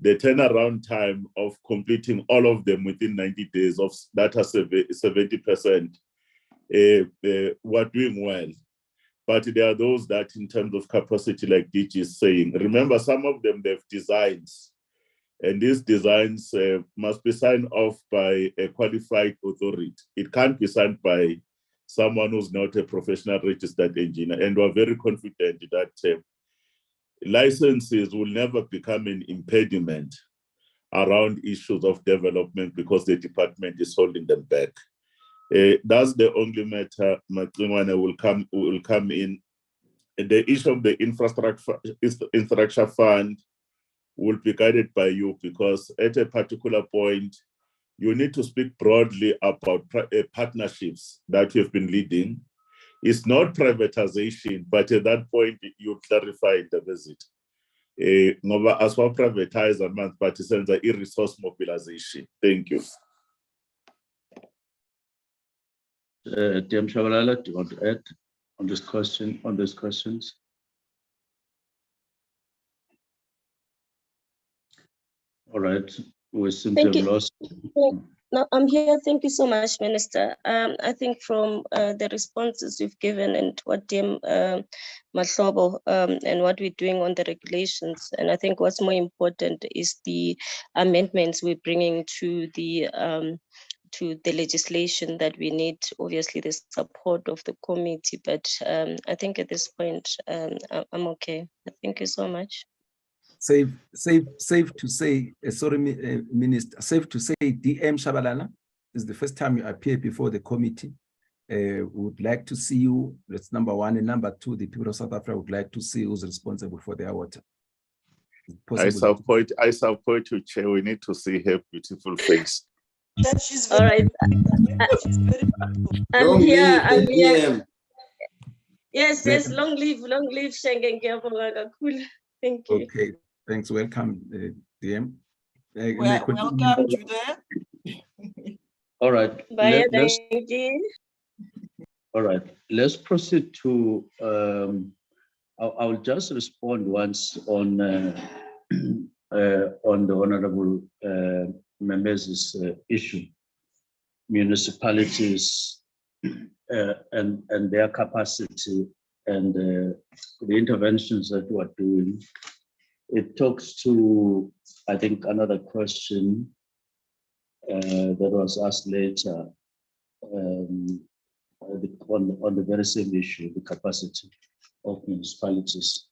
Speaker 4: the turnaround time of completing all of them within 90 days of that are 70%, we're doing well. But there are those that in terms of capacity, like DG is saying, remember some of them, they have designs, and these designs must be signed off by a qualified authority. It can't be signed by someone who's not a professional registered engineer. And we're very confident that licenses will never become an impediment around issues of development because the department is holding them back. That's the only matter Matlingwana will come in. The issue of the infrastructure fund will be guided by you, because at a particular point, you need to speak broadly about partnerships that you have been leading. It's not privatization, but at that point, you clarify the visit. As for privatizer, but it's a resource mobilization. Thank you.
Speaker 3: DM Shabalala, do you want to add on this question, on these questions? All right, we seem to have lost.
Speaker 15: No, I'm here. Thank you so much, Minister. I think from the responses you've given and what DM Mahlobo and what we're doing on the regulations, and I think what's more important is the amendments we're bringing to the legislation that we need. Obviously, the support of the committee, but I think at this point, I'm okay. Thank you so much.
Speaker 1: Safe to say, sorry, Minister, safe to say DM Shabalala, is the first time you appear before the committee. Would like to see you, that's number one, and number two, the people of South Africa would like to see who's responsible for their water.
Speaker 4: I support you, Chair. We need to see her beautiful face.
Speaker 9: She's
Speaker 15: all right. I'm here. Yes, long live Schengen. Cool. Thank you.
Speaker 1: Okay, thanks. Welcome, DM.
Speaker 13: Welcome, Judah.
Speaker 3: All right.
Speaker 15: Bye, thank you.
Speaker 3: All right. Let's proceed to. I'll just respond once on the Honorable Memez's issue, municipalities and their capacity and the interventions that we're doing. It talks to, I think, another question that was asked later on the very same issue, the capacity of municipalities.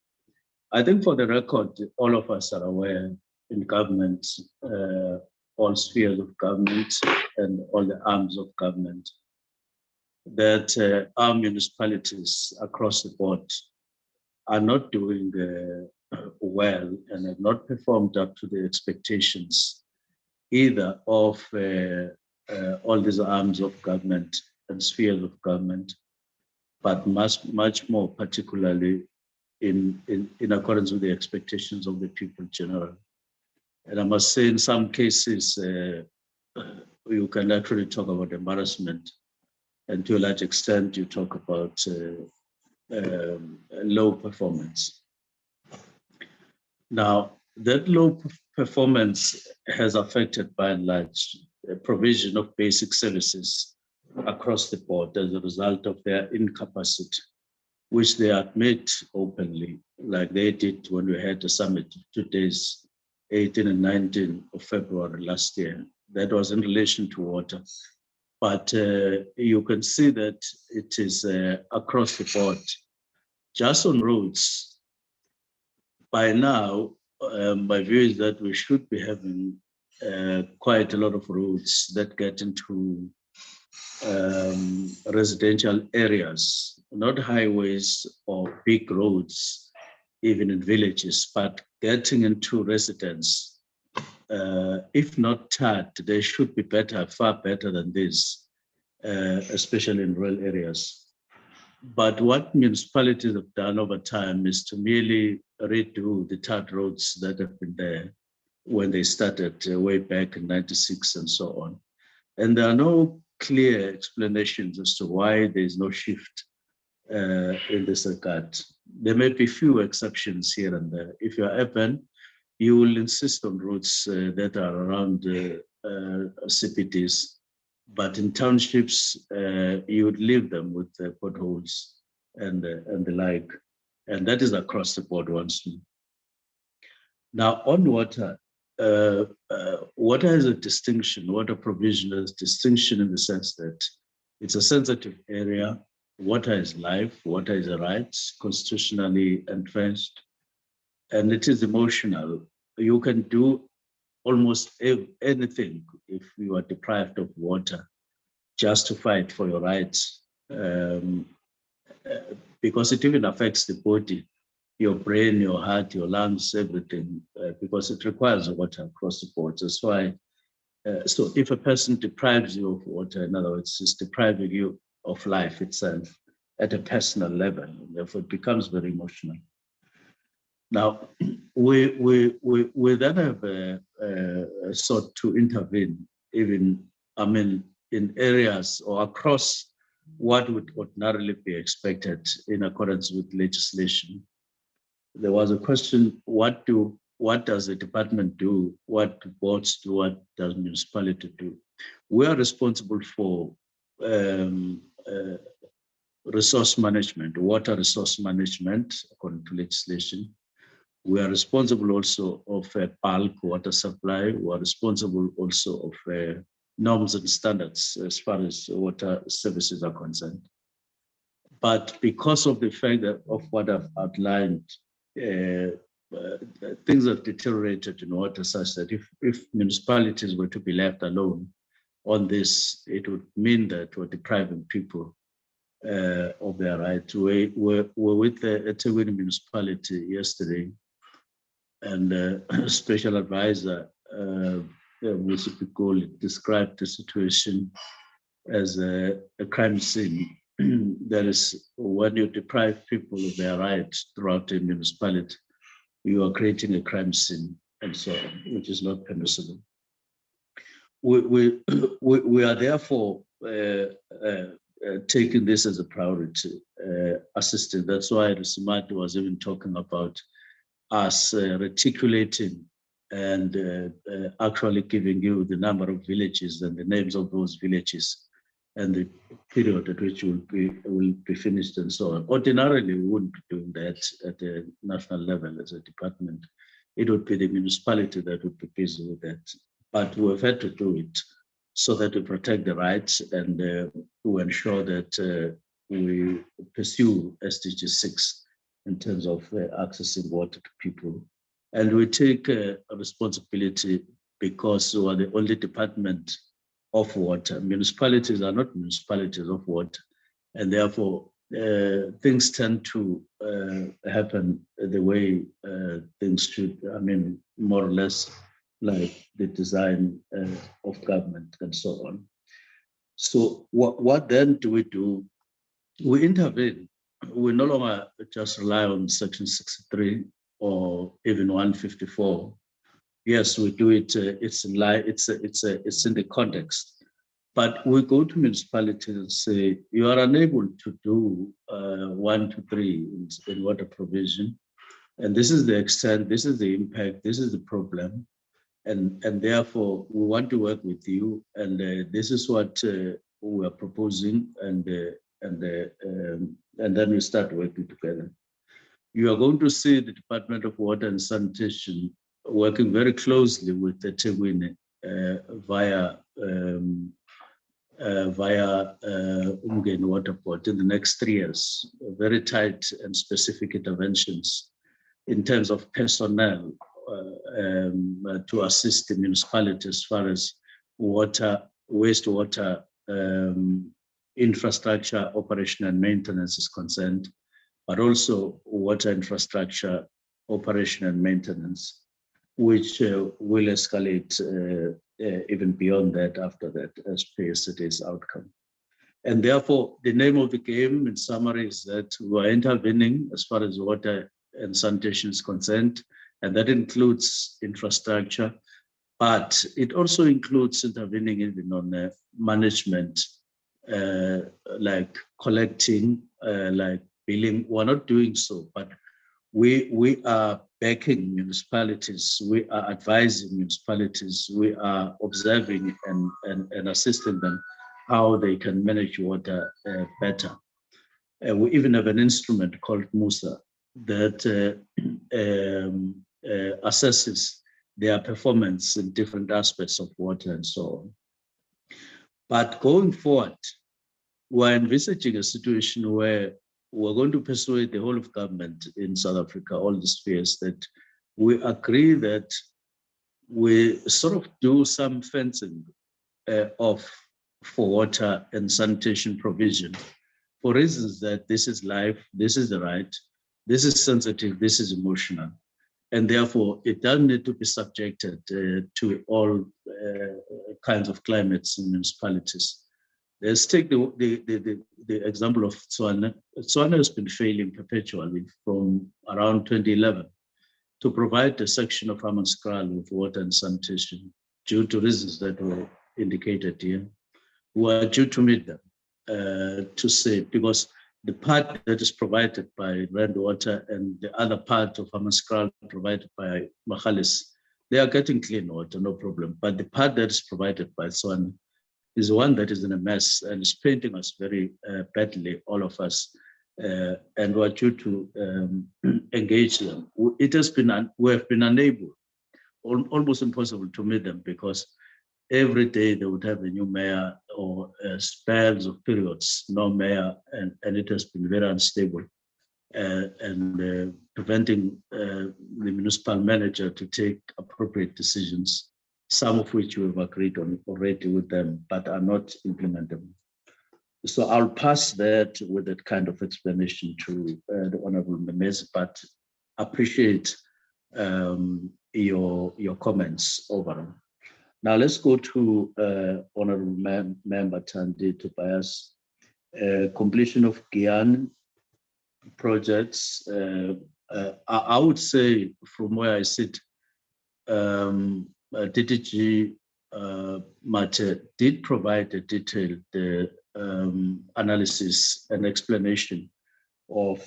Speaker 3: I think for the record, all of us are aware in government, all spheres of government and all the arms of government, that our municipalities across the board are not doing well and have not performed up to the expectations either of all these arms of government and spheres of government, but much more particularly in accordance with the expectations of the people generally. And I must say, in some cases, you can actually talk about embarrassment, and to a large extent, you talk about low performance. Now, that low performance has affected, by and large, the provision of basic services across the board as a result of their incapacity, which they admit openly, like they did when we had the summit 2 days, 18 and 19 of February last year. That was in relation to water. But you can see that it is across the board. Just on roads, by now, my view is that we should be having quite a lot of roads that get into residential areas, not highways or big roads, even in villages, but getting into residents. If not tarred, they should be better, far better than this, especially in rural areas. But what municipalities have done over time is to merely redo the tarred roads that have been there when they started way back in '96 and so on. And there are no clear explanations as to why there is no shift in this regard. There may be few exceptions here and there. If you're urban, you will insist on routes that are around CPDs, but in townships, you would leave them with potholes and the like. And that is across the board once more. Now on water, water has a distinction, water provision has distinction in the sense that It's a sensitive area. Water is life, water is a right, constitutionally entrenched, and it is emotional. You can do almost anything if you are deprived of water, just to fight for your rights, because it even affects the body, your brain, your heart, your lungs, everything, because it requires water across the board. That's why, so if a person deprives you of water, in other words, it's depriving you of life itself at a personal level, and therefore it becomes very emotional. Now, we then have sought to intervene, even, I mean, in areas or across what would ordinarily be expected in accordance with legislation. There was a question, what does the department do? What boards do? What does municipality do? We are responsible for resource management, water resource management, according to legislation. We are responsible also of bulk water supply. We are responsible also of norms and standards as far as water services are concerned. But because of the fact that of what I've outlined, things have deteriorated in water such that if municipalities were to be left alone on this, it would mean that we're depriving people of their right. We were with the Ethekwini municipality yesterday, and a special advisor, described the situation as a crime scene. That is, when you deprive people of their rights throughout a municipality, you are creating a crime scene, and so on, which is not permissible. We are therefore taking this as a priority, assisting. That's why Rusimati was even talking about us reticulating and actually giving you the number of villages and the names of those villages and the period at which will be finished and so on. Ordinarily, we wouldn't be doing that at the national level as a department. It would be the municipality that would be busy with that. But we've had to do it so that we protect the rights and to ensure that we pursue SDG 6 in terms of accessing water to people. And we take a responsibility because we are the only department of water. Municipalities are not municipalities of water, and therefore things tend to happen the way things should, I mean, more or less like the design of government and so on. So what then do? We intervene. We no longer just rely on Section 63 or even 154. Yes, we do it. It's in the context. But we go to municipalities and say, you are unable to do 1, 2, 3 in water provision, and this is the extent, this is the impact, this is the problem, and therefore we want to work with you, and this is what we are proposing, and then we start working together. You are going to see the Department of Water and Sanitation working very closely with the Ethekwini via Umgeni Water Board in the next 3 years, very tight and specific interventions in terms of personnel to assist the municipality as far as water, wastewater infrastructure operation and maintenance is concerned, but also water infrastructure operation and maintenance, which will escalate even beyond that after that as per yesterday's outcome. And therefore, the name of the game in summary is that we are intervening as far as water and sanitation is concerned, and that includes infrastructure, but it also includes intervening even on the management, like collecting, like billing. We're not doing so, but we are backing municipalities, we are advising municipalities, we are observing and assisting them how they can manage water better. We even have an instrument called MUSA that assesses their performance in different aspects of water and so on. But going forward, we're envisaging a situation where we're going to persuade the whole of government in South Africa, all the spheres, that we agree that we sort of do some fencing for water and sanitation provision for reasons that this is life, this is the right, this is sensitive, this is emotional. And therefore, it doesn't need to be subjected to all kinds of climates in municipalities. Let's take the example of Tswana. Tswana has been failing perpetually from around 2011 to provide a section of Hammanskraal with water and sanitation due to reasons that were indicated here. We are due to meet them to say, because the part that is provided by Rand Water and the other part of Hammanskraal provided by Machalis, they are getting clean water, no problem. But the part that is provided by Tswana is one that is in a mess and is painting us very badly, all of us. And we're due to engage them. It has been, we have been unable, almost impossible to meet them, because every day they would have a new mayor or spells of periods, no mayor, and it has been very unstable and preventing the municipal manager to take appropriate decisions, some of which we have agreed on already with them, but are not implementable. So I'll pass that with that kind of explanation to the Honorable Memezi, but appreciate your comments overall. Now let's go to Honorable Member Thandi Tobias. Completion of Guyana projects. I would say from where I sit, DDG Mate did provide a detailed analysis and explanation of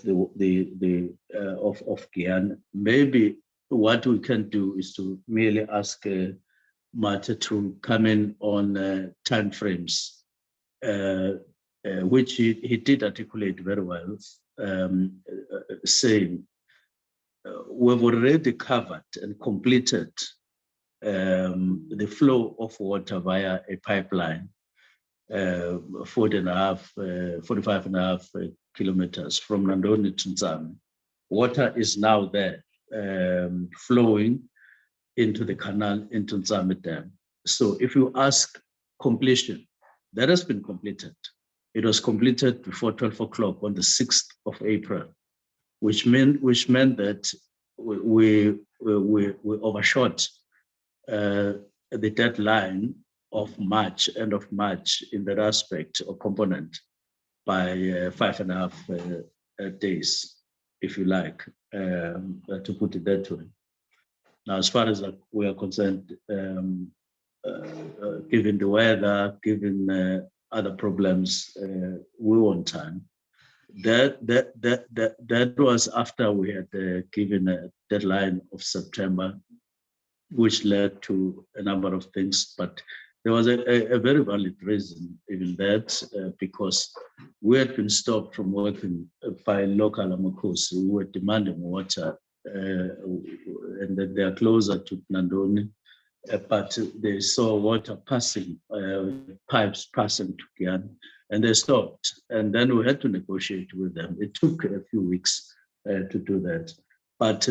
Speaker 3: of Guyana. Maybe what we can do is to merely ask Mate to come in on timeframes, which he did articulate very well, saying we've already covered and completed the flow of water via a pipeline, 45.5 kilometers from Nandoni to Nzame. Water is now there, flowing into the canal into Nzame Dam. So if you ask completion, that has been completed. It was completed before 12 o'clock on the 6th of April, which meant that we overshot the deadline of March, end of March, in that aspect or component by 5.5 days, if you like, to put it that way. Now, as far as we are concerned, given the weather, given other problems, we were on time. That was after we had given a deadline of September, which led to a number of things. But there was a very valid reason, even that, because we had been stopped from working by local Amakosi who were demanding water, and that they are closer to Nandoni, but they saw water passing, pipes passing to Guyana, and they stopped. And then we had to negotiate with them. It took a few weeks to do that, but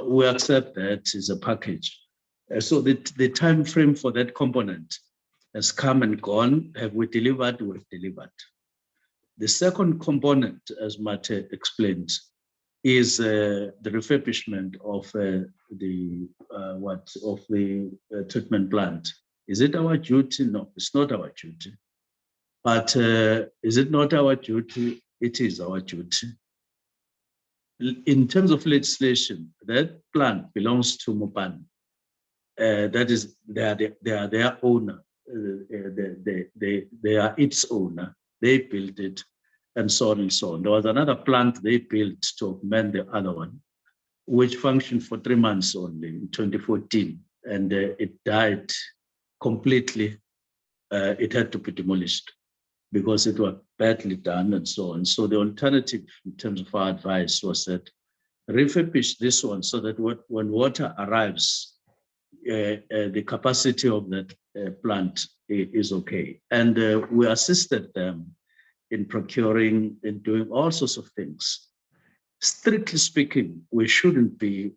Speaker 3: we accept that as a package. So the time frame for that component has come and gone. Have we delivered? We've delivered. The second component, as Mate explained, is the refurbishment of the treatment plant. Is it our duty? No, it's not our duty. But is it not our duty? It is our duty. In terms of legislation, that plant belongs to Mopan. That is, they are their owner. They are its owner. They built it, and so on and so on. There was another plant they built to augment the other one, which functioned for 3 months only in 2014, and it died completely. It had to be demolished because it was badly done and so on. So the alternative in terms of our advice was that refurbish this one so that when water arrives, the capacity of that plant is okay. And we assisted them in procuring, in doing all sorts of things. Strictly speaking, we shouldn't be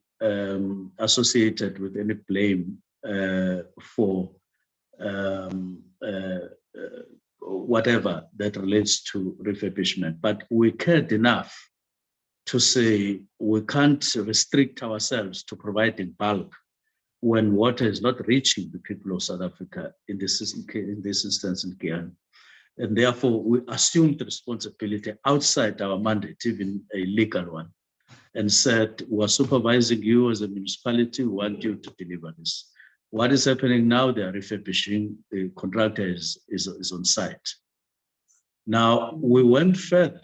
Speaker 3: associated with any blame for whatever that relates to refurbishment. But we cared enough to say we can't restrict ourselves to providing bulk when water is not reaching the people of South Africa, in this instance in Guyana. And therefore, we assumed the responsibility outside our mandate, even a legal one, and said, we're supervising you as a municipality, we want you to deliver this. What is happening now, they are refurbishing, the contractor is on site. Now, we went further.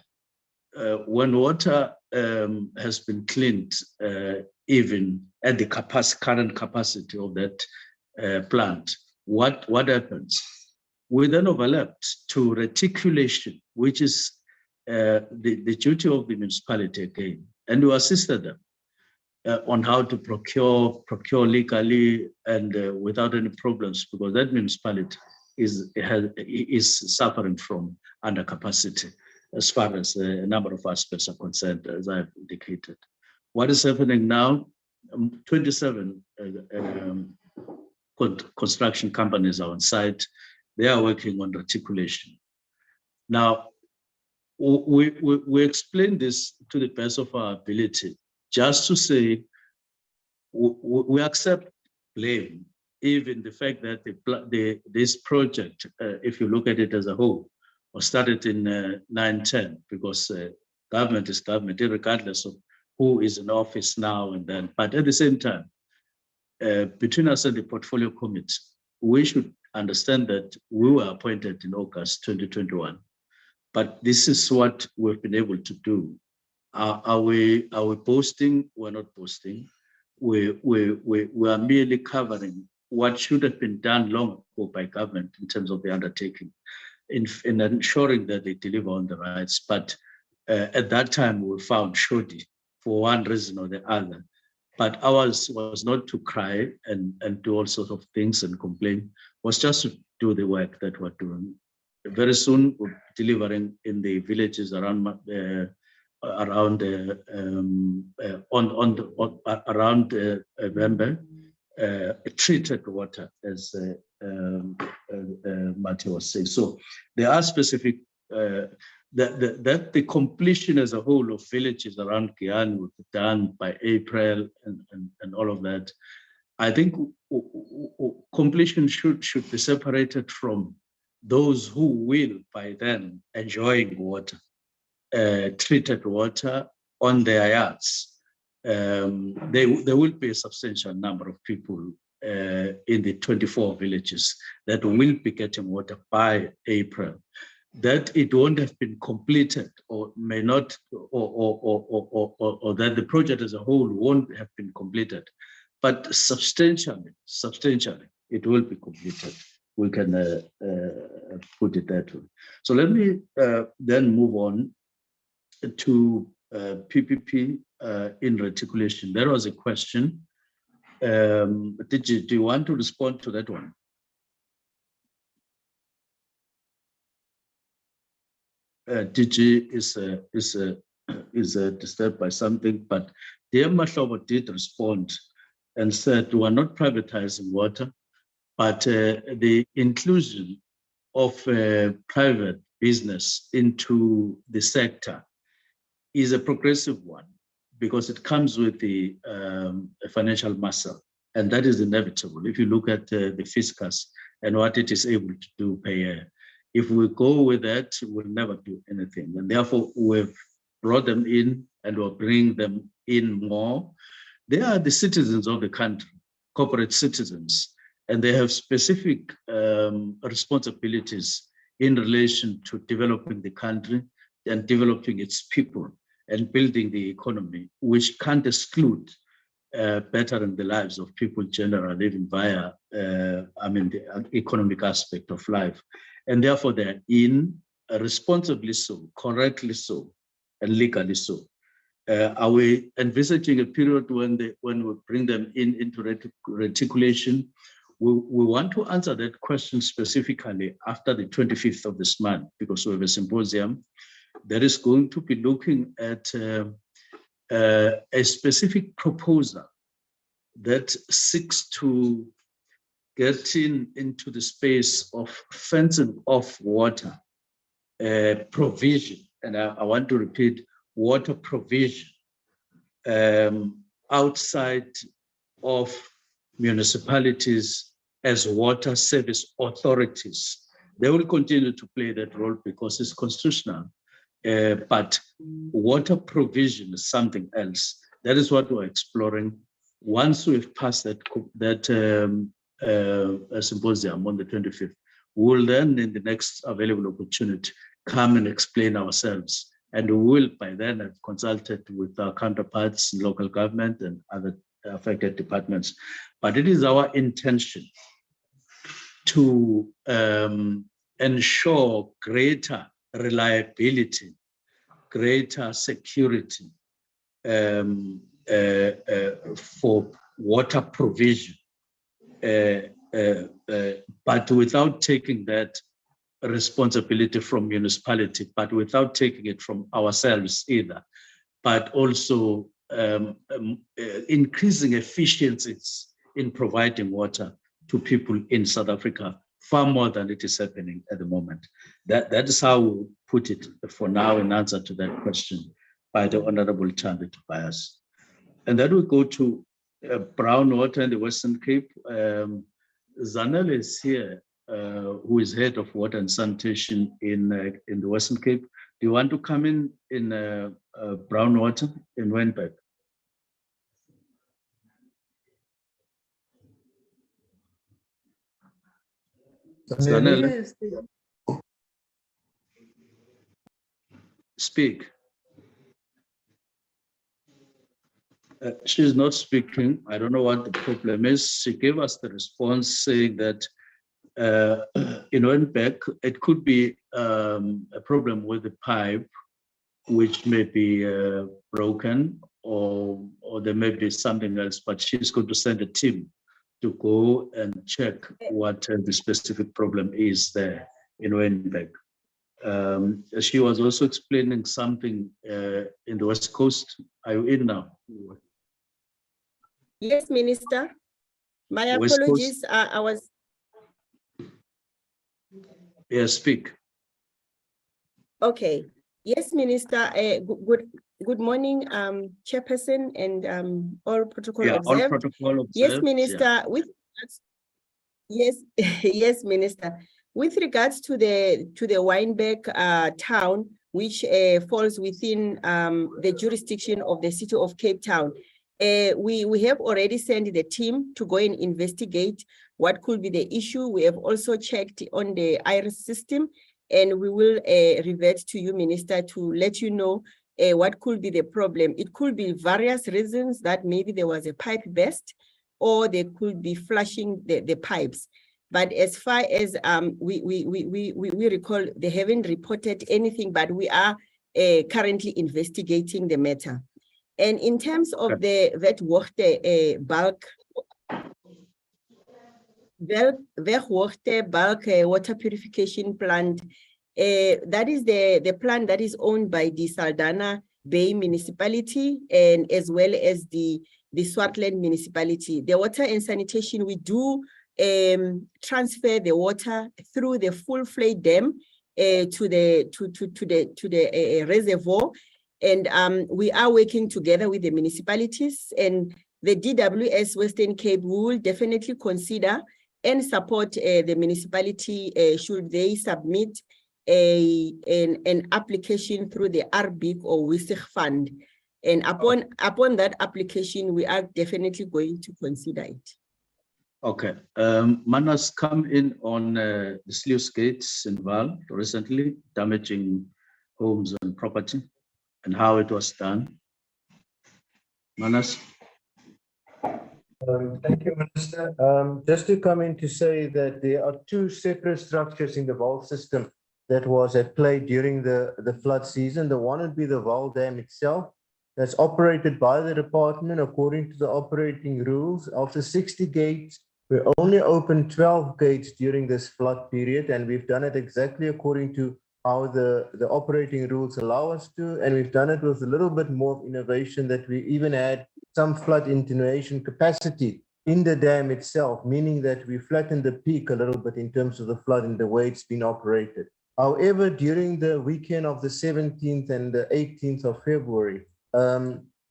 Speaker 3: When water has been cleaned, even at the current capacity of that plant, what happens? We then overlapped to reticulation, which is the duty of the municipality again, and we assisted them on how to procure legally and without any problems, because that municipality is suffering from undercapacity as far as a number of aspects are concerned, as I've indicated. What is happening now? 27 construction companies are on site. They are working on reticulation. Now, we explain this to the best of our ability, just to say we accept blame, even the fact that this project, if you look at it as a whole, was started in 9-10, because government is government, regardless of who is in office now and then. But at the same time, between us and the portfolio committee, we should understand that we were appointed in August 2021. But this is what we've been able to do. Are we boasting? We're not boasting. We are merely covering what should have been done long ago by government in terms of the undertaking, in ensuring that they deliver on the rights. But at that time, we found shoddy for one reason or the other. But ours was not to cry and do all sorts of things and complain, was just to do the work that we're doing. Very soon, we're delivering in the villages around November, treated water, as Matthew was saying. So there are specific that the completion as a whole of villages around Guyana will be done by April and all of that. I think completion should be separated from those who will by then enjoying water, treated water on their yards. There will be a substantial number of people in the 24 villages that will be getting water by April. That it won't have been completed or may not, or that the project as a whole won't have been completed, but substantially, it will be completed. We can put it that way. So let me then move on to PPP in reticulation. There was a question. Do you want to respond to that one? DG is disturbed by something, but Dear Mahlobo did respond and said, we are not privatizing water, but the inclusion of private business into the sector is a progressive one, because it comes with the financial muscle, and that is inevitable. If you look at the fiscus and what it is able to do per year, if we go with that, we'll never do anything. And therefore, we've brought them in and we'll bring them in more. They are the citizens of the country, corporate citizens, and they have specific responsibilities in relation to developing the country and developing its people and building the economy, which can't exclude bettering the lives of people generally, even via, the economic aspect of life. And therefore, they're in responsibly so, correctly so, and legally so. Are we envisaging a period when we bring them into reticulation? we want to answer that question specifically after the 25th of this month, because we have a symposium that is going to be looking at a specific proposal that seeks to get into the space of fencing off water provision. And I want to repeat, water provision outside of municipalities as water service authorities. They will continue to play that role because it's constitutional. But water provision is something else. That is what we're exploring. Once we've passed that symposium on the 25th, we'll then, in the next available opportunity, come and explain ourselves. And we will, by then, have consulted with our counterparts in local government and other affected departments. But it is our intention to ensure greater reliability, greater security for water provision, but without taking that responsibility from municipality, but without taking it from ourselves either, but also increasing efficiencies in providing water to people in South Africa, far more than it is happening at the moment. That is how we put it for now in answer to that question by the Honorable Thandi Tobias. And then we go to brown water in the Western Cape. Zanel is here, who is head of water and sanitation in the Western Cape. Do you want to come in brown water in Wynberg? Zanel, speak. She's not speaking. I don't know what the problem is. She gave us the response saying that in Wynberg, it could be a problem with the pipe, which may be broken, or there may be something else, but she's going to send a team to go and check what the specific problem is there in Wynberg. She was also explaining something in the West Coast. Are you in now?
Speaker 16: Yes, Minister. My
Speaker 3: West
Speaker 16: apologies. I was.
Speaker 3: Yes, speak.
Speaker 16: Okay. Yes, Minister. Good morning, Chairperson and all protocol observed.
Speaker 3: All protocol observed.
Speaker 16: Yes, Minister. Yes, Minister. With regards to the Wynberg town, which falls within the jurisdiction of the city of Cape Town, we have already sent the team to go and investigate what could be the issue. We have also checked on the IRIS system, and we will revert to you, Minister, to let you know what could be the problem. It could be various reasons, that maybe there was a pipe burst, or they could be flushing the pipes. But as far as we recall, they haven't reported anything, but we are currently investigating the matter. And in terms of the wegwater bulk water purification plant, that is the plant that is owned by the Saldanha Bay municipality, and as well as the Swartland municipality. The water and sanitation, we do transfer the water through the full-fledged dam to the reservoir, and we are working together with the municipalities, and the DWS Western Cape will definitely consider and support the municipality should they submit an application through the RBIC or WISIG fund. And upon that application, we are definitely going to consider it.
Speaker 3: Okay. Manas come in on the sluice gates in Val recently, damaging homes and property, and how it was done. Manas?
Speaker 14: Thank you, Minister. Just to come in to say that there are two separate structures in the Val system that was at play during the flood season. The one would be the Val Dam itself, that's operated by the department according to the operating rules. Of the 60 gates, We only opened 12 gates during this flood period, and we've done it exactly according to how the operating rules allow us to, and we've done it with a little bit more of innovation that we even had some flood attenuation capacity in the dam itself, meaning that we flattened the peak a little bit in terms of the flood and the way it's been operated. However, during the weekend of the 17th and the 18th of February,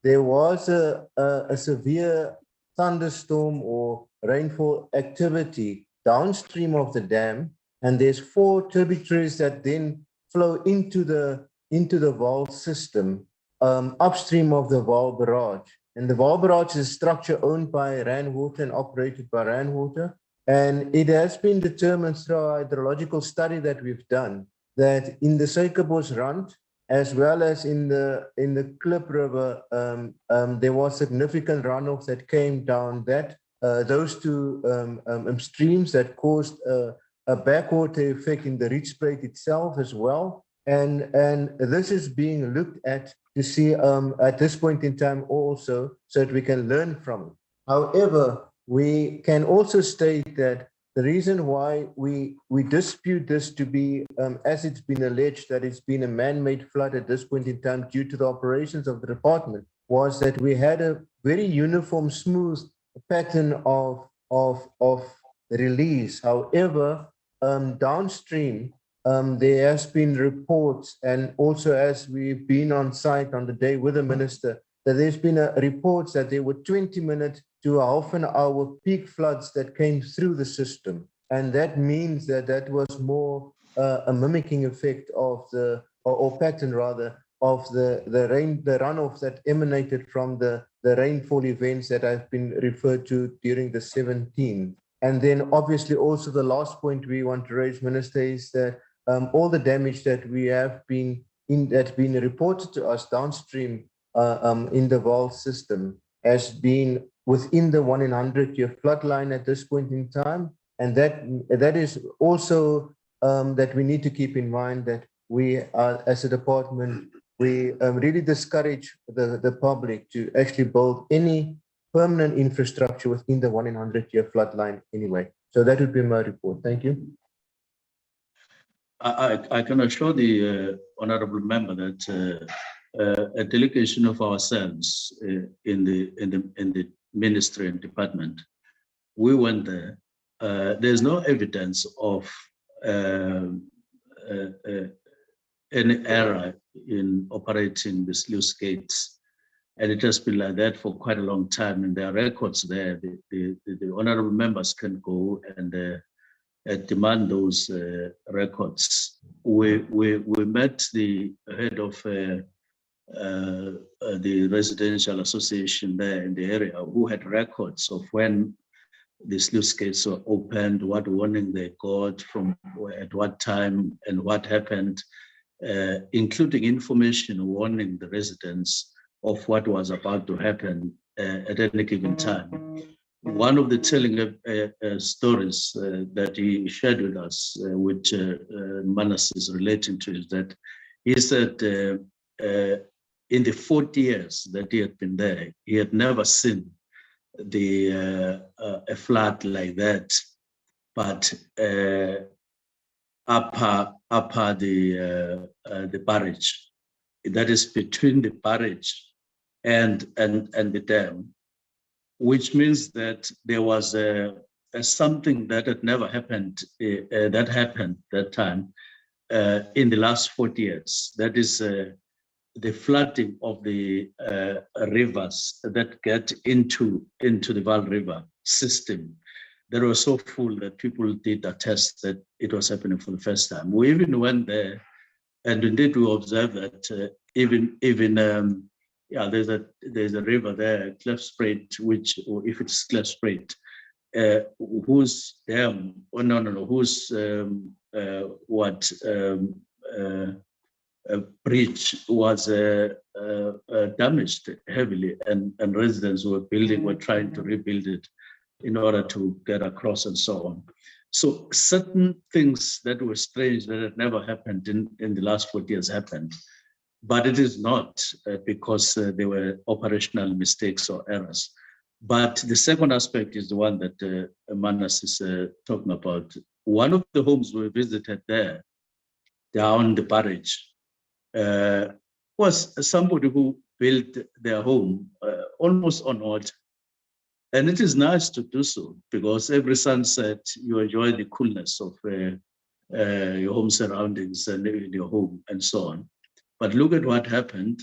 Speaker 14: there was a severe thunderstorm or rainfall activity downstream of the dam, and there's 4 tributaries that then flow into the Vaal system upstream of the Vaal barrage. And the Vaal barrage is a structure owned by Rand Water and operated by Rand Water. And it has been determined through our hydrological study that we've done that in the Suikerbos Rand, as well as in the Klip River, there was significant runoff that came down that those 2 streams that caused a backwater effect in the Rietspruit itself as well. And this is being looked at to see at this point in time also so that we can learn from it. However, we can also state that the reason why we dispute this to be, as it's been alleged, that it's been a man-made flood at this point in time due to the operations of the department, was that we had a very uniform, smooth pattern of release. However, downstream, there has been reports, and also as we've been on site on the day with the minister, that there's been reports that there were 20-minute to half an hour peak floods that came through the system. And that means that that was more a mimicking effect of the, or pattern rather, of the runoff that emanated from the rainfall events that have been referred to during the 17th. And then obviously also the last point we want to raise, Minister, is that all the damage that we have been that's been reported to us downstream in the Vaal system has been within the 1 in 100-year flood line at this point in time. And that is also that we need to keep in mind that we are, as a department, we really discourage the public to actually build any permanent infrastructure within the 1 in 100-year flood line anyway. So that would be my report. Thank you.
Speaker 3: I can assure the honourable member that a delegation of ourselves in the ministry and department, we went there. There's no evidence of any error in operating the sluice gates, and it has been like that for quite a long time. And there are records there. The honourable members can go and demand those records. We met the head of the residential association there in the area who had records of when the sluice gates were opened, what warning they got from at what time and what happened, including information warning the residents of what was about to happen at any given time. One of the telling stories that he shared with us, which Manas is relating to, is that he said in the 40 years that he had been there, he had never seen a flood like that, but upper the barrage, that is between the barrage and the dam, which means that there was something that had never happened, that happened that time in the last 40 years. That is the flooding of the rivers that get into the Vaal River system. That was so full that people did attest that it was happening for the first time. We even went there, and indeed we observed that there's a river there, Klipspruit, which, or if it's Klipspruit, whose dam, whose bridge was damaged heavily, and residents were trying to rebuild it in order to get across and so on. So certain things that were strange that had never happened in the last 40 years happened, but it is not because there were operational mistakes or errors. But the second aspect is the one that Manas is talking about. One of the homes we visited there, down the barrage, was somebody who built their home almost on water. And it is nice to do so because every sunset you enjoy the coolness of your home surroundings and in your home and so on. But look at what happened.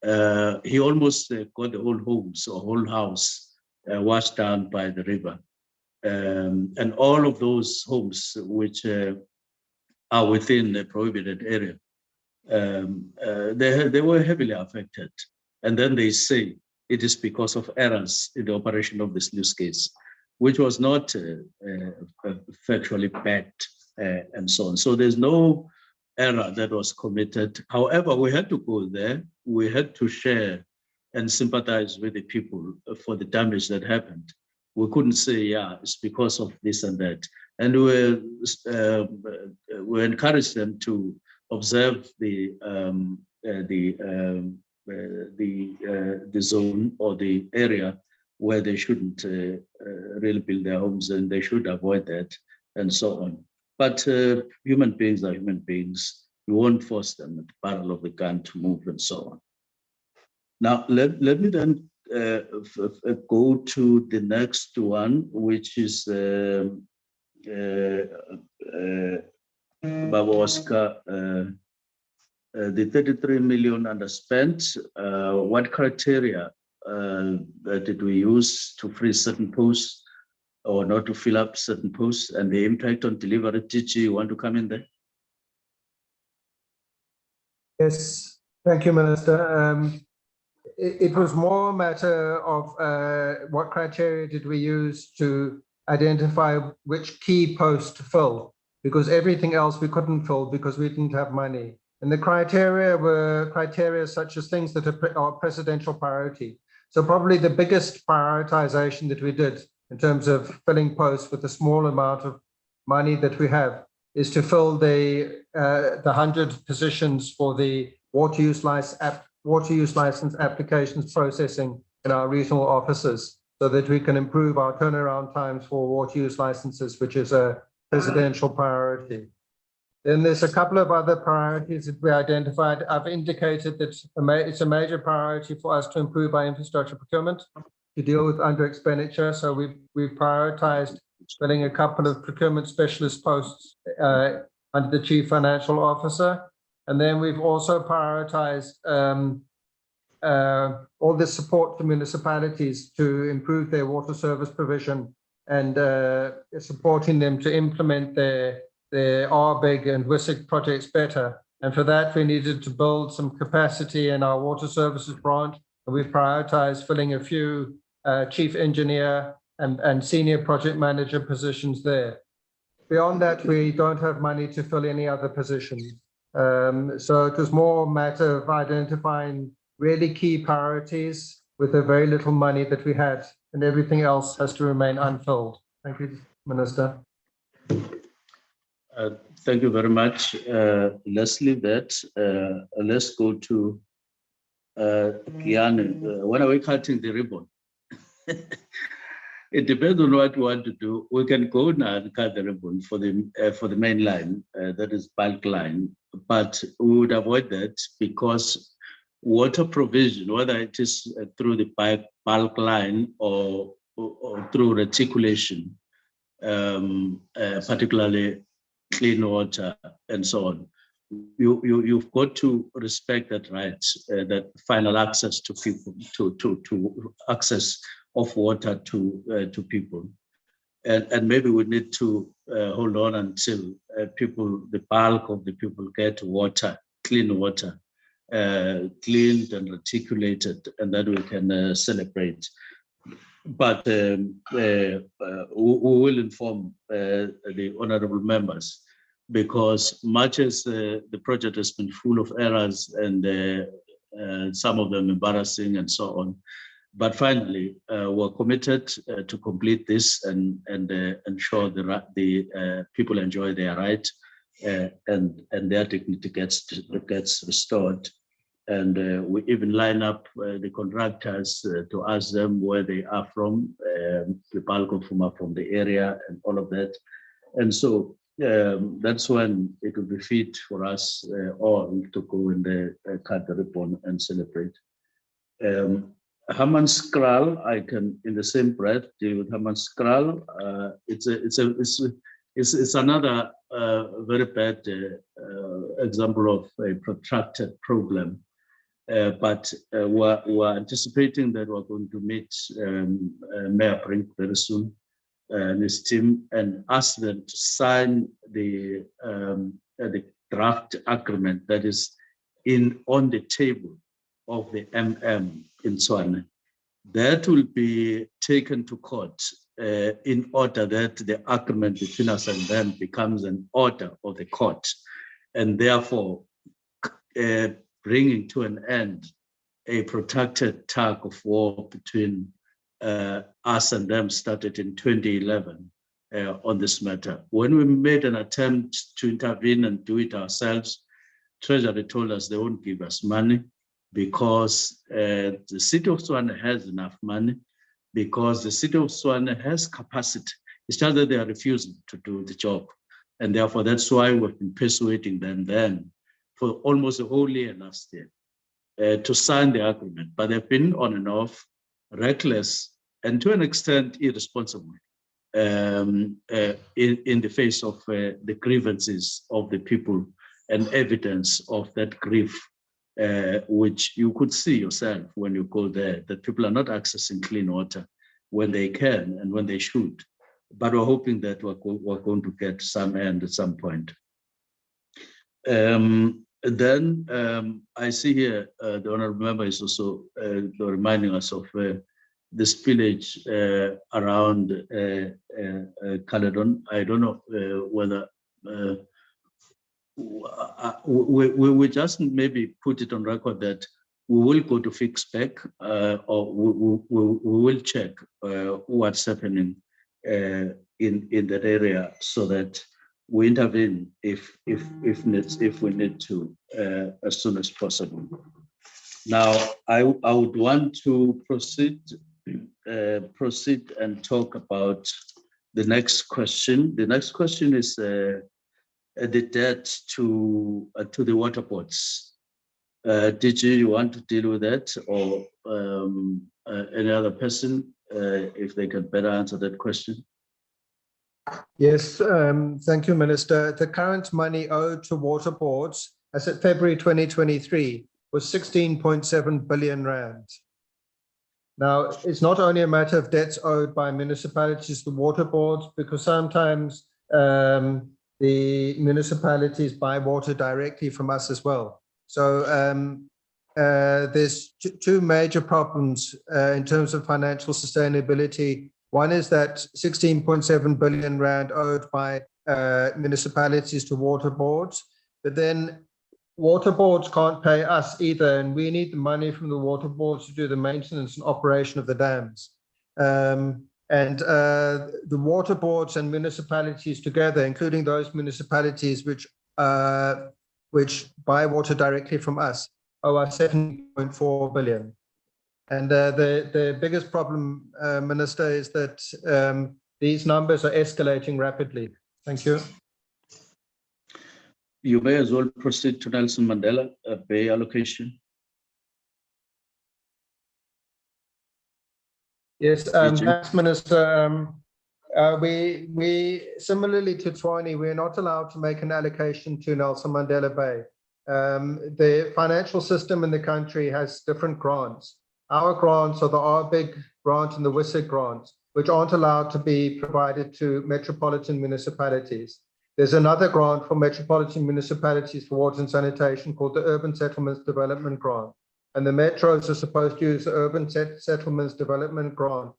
Speaker 3: He almost got the whole homes or whole house washed down by the river. And all of those homes which are within the prohibited area, they were heavily affected. And then they say it is because of errors in the operation of the sluice gates, which was not factually backed and so on. So there's no error that was committed. However, we had to go there. We had to share and sympathize with the people for the damage that happened. We couldn't say, yeah, it's because of this and that. And we encouraged them to observe the zone or the area where they shouldn't really build their homes, and they should avoid that and so on. But human beings are human beings. You won't force them at the barrel of the gun to move and so on. Now, let me then go to the next one, which is Babawaska, the 33 million underspent. What criteria did we use to freeze certain posts or not to fill up certain posts, and the impact on delivery? DG, you want to come in there?
Speaker 5: Yes, thank you, Minister. It was more a matter of what criteria did we use to identify which key post to fill, because everything else we couldn't fill because we didn't have money. And the criteria were criteria such as things that are presidential priority. So probably the biggest prioritization that we did in terms of filling posts with the small amount of money that we have is to fill the 100 positions for the water use license applications processing in our regional offices, so that we can improve our turnaround times for water use licenses, which is a presidential priority. Then there's a couple of other priorities that we identified. I've indicated that it's a major priority for us to improve our infrastructure procurement to deal with under expenditure. So we've prioritized filling a couple of procurement specialist posts under the Chief Financial Officer. And then we've also prioritized all the support for municipalities to improve their water service provision and supporting them to implement their RBIG and WISIC projects better. And for that, we needed to build some capacity in our water services branch. And we've prioritized filling a few chief engineer and senior project manager positions there. Beyond that, we don't have money to fill any other positions. So it was more a matter of identifying really key priorities with the very little money that we had, and everything else has to remain unfilled. Thank you, Minister.
Speaker 3: Thank you very much. Let's leave that. Let's go to Kiane. When are we cutting the ribbon? It depends on what we want to do. We can go now and cut the ribbon for the main line, that is bulk line, but we would avoid that because water provision, whether it is through the bulk line or through reticulation, particularly clean water and so on, you've got to respect that right, that final access to people, to access of water to people. And maybe we need to hold on until the bulk of the people get water, clean water, cleaned and reticulated, and then we can celebrate. But we will inform the honorable members, because much as the project has been full of errors and some of them embarrassing and so on, but finally we're committed to complete this and ensure the people enjoy their right and their dignity gets restored. we even line up the contractors to ask them where they are from, the bulk of whom are from the area and all of that. And so that's when it will be fit for us all to go and cut the ribbon and celebrate. Haman Skral, I can in the same breath deal with Haman Skral. It's another very bad example of a protracted problem. But we're anticipating that we're going to meet Mayor Brink very soon and his team and ask them to sign the draft agreement that is on the table of the MM in Tswane. That will be taken to court in order that the agreement between us and them becomes an order of the court, and therefore bringing to an end a protracted tug of war between us and them started in 2011 on this matter. When we made an attempt to intervene and do it ourselves, Treasury told us they won't give us money because the city of Tswane has enough money, because the city of Tswane has capacity. It's just that they are refusing to do the job. And therefore, that's why we've been persuading them then for almost a whole year last year to sign the agreement. But they've been on and off, reckless, and to an extent irresponsible in the face of the grievances of the people and evidence of that grief, which you could see yourself when you go there, that people are not accessing clean water when they can and when they should. But we're hoping that we're going to get some end at some point. Then I see here the honorable member is also reminding us of the spillage around Caledon. I don't know whether we just maybe put it on record that we will go to fix spec or we will check what's happening in that area so that we intervene if we need to as soon as possible. Now, I would want to proceed and talk about the next question. The next question is the debt to the water boards. DG, you want to deal with that, or any other person, if they can better answer that question?
Speaker 5: Yes, thank you, Minister. The current money owed to water boards as of February 2023 was 16.7 billion rand. Now, it's not only a matter of debts owed by municipalities to water boards, because sometimes the municipalities buy water directly from us as well. So there's two major problems in terms of financial sustainability. One is that 16.7 billion rand owed by municipalities to water boards, but then water boards can't pay us either, and we need the money from the water boards to do the maintenance and operation of the dams. The water boards and municipalities together, including those municipalities which buy water directly from us, owe us 7.4 billion. And the biggest problem, Minister, is that these numbers are escalating rapidly. Thank you.
Speaker 3: You may as well proceed to Nelson Mandela Bay allocation.
Speaker 5: Yes, thanks, Minister. We similarly to Tshwane, we're not allowed to make an allocation to Nelson Mandela Bay. The financial system in the country has different grants. Our grants are the RBIG grant and the WISIG grant, which aren't allowed to be provided to metropolitan municipalities. There's another grant for metropolitan municipalities for water and sanitation called the Urban Settlements Development Grant. And the metros are supposed to use the Urban Settlements Development Grant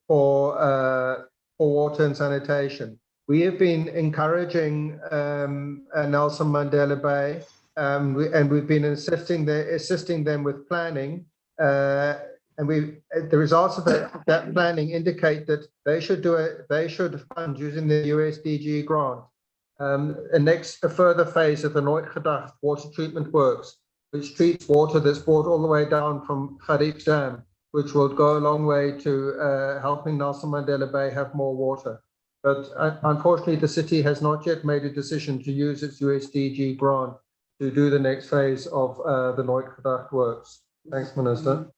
Speaker 5: for water and sanitation. We have been encouraging Nelson Mandela Bay, and we've been assisting them with planning. And the results of that planning indicate that they should fund using the USDG grant a further phase of the Nooit Gedacht water treatment works, which treats water that's brought all the way down from Kharif Dam, which will go a long way to helping Nelson Mandela Bay have more water. But unfortunately, the city has not yet made a decision to use its USDG grant to do the next phase of the Neutracht works. Thanks, Minister.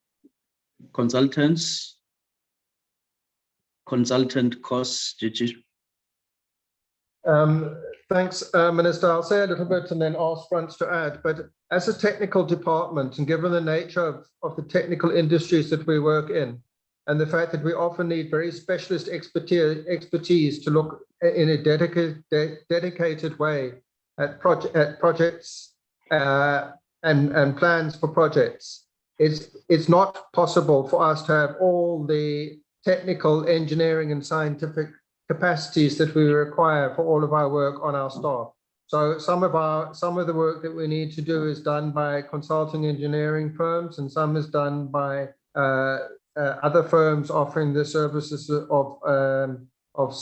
Speaker 3: Consultant costs, Gigi.
Speaker 5: Thanks, Minister. I'll say a little bit and then ask Frans to add. But as a technical department, and given the nature of the technical industries that we work in, and the fact that we often need very specialist expertise to look in a dedicated way at projects and plans for projects, it's not possible for us to have all the technical, engineering, and scientific capacities that we require for all of our work on our staff. So some of the work that we need to do is done by consulting engineering firms, and some is done by other firms offering the services of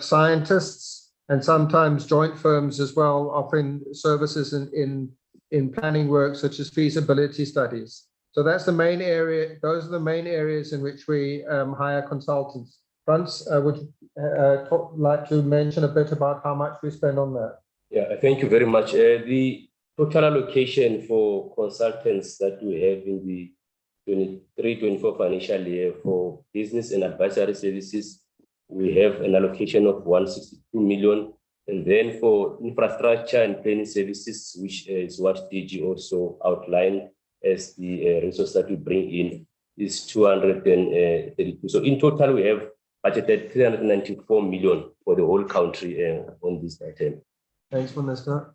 Speaker 5: scientists, and sometimes joint firms as well offering services in planning work such as feasibility studies. So that's the main area. Those are the main areas in which we hire consultants. Frans, would you like to mention a bit about how much we spend on that?
Speaker 17: Yeah, thank you very much. The total allocation for consultants that we have in the 23-24 financial year for business and advisory services, we have an allocation of 162 million. And then for infrastructure and planning services, which is what DG also outlined as the resource that we bring in, is 232. So in total, we have budgeted 394 million for the whole country on this item.
Speaker 5: Thanks, Minister.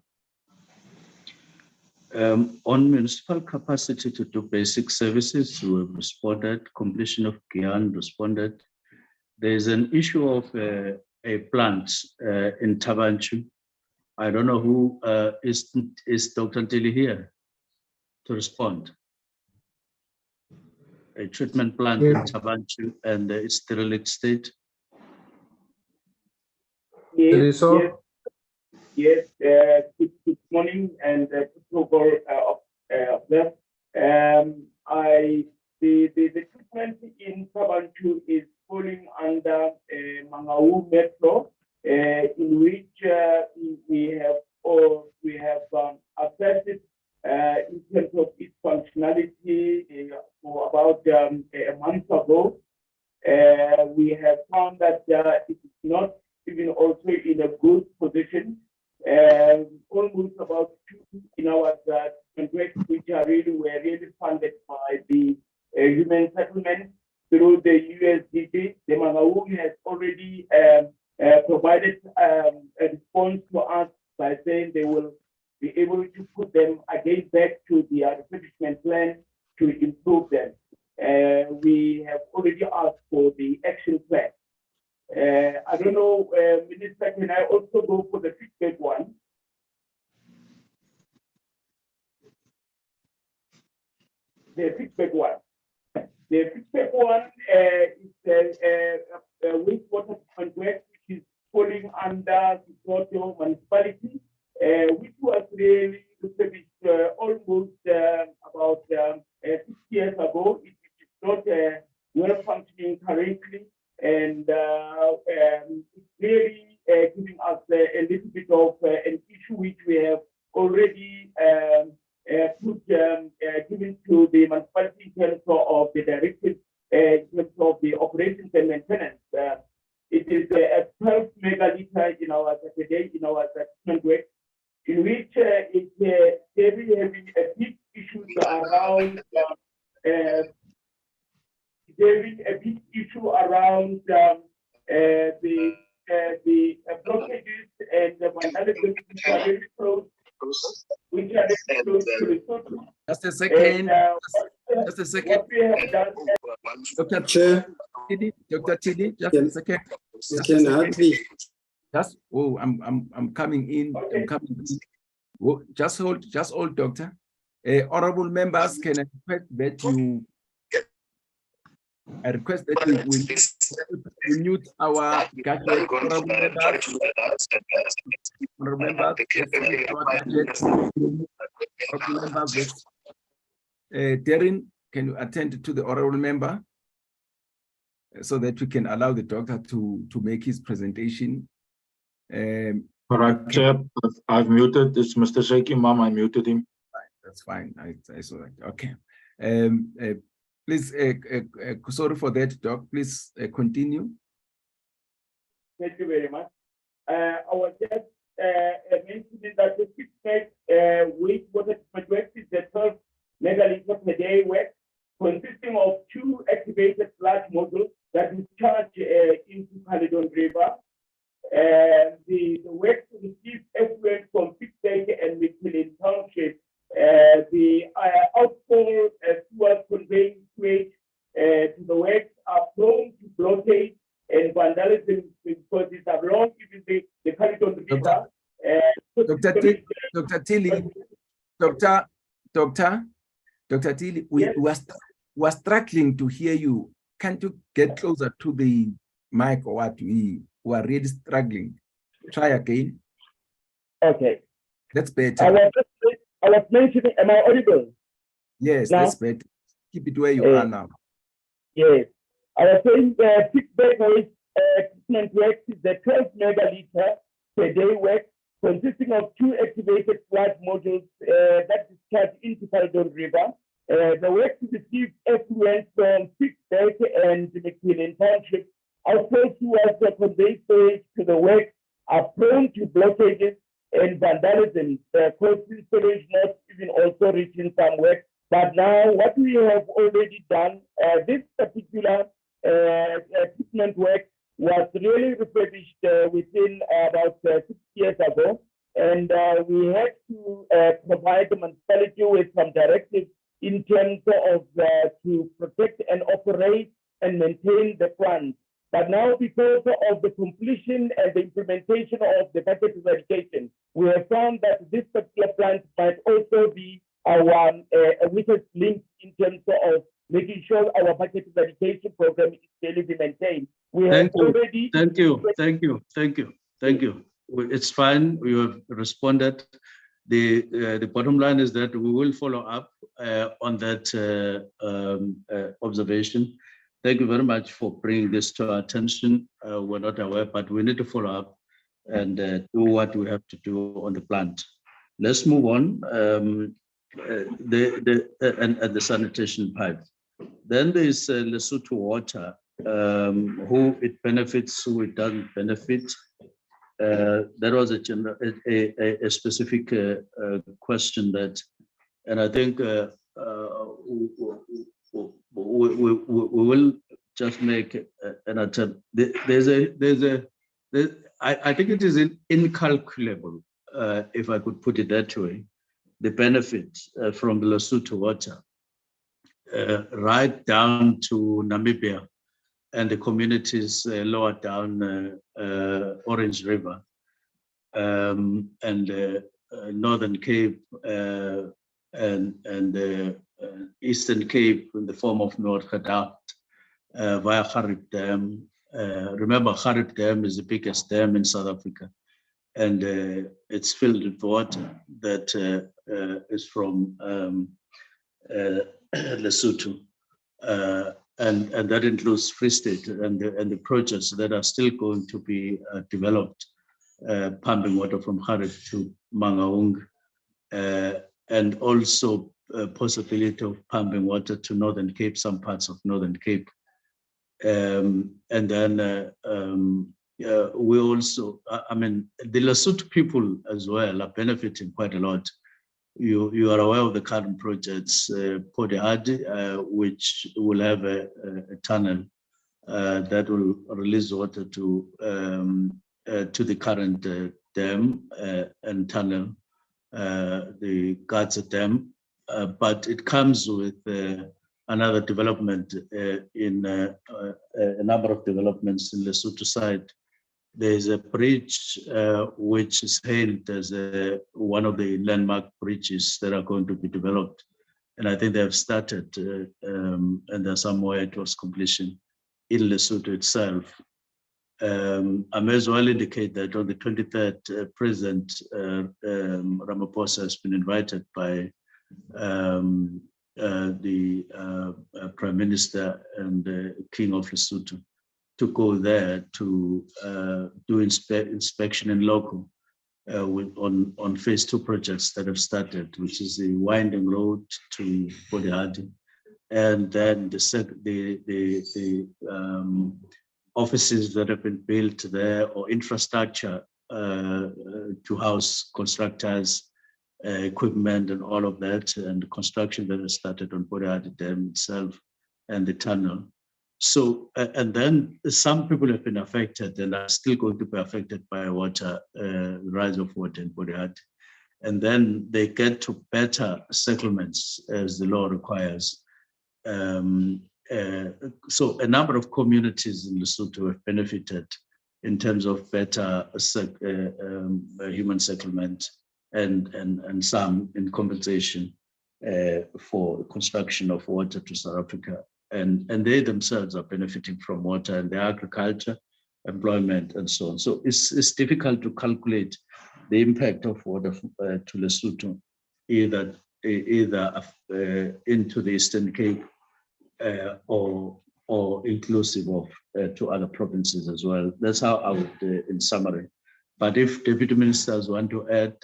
Speaker 3: On municipal capacity to do basic services, we have responded. Completion of Gyan responded. There is an issue of a plant in Tabanchu. I don't know who is Dr. Tilly here to respond. A treatment plant in Tabanchu and its derelict state.
Speaker 18: Yes, good morning and good of them. The treatment in Tabanchu is falling under Mangaung Metro, in which we have assessed it in terms of its functionality for about a month ago. We have found that it is not even also in a good position. Almost about 2 in our contracts, which were really funded by the human settlement through the USDG. The Mangaung has already provided a response to us by saying they will be able to put them again back to the refurbishment plan to improve them. We have already asked for the action plan. I don't know, Minister, can I also go for the feedback one? The feedback one. The feedback one is a wastewater contract which is falling under the Soto municipality, which was really established almost about 6 years ago. It is not well functioning currently, and it's really giving us a little bit of an issue which we have already given to the municipality in terms of the directive, in terms of the operations and maintenance. It is a 12 megaliter in our today in our assessment work, in which it's having a big issues around the blockages and the vandalism which are very close to the social.
Speaker 1: Just a second. Just a second.
Speaker 18: What we have done,
Speaker 11: Dr. Chair.
Speaker 1: Dr. Tilly, just a second. Just I'm coming in. Okay. I'm coming in. Oh, just hold, Doctor. Honorable members, can I request that you we mute our gadget. Honorable members, Honourable members, yes. Darren, can you attend to the honourable member so that we can allow the doctor to make his presentation?
Speaker 2: All right, Chair, I've muted. It's Mr. Shaky Mom. I muted him.
Speaker 1: That's fine. I saw that. Okay. Please, sorry for that, Doc. Please continue.
Speaker 18: Thank you very much. I was just mentioning that the fixed wastewater treatment work is the 12 megaliters per day work, consisting of 2 activated large modules that discharge into Caledon River. The work receives effluent from Fixed and McMillan Township. The outfall towards conveying sewage to the works are prone to blockade and vandalism because it's along even the Caledon River.
Speaker 1: Dr. Tilly, we are struggling to hear you. Can't you get closer to the mic or what? We are really struggling. Try again.
Speaker 18: Okay.
Speaker 1: That's better.
Speaker 18: I was mentioning, am I audible?
Speaker 1: Yes,
Speaker 18: now?
Speaker 1: That's better. Keep it where you are now.
Speaker 18: Yes. I was saying the fixed waste treatment work is the 12 megaliter per day work, consisting of 2 activated large modules that discharge into Caledon River. The work receives effluent from Fixed and McMillan Township. Outfall towards the conveyed sewage to the work are prone to blockages and vandalism, causing sewage not even also reaching some work. But now what we have already done, this particular treatment work was really refurbished within about 6 years ago. And we had to provide the municipality with some directives in terms of to protect and operate and maintain the plant. But now, because of the completion and the implementation of the bucket eradication, we have found that this particular plant might also be our weakest link in terms of making sure our bucket eradication program is really maintained. We have already.
Speaker 3: Thank you. It's fine. We have responded. The bottom line is that we will follow up on that observation. Thank you very much for bringing this to our attention. We're not aware, but we need to follow up and do what we have to do on the plant. Let's move on. The sanitation pipe. Then there is Lesotho Water, who it benefits, who it doesn't benefit. That was a specific question that, and I think we will just make an attempt. I think it is incalculable, if I could put it that way, the benefit from the Lesotho Water, right down to Namibia and the communities lower down Orange River and Northern Cape and Eastern Cape in the form of North Gedacht via Gerrit Dam. Remember, Gerrit Dam is the biggest dam in South Africa, and it's filled with water that is from Lesotho. And that includes Free State and the projects that are still going to be developed, pumping water from Gerrit to Mangaung, and also possibility of pumping water to Northern Cape, some parts of Northern Cape. And then we also, I mean, the Lesotho people as well are benefiting quite a lot. You are aware of the current projects, Podehadi, which will have a tunnel that will release water to the current dam and tunnel, the Gaza Dam, but it comes with another development in a number of developments in Lesotho side. There's a bridge which is hailed as one of the landmark bridges that are going to be developed. And I think they have started and they're somewhere towards completion in Lesotho itself. I may as well indicate that on the 23rd, President Ramaphosa has been invited by the Prime Minister and King of Lesotho to go there to do inspection in local on phase 2 projects that have started, which is the winding road to Bodihadi, and then the offices that have been built there, or infrastructure to house constructors, equipment and all of that, and the construction that has started on Bodihadi Dam itself and the tunnel. So, and then some people have been affected and are still going to be affected by water, rise of water in Bodihadi. And then they get to better settlements as the law requires. So a number of communities in Lesotho have benefited in terms of better human settlement and some in compensation for construction of water to South Africa. And they themselves are benefiting from water and their agriculture, employment, and so on. So it's difficult to calculate the impact of water to Lesotho, either into the Eastern Cape or inclusive of to other provinces as well. That's how I would, in summary. But if deputy ministers want to add,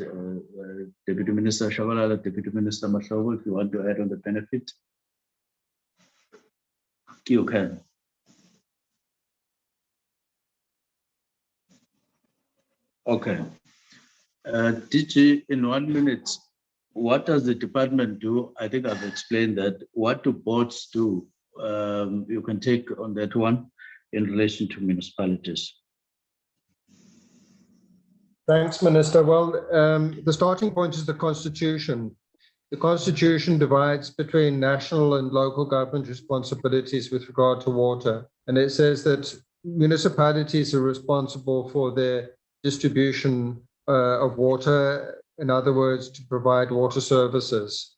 Speaker 3: Deputy Minister Shabalala, Deputy Minister Mahlobo, if you want to add on the benefit, you can. Okay. DG, in 1 minute, what does the department do? I think I've explained that. What do boards do? You can take on that one in relation to municipalities.
Speaker 5: Thanks, Minister. Well, the starting point is the Constitution. The Constitution divides between national and local government responsibilities with regard to water. And it says that municipalities are responsible for their distribution of water, in other words, to provide water services.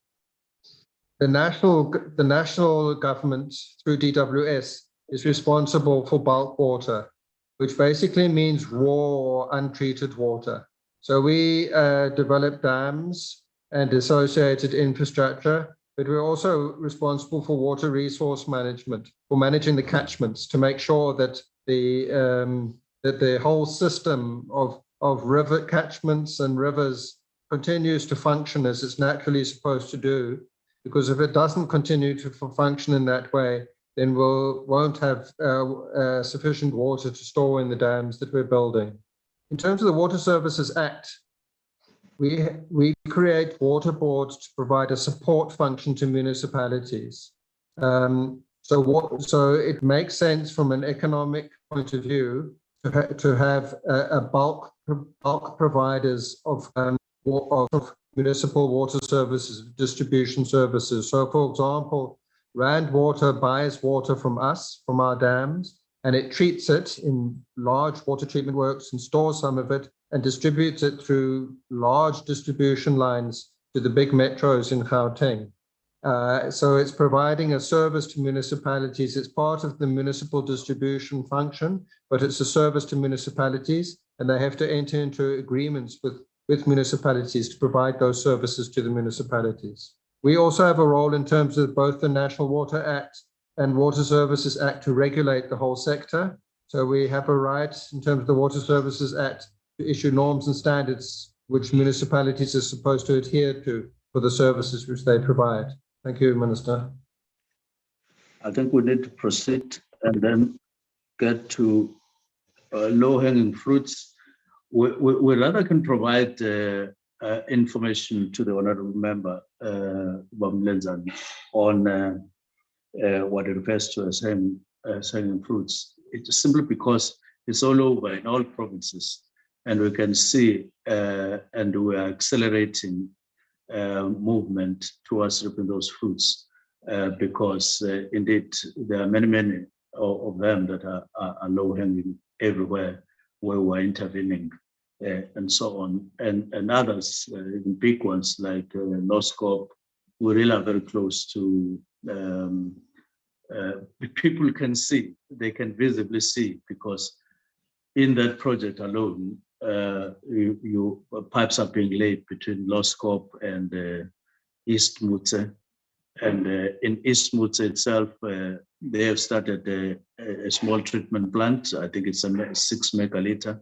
Speaker 5: The national government, through DWS, is responsible for bulk water, which basically means raw or untreated water. So we develop dams and associated infrastructure, but we're also responsible for water resource management, for managing the catchments to make sure that the whole system of river catchments and rivers continues to function as it's naturally supposed to do. Because if it doesn't continue to function in that way, then we won't have sufficient water to store in the dams that we're building. In terms of the Water Services Act, we create water boards to provide a support function to municipalities. So it makes sense from an economic point of view to have a bulk providers of municipal water services, distribution services. So, for example, Rand Water buys water from us, from our dams, and it treats it in large water treatment works and stores some of it and distributes it through large distribution lines to the big metros in Gauteng. So it's providing a service to municipalities. It's part of the municipal distribution function, but it's a service to municipalities, and they have to enter into agreements with municipalities to provide those services to the municipalities. We also have a role in terms of both the National Water Act and Water Services Act to regulate the whole sector. So we have a right in terms of the Water Services Act to issue norms and standards which municipalities are supposed to adhere to for the services which they provide. Thank you, Minister.
Speaker 3: I think we need to proceed and then get to low-hanging fruits. We rather can provide information to the honourable member, Bamlenzan, on what it refers to as hanging fruits. It's simply because it's all over in all provinces, and we can see, and we are accelerating movement towards reaping those fruits, because indeed there are many of them that are low-hanging everywhere where we're intervening, and so on, and others, even big ones like low scope, we really are very close to. People can see, they can visibly see, because in that project alone, pipes are being laid between Loskop and East Mutse. And in East Mutse itself, they have started a small treatment plant. I think it's a 6 megaliter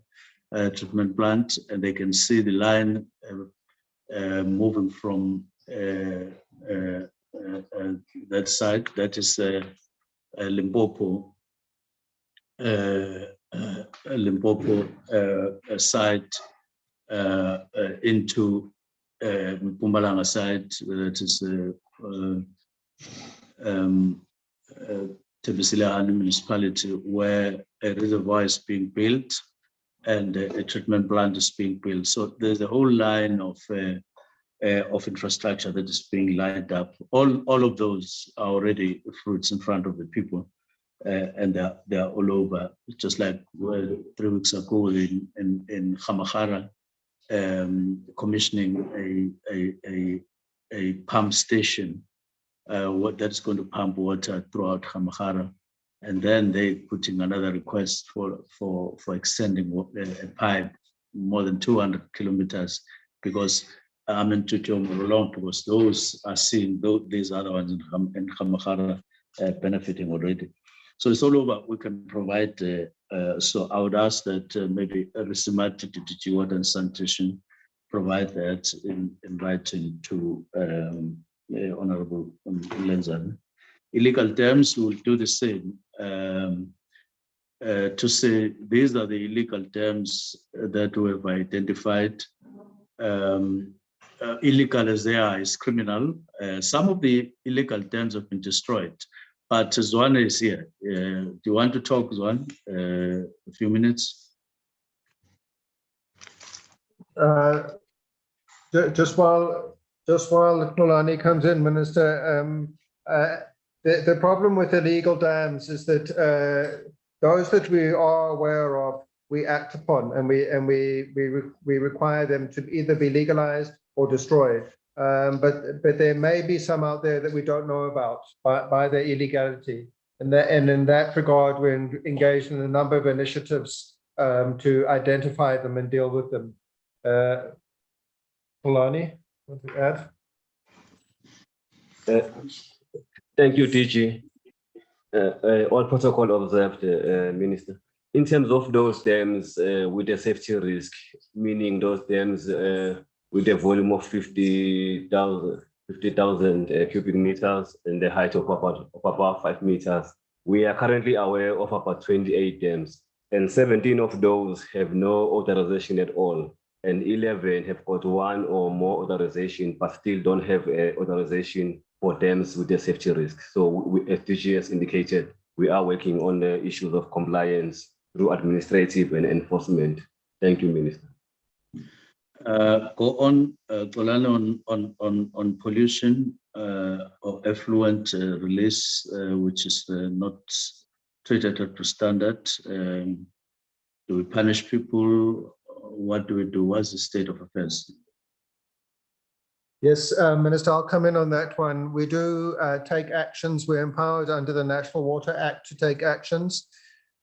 Speaker 3: treatment plant, and they can see the line moving from that side. That is Limpopo. Limpopo side into Mpumalanga side, that is Tebisileane municipality, where a reservoir is being built and a treatment plant is being built. So there's a whole line of infrastructure that is being lined up. All of those are already fruits in front of the people. And they are all over. Just like 3 weeks ago in Khamahara, commissioning a pump station that's going to pump water throughout Khamahara, and then they putting another request for extending a pipe more than 200 kilometers, because because those are seeing these other ones in Khamahara benefiting already. So it's all over. We can provide. So I would ask that maybe Risimat DG Water and Sanitation provide that in writing to Honorable Lenzan. Illegal terms, we will do the same to say these are the illegal terms that we have identified. Illegal as they are is criminal. Some of the illegal terms have been destroyed. But Zwane is here. Do you want to talk, Zwane? A few minutes.
Speaker 5: Just while Nolani comes in, Minister, the problem with illegal dams is that those that we are aware of, we act upon, and we require them to either be legalized or destroyed. But there may be some out there that we don't know about by their illegality. And in that regard, we're engaged in a number of initiatives to identify them and deal with them. Polani, want to add?
Speaker 17: Thank you, DG. All protocol observed, Minister. In terms of those dams with a safety risk, meaning those dams with a volume of 50,000 cubic meters and the height of about 5 meters. We are currently aware of about 28 dams, and 17 of those have no authorization at all, and 11 have got 1 or more authorization, but still don't have authorization for dams with a safety risk. So as DG has indicated, we are working on the issues of compliance through administrative and enforcement. Thank you, Minister.
Speaker 3: Go on, Golana, on pollution or effluent release, which is not treated up to standard. Do we punish people? What do we do? What's the state of affairs?
Speaker 5: Yes, Minister, I'll come in on that one. We do take actions. We're empowered under the National Water Act to take actions.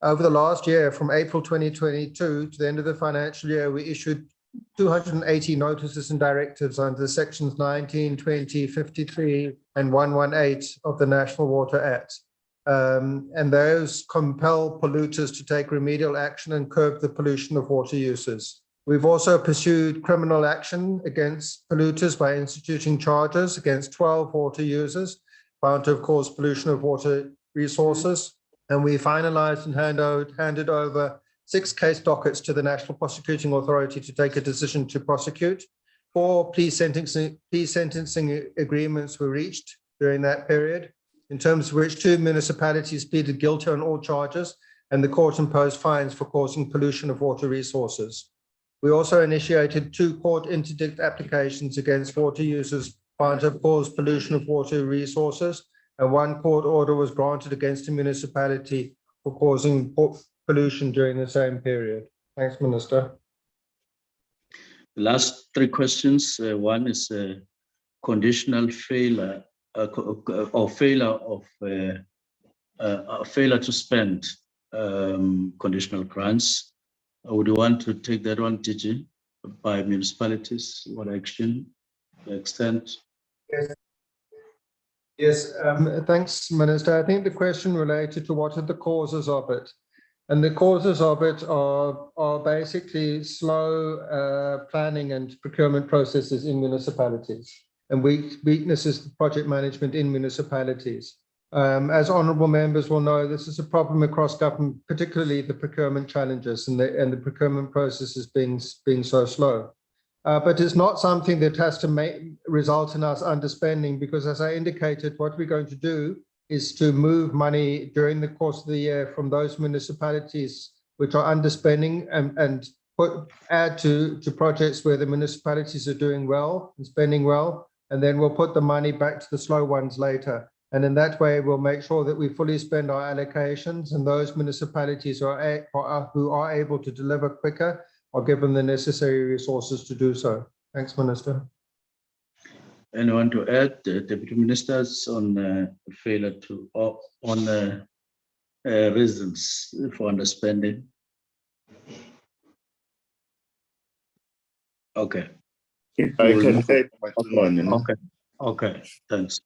Speaker 5: Over the last year, from April 2022 to the end of the financial year, we issued 280 notices and directives under sections 19, 20, 53, and 118 of the National Water Act. And those compel polluters to take remedial action and curb the pollution of water uses. We've also pursued criminal action against polluters by instituting charges against 12 water users found to have caused pollution of water resources. And we finalized and handed over 6 case dockets to the National Prosecuting Authority to take a decision to prosecute. 4 plea sentencing agreements were reached during that period, in terms of which 2 municipalities pleaded guilty on all charges, and the court imposed fines for causing pollution of water resources. We also initiated 2 court interdict applications against water users found to have caused pollution of water resources, and 1 court order was granted against a municipality for causing pollution during the same period. Thanks, Minister.
Speaker 3: The last 3 questions. One is conditional failure or failure to spend conditional grants. Would you want to take that one, Gigi, by municipalities? What action, extent?
Speaker 5: Yes. Yes, thanks, Minister. I think the question related to what are the causes of it. And the causes of it are basically slow planning and procurement processes in municipalities and weaknesses of project management in municipalities. As honourable members will know, this is a problem across government, particularly the procurement challenges and the procurement processes being so slow. But it's not something that has to result in us underspending, because as I indicated, what we're going to do is to move money during the course of the year from those municipalities which are underspending and add to projects where the municipalities are doing well and spending well, and then we'll put the money back to the slow ones later. And in that way, we'll make sure that we fully spend our allocations, and those municipalities who are able to deliver quicker are given the necessary resources to do so. Thanks, Minister.
Speaker 3: Anyone to add, Deputy Ministers, on failure to, on reasons for underspending? Okay.
Speaker 4: I can add one.
Speaker 3: Okay. Okay, thanks.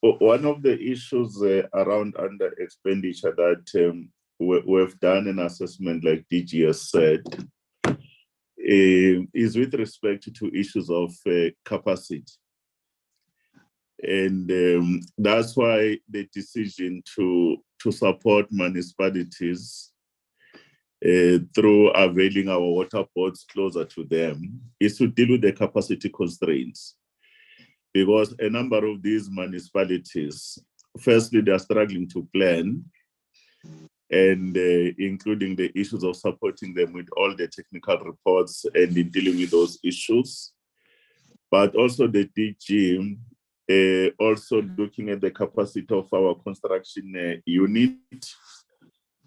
Speaker 4: One of the issues around under expenditure that we've done an assessment, like DG has said, is with respect to issues of capacity. And that's why the decision to support municipalities through availing our water boards closer to them is to deal with the capacity constraints. Because a number of these municipalities, firstly, they are struggling to plan, and including the issues of supporting them with all the technical reports and in dealing with those issues. But also the DG, also looking at the capacity of our construction unit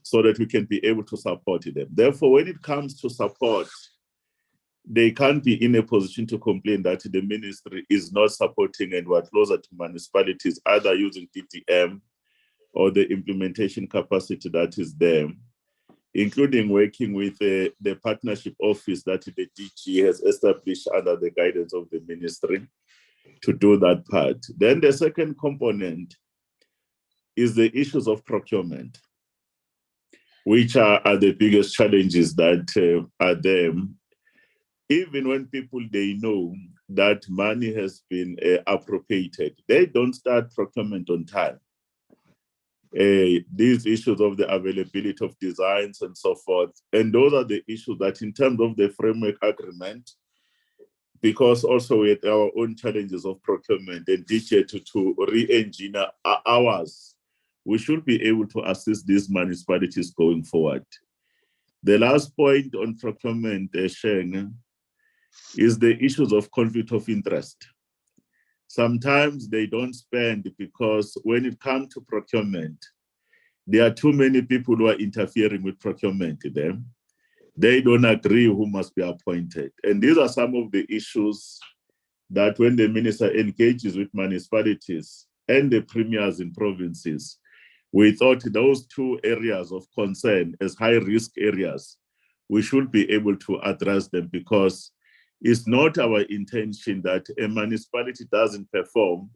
Speaker 4: so that we can be able to support them. Therefore, when it comes to support, they can't be in a position to complain that the ministry is not supporting and we're closer to municipalities, either using TTM or the implementation capacity that is there, including working with the partnership office that the DG has established under the guidance of the ministry to do that part. Then the second component is the issues of procurement, which are the biggest challenges that are there. Even when people, they know that money has been appropriated, they don't start procurement on time. These issues of the availability of designs and so forth, and those are the issues that in terms of the framework agreement, because also with our own challenges of procurement and to re-engineer ours, we should be able to assist these municipalities going forward. The last point on procurement, Sheng, is the issues of conflict of interest. Sometimes they don't spend because when it comes to procurement, there are too many people who are interfering with procurement there. They don't agree who must be appointed. And these are some of the issues that when the minister engages with municipalities and the premiers in provinces, we thought those two areas of concern as high risk areas, we should be able to address them, because it's not our intention that a municipality doesn't perform.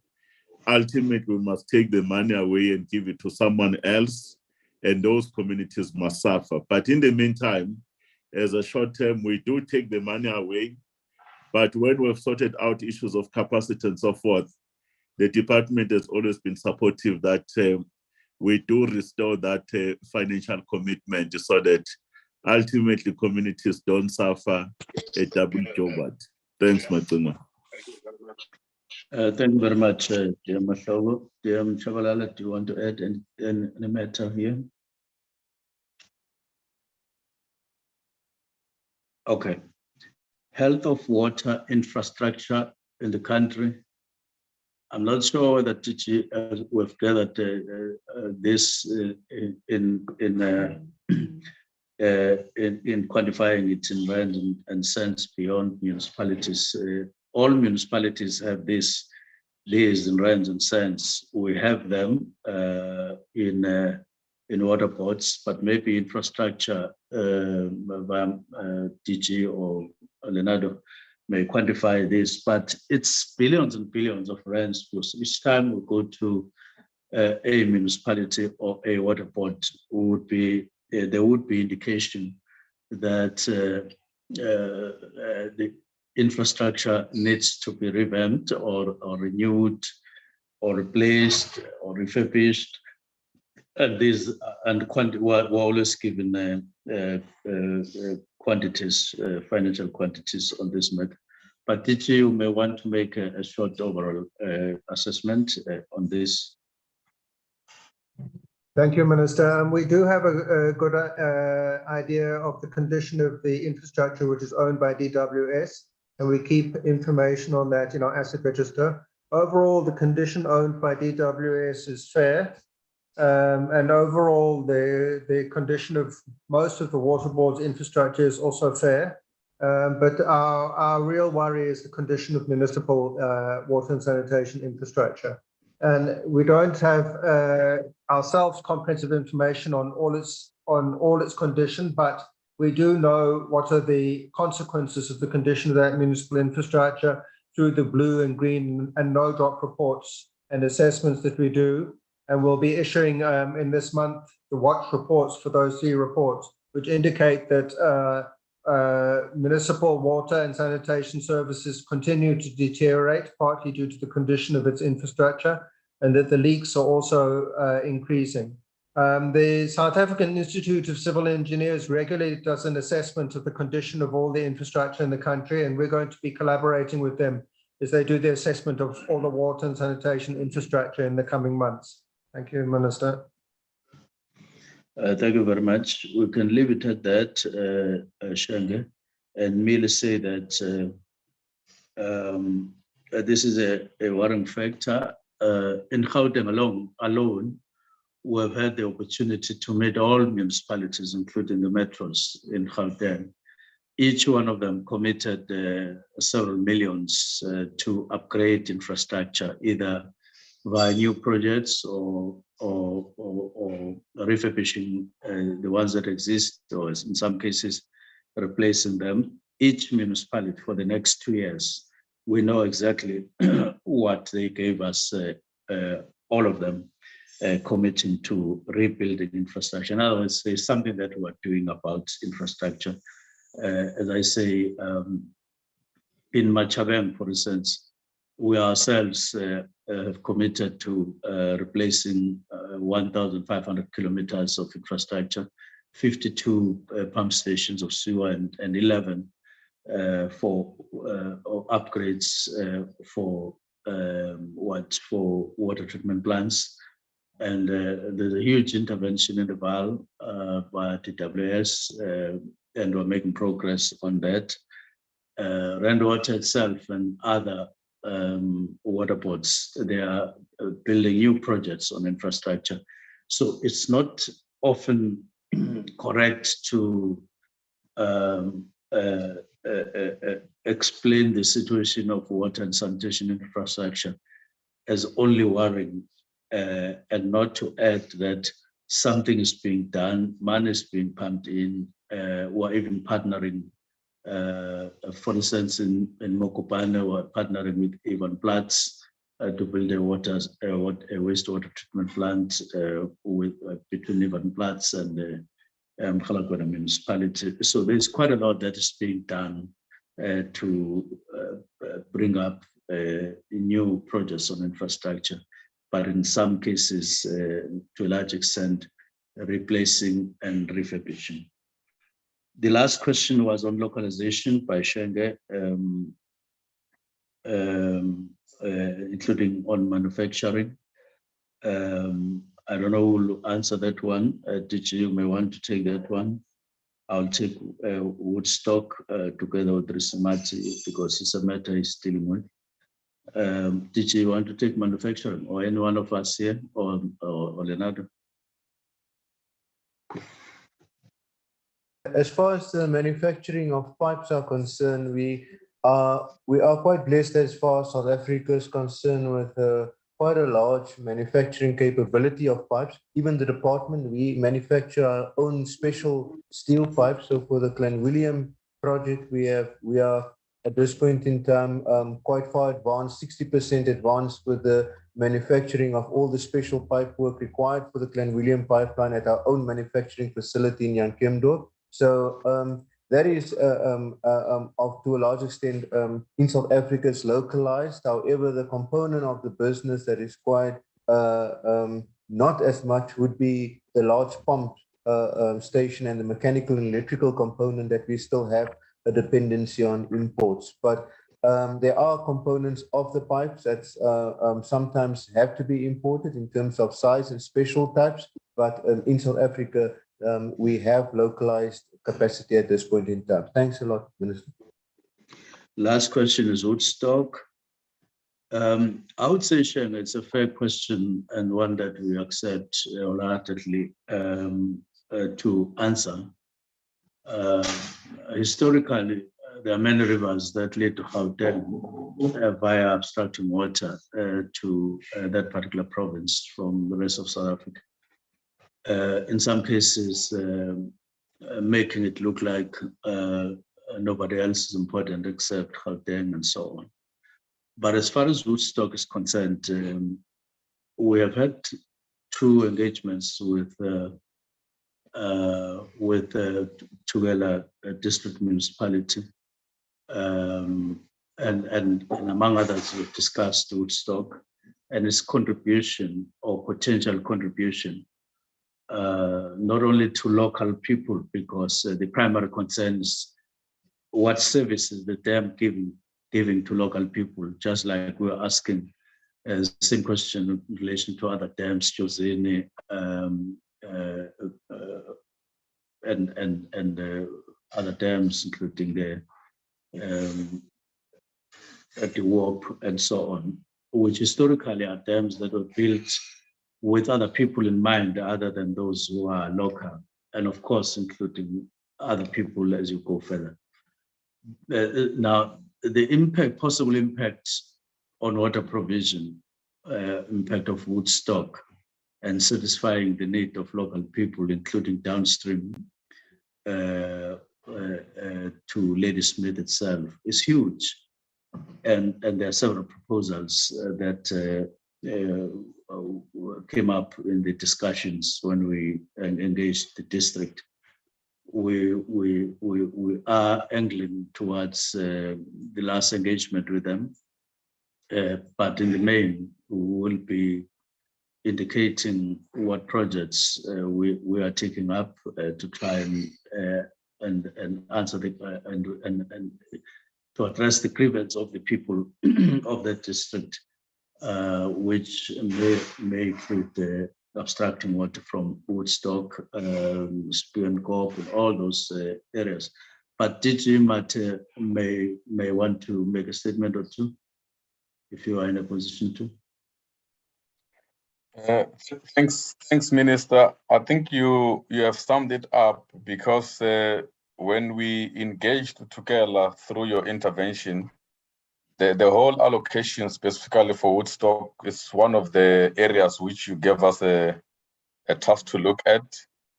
Speaker 4: Ultimately, we must take the money away and give it to someone else, and those communities must suffer. But in the meantime, as a short term, we do take the money away. But when we've sorted out issues of capacity and so forth, the department has always been supportive that we do restore that financial commitment so that ultimately communities don't suffer a double job. Thanks, Matuna.
Speaker 3: Thank you very much, dear Mahlobo. Dear Mchabalala, do you want to add any matter here? Okay. Health of water infrastructure in the country. I'm not sure whether we've gathered this in quantifying it in rand and cents beyond municipalities. All municipalities have these in rands and cents. We have them in water boards, but maybe infrastructure by DG or Leonardo may quantify this, but it's billions and billions of rands, because each time we go to a municipality or a water board, there would be indication that the infrastructure needs to be revamped or renewed or replaced or refurbished. And we're always given quantities, financial quantities on this matter. But did you may want to make a short overall assessment on this?
Speaker 5: Thank you, Minister. We do have a good idea of the condition of the infrastructure which is owned by DWS, and we keep information on that in our asset register. Overall, the condition owned by DWS is fair, and overall, the condition of most of the water board's infrastructure is also fair. But our real worry is the condition of municipal water and sanitation infrastructure. And we don't have ourselves comprehensive information on all its condition, but we do know what are the consequences of the condition of that municipal infrastructure through the blue and green and no drop reports and assessments that we do. And we'll be issuing in this month the watch reports for those 3 reports, which indicate that municipal water and sanitation services continue to deteriorate, partly due to the condition of its infrastructure, and that the leaks are also increasing. The South African Institute of Civil Engineers regularly does an assessment of the condition of all the infrastructure in the country, and we're going to be collaborating with them as they do the assessment of all the water and sanitation infrastructure in the coming months. Thank you, Minister.
Speaker 3: Thank you very much. We can leave it at that, Shenge, and merely say that this is a worrying factor. In Gauteng alone, we have had the opportunity to meet all municipalities, including the metros in Gauteng. Each one of them committed several millions to upgrade infrastructure, either via new projects or refurbishing the ones that exist, or in some cases replacing them. Each municipality for the next 2 years, we know exactly what they gave us, all of them committing to rebuilding infrastructure. In other words, there's something that we're doing about infrastructure. As I say, in Machabeng, for instance, we ourselves have committed to replacing 1,500 kilometers of infrastructure, 52 pump stations of sewer, and 11 for upgrades for water treatment plants. And there's a huge intervention in the Val by TWS, and we're making progress on that. Rand Water itself and other water boards, they are building new projects on infrastructure. So it's not often correct to explain the situation of water and sanitation infrastructure as only worrying, and not to add that something is being done, money is being pumped in, we're even partnering. For instance, in Mokopane, we're partnering with Ivan Platz to build a wastewater treatment plant between Ivan Platz and the Mkhalakwana municipality. So there's quite a lot that is being done to bring up new projects on infrastructure, but in some cases, to a large extent, replacing and refurbishing. The last question was on localization by Shenge, including on manufacturing. I don't know who will answer that one. DG, you may want to take that one. I'll take Woodstock together with Risamati, because it's a matter he's dealing with. DG, you want to take manufacturing, or any one of us here, or Leonardo?
Speaker 14: As far as the manufacturing of pipes are concerned, we are quite blessed as far as South Africa is concerned with quite a large manufacturing capability of pipes. Even the department, we manufacture our own special steel pipes. So for the Clan William project, we are at this point in time quite far advanced, 60% advanced with the manufacturing of all the special pipe work required for the Clan William pipeline at our own manufacturing facility in Yankemdorp. So that is to a large extent in South Africa is localized. However, the component of the business that is quite not as much would be the large pump station and the mechanical and electrical component that we still have a dependency on imports. But there are components of the pipes that sometimes have to be imported in terms of size and special types. But in South Africa, we have localized capacity at this point in time. Thanks a lot, Minister.
Speaker 3: Last question is Woodstock. I would say, Sheng, it's a fair question and one that we accept wholeheartedly to answer. Historically, there are many rivers that lead to Gauteng via obstructing water to that particular province from the rest of South Africa. In some cases, making it look like nobody else is important except Gauteng and so on. But as far as Woodstock is concerned, we have had 2 engagements with Tugela district municipality, and among others, we've discussed Woodstock and its contribution or potential contribution, not only to local people, because the primary concern is what services the dam giving to local people, just like we're asking the same question in relation to other dams, Josini, and other dams, including the Warp and so on, which historically are dams that were built with other people in mind other than those who are local, and of course, including other people as you go further. Now, the possible impact on water provision, impact of Woodstock, and satisfying the need of local people, including downstream to Ladysmith itself, is huge. And there are several proposals that came up in the discussions when we engaged the district. We are angling towards the last engagement with them, but in the main, we will be indicating what projects we are taking up to try and answer and to address the grievance of the people of that district, which may include abstracting water from Woodstock, Spew and Corp, and all those areas. But DG Mate may want to make a statement or two, if you are in a position to.
Speaker 6: Thanks, Minister. I think you have summed it up, because when we engaged Tukela through your intervention, the whole allocation specifically for Woodstock is one of the areas which you gave us a task to look at,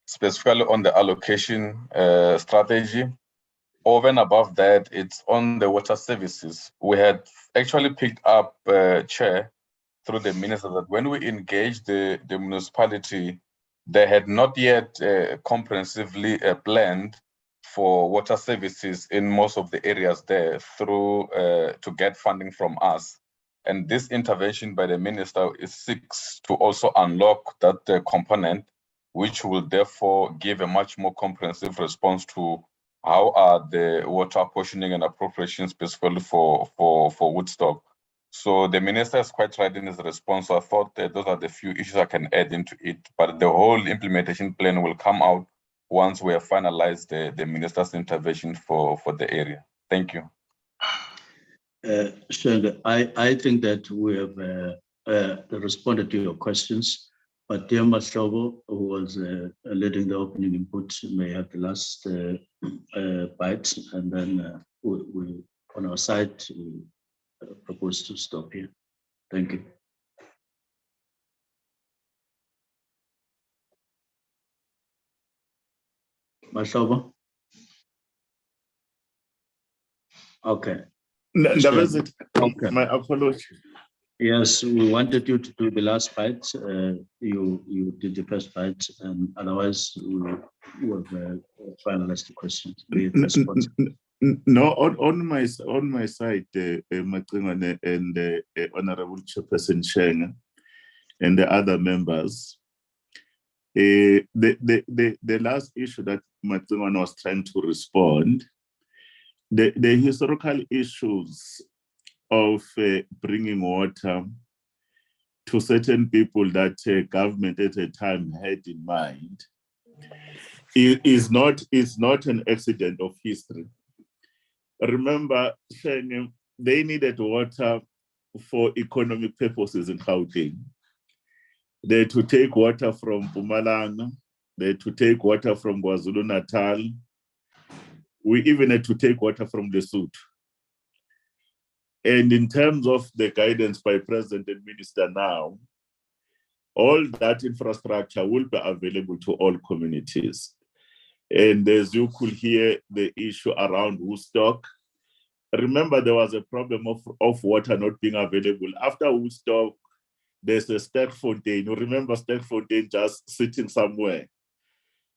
Speaker 6: specifically on the allocation strategy. Over and above that, it's on the water services. We had actually picked up, Chair, through the minister, that when we engaged the municipality, they had not yet comprehensively planned for water services in most of the areas there through to get funding from us. And this intervention by the minister seeks to also unlock that component, which will therefore give a much more comprehensive response to how are the water apportioning and appropriations specifically for Woodstock. So the minister is quite right in his response. So I thought that those are the few issues I can add into it, but the whole implementation plan will come out once we have finalized the minister's intervention for the area. Thank you.
Speaker 3: Sure. I think that we have responded to your questions, but dear Maslobo, who was leading the opening input, may have the last bite, and then we on our side, we propose to stop here. Thank you. Mahlobo? Okay.
Speaker 4: Okay. My apology.
Speaker 3: Yes, we wanted you to do the last part. You did the first part, and otherwise we will finalize the questions.
Speaker 4: No, on my side, Macingwane and Honorable Chairperson Sheng and the other members, the last issue that Macingwane was trying to respond, the historical issues of bringing water to certain people that government at the time had in mind is not an accident of history. Remember, they needed water for economic purposes in Gauteng. They had to take water from Mpumalanga. They had to take water from KwaZulu-Natal. We even had to take water from Lesotho. And in terms of the guidance by President and Minister now, all that infrastructure will be available to all communities. And as you could hear the issue around Woodstock, remember there was a problem of water not being available. After Woodstock, there's a Sterkfontein. You remember Sterkfontein just sitting somewhere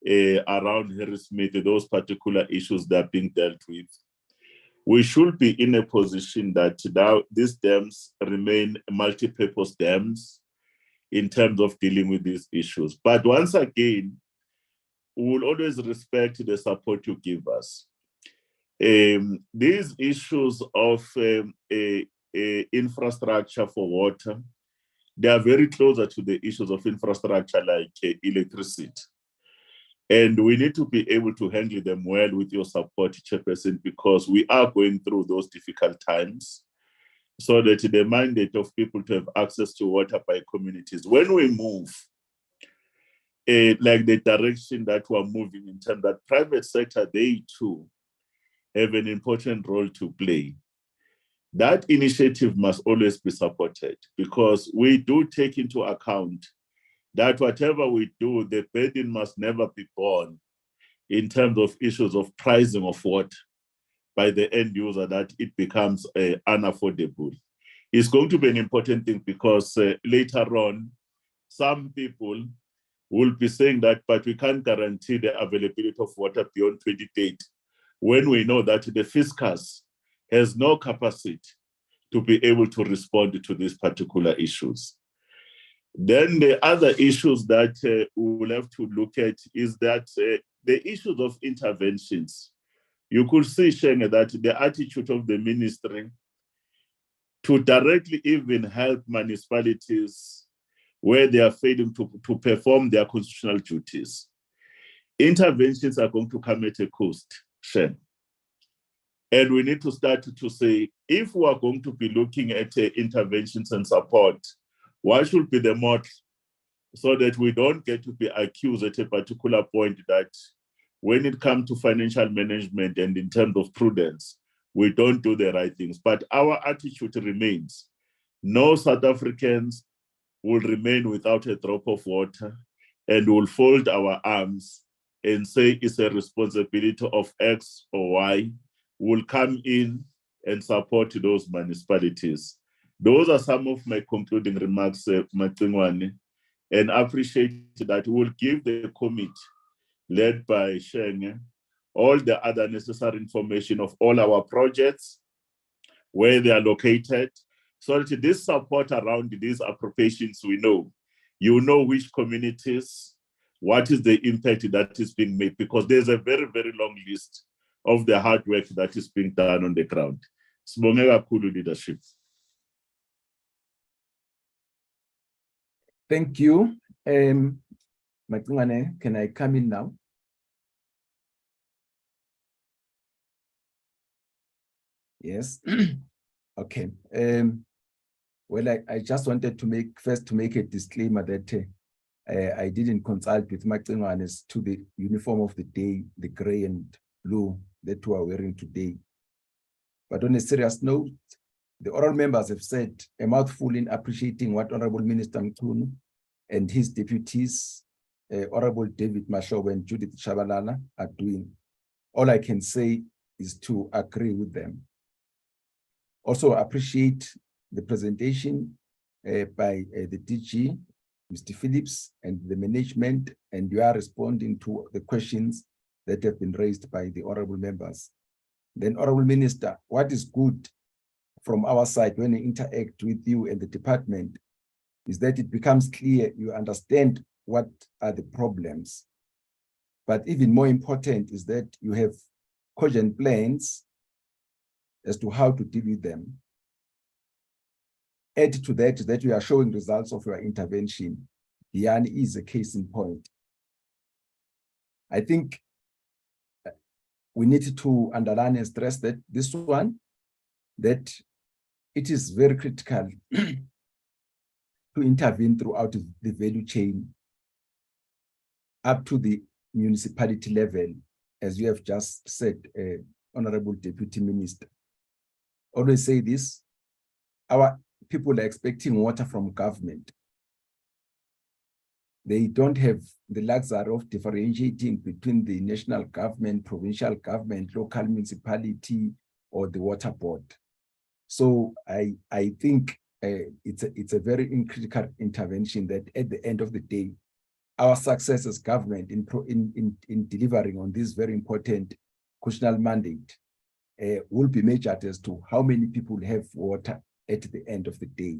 Speaker 4: around Harrismith, those particular issues that are being dealt with. We should be in a position that now these dams remain multi-purpose dams in terms of dealing with these issues. But once again, we will always respect the support you give us. These issues of infrastructure for water, they are very closer to the issues of infrastructure like electricity. And we need to be able to handle them well with your support, Chairperson, because we are going through those difficult times so that the mandate of people to have access to water by communities, when we move, like the direction that we're moving in terms that private sector, they too have an important role to play. That initiative must always be supported because we do take into account that whatever we do, the burden must never be borne in terms of issues of pricing of water by the end user, that it becomes unaffordable. It's going to be an important thing because later on, some people will be saying that, but we can't guarantee the availability of water beyond 2030, when we know that the fiscus has no capacity to be able to respond to these particular issues. Then the other issues that we will have to look at is that the issues of interventions. You could see, Sheng, that the attitude of the ministry to directly even help municipalities where they are failing to perform their constitutional duties. Interventions are going to come at a cost, Sheng. And we need to start to say, if we are going to be looking at interventions and support, what should be the model so that we don't get to be accused at a particular point that when it comes to financial management and in terms of prudence, we don't do the right things. But our attitude remains, no South Africans will remain without a drop of water and will fold our arms and say it's a responsibility of X or Y. Will come in and support those municipalities. Those are some of my concluding remarks, Macingwane, and I appreciate that we will give the committee led by Sheng all the other necessary information of all our projects, where they are located, so that this support around these appropriations, we know, you know which communities, what is the impact that is being made, because there's a very, very long list of the hard work that is being done on the ground. Sibonge kakhulu leadership.
Speaker 1: Thank you. Macingwane, can I come in now? Yes. Okay. Well, I just wanted to make a disclaimer that I didn't consult with Macingwane as to the uniform of the day, the gray and blue that we are wearing today. But on a serious note, the oral members have said a mouthful in appreciating what Honorable Minister Mchunu and his deputies Honorable David Mashowe and Judith Shabalala are doing. All I can say is to agree with them. Also appreciate the presentation by the DG, Mr. Phillips, and the management, and you are responding to the questions that have been raised by the honorable members. Then, Honorable Minister, what is good from our side when we interact with you and the department is that it becomes clear you understand what are the problems. But even more important is that you have cogent plans as to how to deal with them. Add to that we are showing results of your intervention. Diani is a case in point. I think we need to underline and stress that this one, that it is very critical to intervene throughout the value chain up to the municipality level, as you have just said, Honorable Deputy Minister. Always say this, our people are expecting water from government. They don't have the luxury of differentiating between the national government, provincial government, local municipality, or the water board. So I think it's a very critical intervention that at the end of the day, our success as government in delivering on this very important constitutional mandate will be measured as to how many people have water at the end of the day.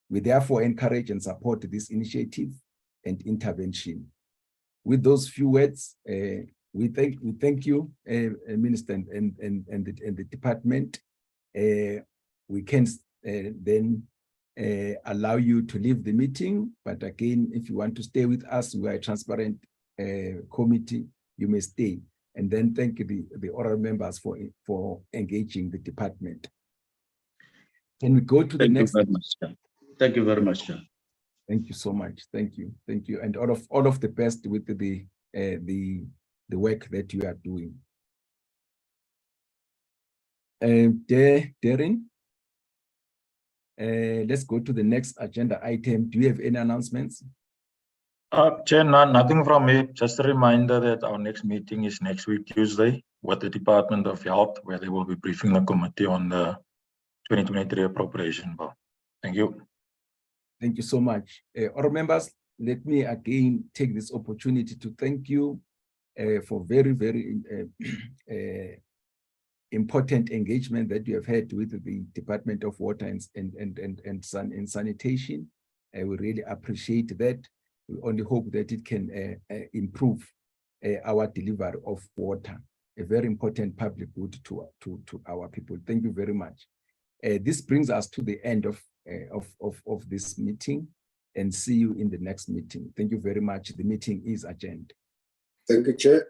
Speaker 1: We therefore encourage and support this initiative and intervention. With those few words, we thank you, Minister and the department. We can then allow you to leave the meeting, but again, if you want to stay with us, we are a transparent committee, you may stay. And then thank the oral members for engaging the department. Can we go to the next?
Speaker 3: Thank you very much, sir. Thank you very much, sir.
Speaker 1: Thank you so much. Thank you, and all of the best with the work that you are doing. Darren, let's go to the next agenda item. Do you have any announcements?
Speaker 2: Chair, nothing from me. Just a reminder that our next meeting is next week, Tuesday, with the Department of Health, where they will be briefing the committee on the 2023 appropriation bill. Thank you.
Speaker 1: Thank you so much. All members, let me again take this opportunity to thank you for very, very important engagement that you have had with the Department of Water and Sanitation. We really appreciate that. We only hope that it can improve our delivery of water, a very important public good to our people. Thank you very much. This brings us to the end of this meeting, and see you in the next meeting. Thank you very much. The meeting is adjourned.
Speaker 11: Thank you, Chair.